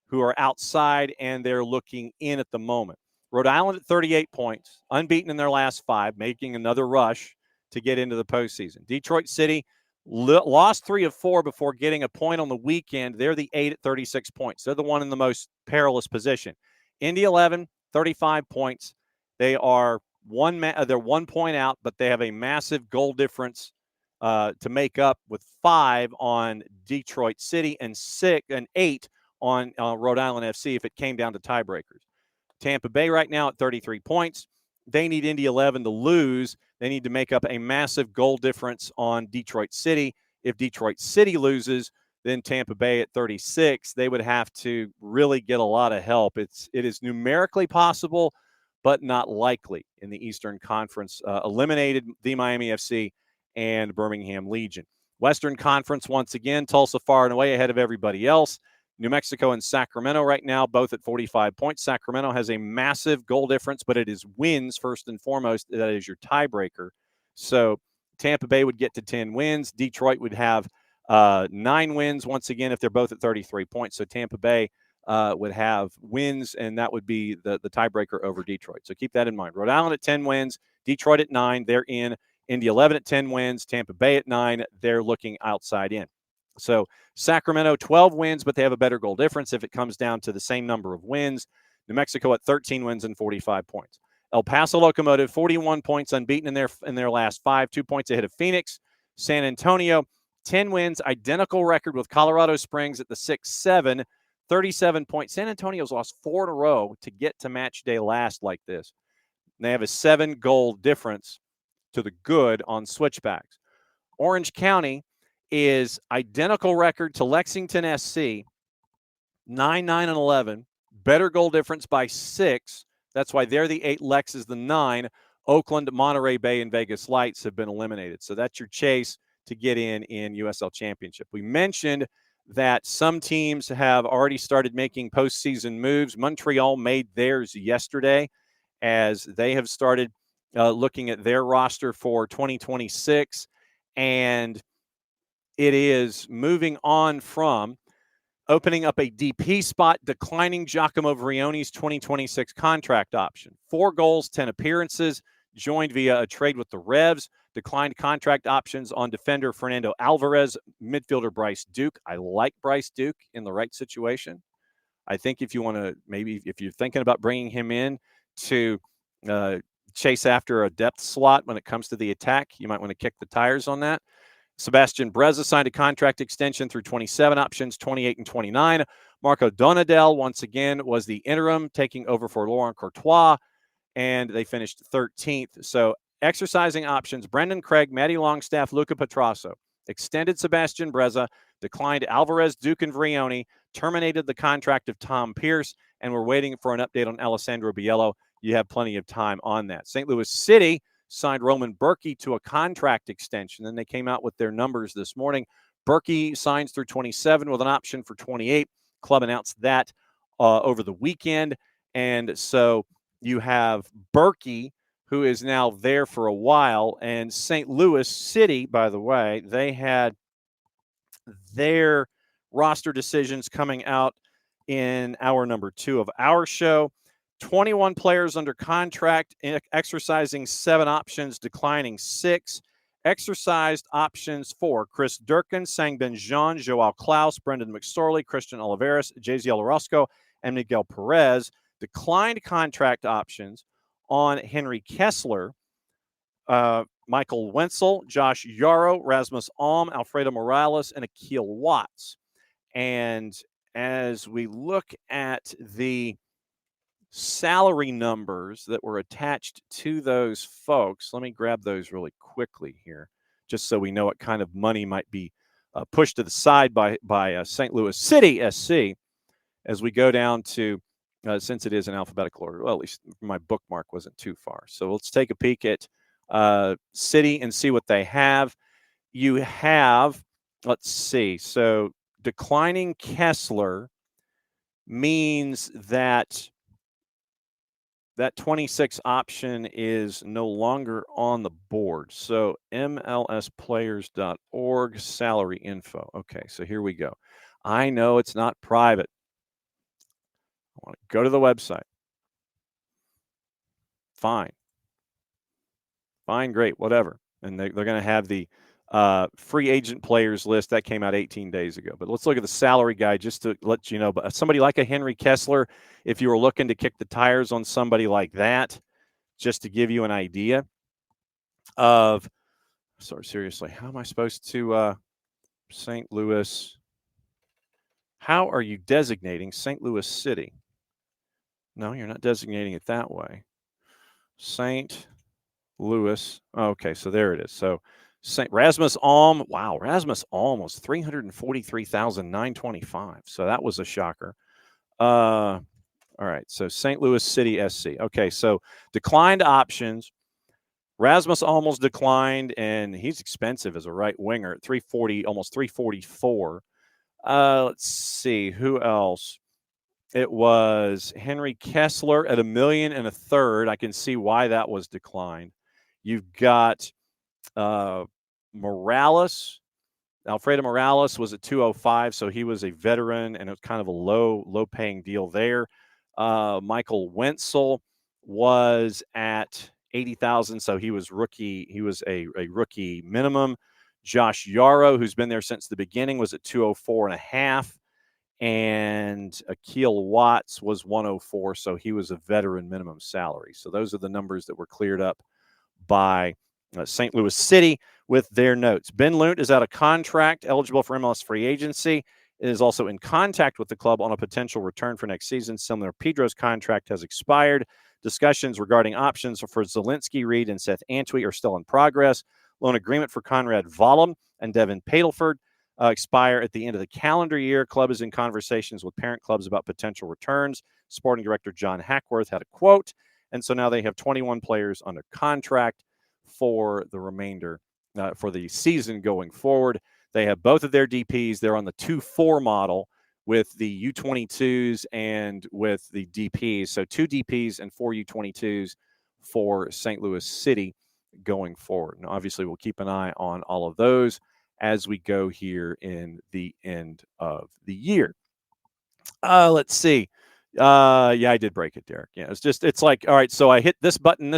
who are outside and they're looking in at the moment. Rhode Island at 38 points, unbeaten in their last 5, making another rush to get into the postseason. Detroit City lost 3 of 4 before getting a point on the weekend. They're the 8 at 36 points. They're the one in the most perilous position. Indy 11, 35 points. They are they're 1 point out, but they have a massive goal difference to make up, with 5 on Detroit City and 8 on Rhode Island FC if it came down to tiebreakers. Tampa Bay right now at 33 points. They need Indy 11 to lose. They need to make up a massive goal difference on Detroit City. If Detroit City loses, then Tampa Bay at 36, they would have to really get a lot of help. It is numerically possible, but not likely in the Eastern Conference. Eliminated the Miami FC and Birmingham Legion. Western Conference, once again, Tulsa far and away ahead of everybody else. New Mexico and Sacramento right now, both at 45 points. Sacramento has a massive goal difference, but it is wins first and foremost. That is your tiebreaker. So Tampa Bay would get to 10 wins. Detroit would have 9 wins once again if they're both at 33 points. So Tampa Bay would have wins, and that would be the tiebreaker over Detroit. So keep that in mind. Rhode Island at 10 wins. Detroit at 9. They're in. Indy 11 at 10 wins. Tampa Bay at 9. They're looking outside in. So Sacramento, 12 wins, but they have a better goal difference if it comes down to the same number of wins. New Mexico at 13 wins and 45 points. El Paso Locomotive, 41 points, unbeaten in their last 5, 2 points ahead of Phoenix. San Antonio, 10 wins, identical record with Colorado Springs at the 6-7, 37 points. San Antonio's lost 4 in a row to get to match day last like this. And they have a 7-goal difference to the good on switchbacks. Orange County is identical record to Lexington SC, 9-9-11, better goal difference by 6. That's why they're the 8. Lex is the 9. Oakland, Monterey Bay, and Vegas Lights have been eliminated. So that's your chase to get in USL Championship. We mentioned that some teams have already started making postseason moves. Montreal made theirs yesterday as they have started looking at their roster for 2026. And it is moving on from opening up a DP spot, declining Giacomo Vrioni's 2026 contract option. 4 goals, 10 appearances, joined via a trade with the Revs, declined contract options on defender Fernando Alvarez, midfielder Bryce Duke. I like Bryce Duke in the right situation. I think if you want to, maybe if you're thinking about bringing him in to chase after a depth slot when it comes to the attack, you might want to kick the tires on that. Sebastian Breza signed a contract extension through 27 options, 28 and 29. Marco Donadel, once again, was the interim, taking over for Laurent Courtois, and they finished 13th. So exercising options, Brendan Craig, Matty Longstaff, Luca Petrasso. Extended Sebastian Breza, declined Alvarez, Duke, and Vrioni, terminated the contract of Tom Pierce, and we're waiting for an update on Alessandro Biello. You have plenty of time on that. St. Louis City signed Roman Berkey to a contract extension. Then they came out with their numbers this morning. Berkey signs through 27 with an option for 28. Club announced that over the weekend. And so you have Berkey, who is now there for a while. And St. Louis City, by the way, they had their roster decisions coming out in hour number 2 of our show. 21 players under contract, exercising 7 options, declining 6. Exercised options for Chris Durkin, Sangbin Jean, Joao Klaus, Brendan McSorley, Christian Oliveras, Jaziel Orozco, and Miguel Perez. Declined contract options on Henry Kessler, Michael Wenzel, Josh Yarrow, Rasmus Alm, Alfredo Morales, and Akil Watts. And as we look at the salary numbers that were attached to those folks, let me grab those really quickly here, just so we know what kind of money might be pushed to the side by St. Louis City SC as we go down to, since it is in alphabetical order, well, at least my bookmark wasn't too far. So let's take a peek at City and see what they have. You have, let's see, so declining Kessler means that 26 option is no longer on the board. So mlsplayers.org salary info. Okay, so here we go. I know it's not private. I want to go to the website. Fine, great, whatever. And they're going to have the free agent players list that came out 18 days ago. But let's look at the salary guide just to let you know. But somebody like a Henry Kessler, if you were looking to kick the tires on somebody like that, just to give you an idea of, sorry, seriously, how am I supposed to St. Louis? How are you designating St. Louis City? No, you're not designating it that way. St. Louis. Okay, so there it is. So Rasmus Alm. Wow, Rasmus Alm was $343,925. So that was a shocker. All right, so St. Louis City SC. Okay, so declined options. Rasmus almost declined, and he's expensive as a right winger at $340, almost $344. Let's see who else. It was Henry Kessler at $1.3 million. I can see why that was declined. You've got Morales. Alfredo Morales was at $205, so he was a veteran, and it was kind of a low-paying deal there. Michael Wenzel was at $80,000, so he was rookie. He was a rookie minimum. Josh Yarrow, who's been there since the beginning, was at $204.5, and Akil Watts was $104, so he was a veteran minimum salary. So those are the numbers that were cleared up by St. Louis City with their notes. Ben Lunt is out of contract, eligible for MLS free agency. Is also in contact with the club on a potential return for next season. Similar, Pedro's contract has expired. Discussions regarding options for Zielinski, Reed, and Seth Antwi are still in progress. Loan agreement for Conrad Vollum and Devin Padelford expire at the end of the calendar year. Club is in conversations with parent clubs about potential returns. Sporting director John Hackworth had a quote. And so now they have 21 players under contract for the remainder, for the season going forward. They have both of their DPs. They're on the 2-4 model with the U22s and with the DPs. So 2 DPs and 4 U22s for St. Louis City going forward. Now, obviously, we'll keep an eye on all of those as we go here in the end of the year. Let's see. Yeah, I did break it, Derek. Yeah, it's like, all right, so I hit this button, and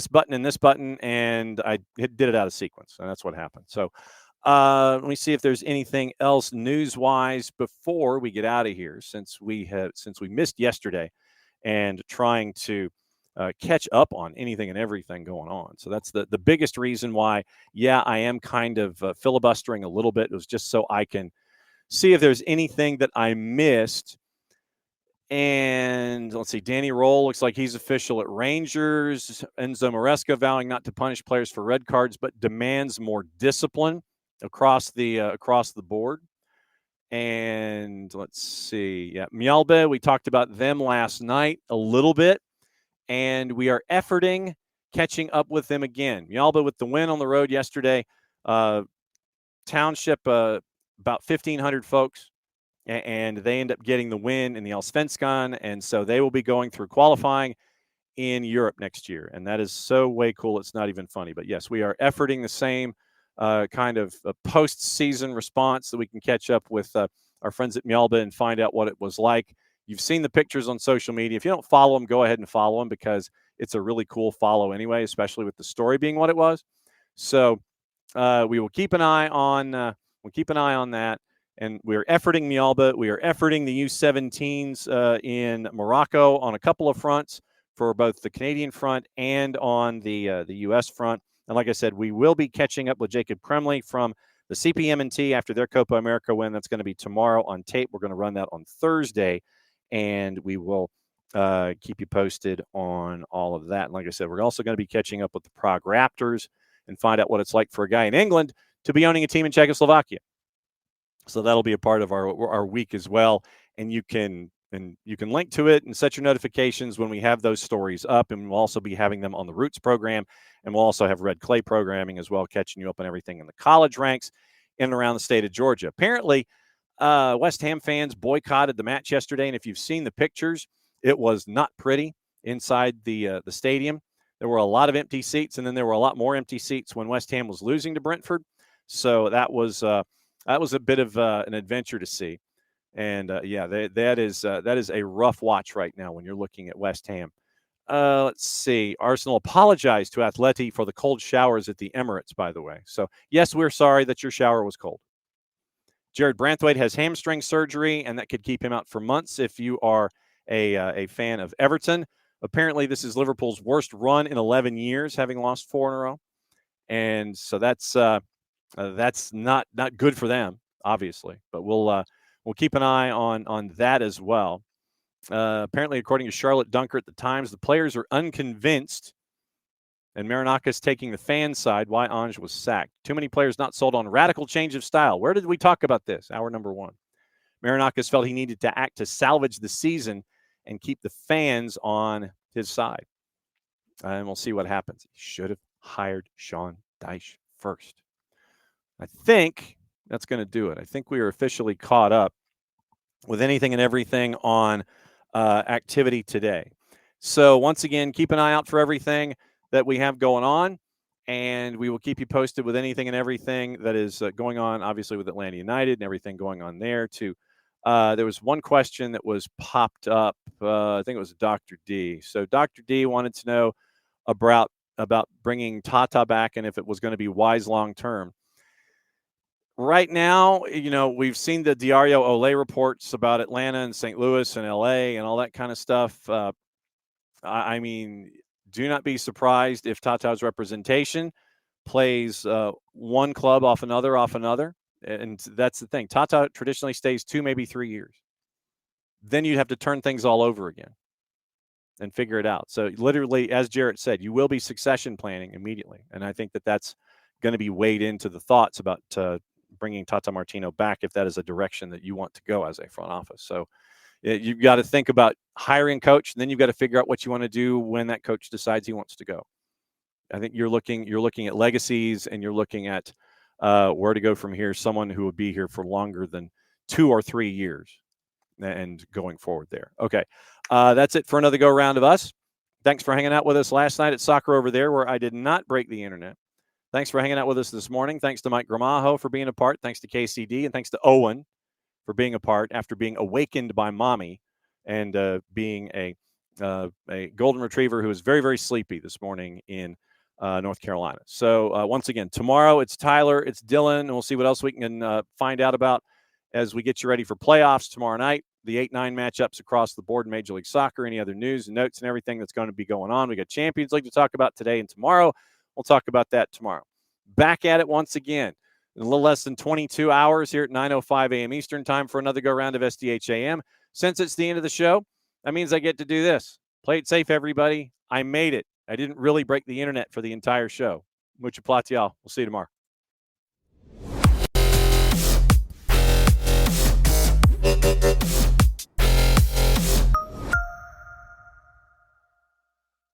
this button, and I did it out of sequence, and that's what happened. So Let me see if there's anything else news-wise before we get out of here, since we missed yesterday and trying to catch up on anything and everything going on. So that's the biggest reason why, I am kind of filibustering a little bit. It was just so I can see if there's anything that I missed. And let's see, Danny Roll looks like he's official at Rangers. Enzo Maresca vowing not to punish players for red cards, but demands more discipline across the board. And let's see, Mjällby, we talked about them last night a little bit, and we are efforting catching up with them again. Mjällby with the win on the road yesterday. Township, about 1,500 folks. And they end up getting the win in the Allsvenskan, and so they will be going through qualifying in Europe next year, and that is so way cool. It's not even funny, but yes, we are efforting the same kind of post-season response so that we can catch up with our friends at Mjällby and find out what it was like. You've seen the pictures on social media. If you don't follow them, go ahead and follow them because it's a really cool follow anyway, especially with the story being what it was. So we will keep an eye on that. And we're efforting Mjällby. We are efforting the U17s in Morocco on a couple of fronts for both the Canadian front and on the U.S. front. And like I said, we will be catching up with Jacob Kremley from the CPM&T after their Copa America win. That's going to be tomorrow on tape. We're going to run that on Thursday, and we will keep you posted on all of that. And like I said, we're also going to be catching up with the Prague Raptors and find out what it's like for a guy in England to be owning a team in Czechoslovakia. So that'll be a part of our week as well, and you can link to it and set your notifications when we have those stories up, and we'll also be having them on the Roots program, and we'll also have Red Clay programming as well, catching you up on everything in the college ranks in and around the state of Georgia. Apparently, West Ham fans boycotted the match yesterday, and if you've seen the pictures, it was not pretty inside the stadium. There were a lot of empty seats, and then there were a lot more empty seats when West Ham was losing to Brentford. So that was a bit of an adventure to see. And, that is a rough watch right now when you're looking at West Ham. Let's see. Arsenal apologized to Atleti for the cold showers at the Emirates, by the way. So, yes, we're sorry that your shower was cold. Jared Branthwaite has hamstring surgery, and that could keep him out for months if you are a fan of Everton. Apparently, this is Liverpool's worst run in 11 years, having lost 4 in a row. And so that's not good for them, obviously. But we'll keep an eye on that as well. Apparently, according to Charlotte Dunker at the Times, the players are unconvinced, and Marinakis taking the fan side why Ange was sacked. Too many players not sold on radical change of style. Where did we talk about this? Hour number 1. Marinakis felt he needed to act to salvage the season and keep the fans on his side. And we'll see what happens. He should have hired Sean Dyche first. I think that's going to do it. I think we are officially caught up with anything and everything on activity today. So once again, keep an eye out for everything that we have going on, and we will keep you posted with anything and everything that is going on, obviously with Atlanta United and everything going on there too. There was one question that was popped up. I think it was Dr. D. So Dr. D wanted to know about bringing Tata back and if it was going to be wise long-term. Right now, we've seen the Diario Olé reports about Atlanta and St. Louis and LA and all that kind of stuff. I mean, do not be surprised if Tata's representation plays one club off another. And that's the thing. Tata traditionally stays 2, maybe 3 years. Then you'd have to turn things all over again and figure it out. So literally, as Jarrett said, you will be succession planning immediately. And I think that that's going to be weighed into the thoughts about bringing Tata Martino back if that is a direction that you want to go as a front office. So you've got to think about hiring a coach, and then you've got to figure out what you want to do when that coach decides he wants to go. I think you're looking at legacies, and you're looking at where to go from here, someone who would be here for longer than 2 or 3 years and going forward there. Okay, that's it for another go-round of us. Thanks for hanging out with us last night at Soccer Over There, where I did not break the internet. Thanks for hanging out with us this morning. Thanks to Mike Gramajo for being a part. Thanks to KCD, and thanks to Owen for being a part after being awakened by mommy and being a golden retriever who was very, very sleepy this morning in North Carolina. So once again, tomorrow it's Tyler, it's Dylan, and we'll see what else we can find out about as we get you ready for playoffs tomorrow night. The 8-9 matchups across the board in Major League Soccer, any other news and notes and everything that's going to be going on. We got Champions League to talk about today and tomorrow. We'll talk about that tomorrow. Back at it once again in a little less than 22 hours here at 9:05 a.m. Eastern time for another go-round of SDH AM. Since it's the end of the show, that means I get to do this. Play it safe, everybody. I made it. I didn't really break the internet for the entire show. Mucho platial. We'll see you tomorrow.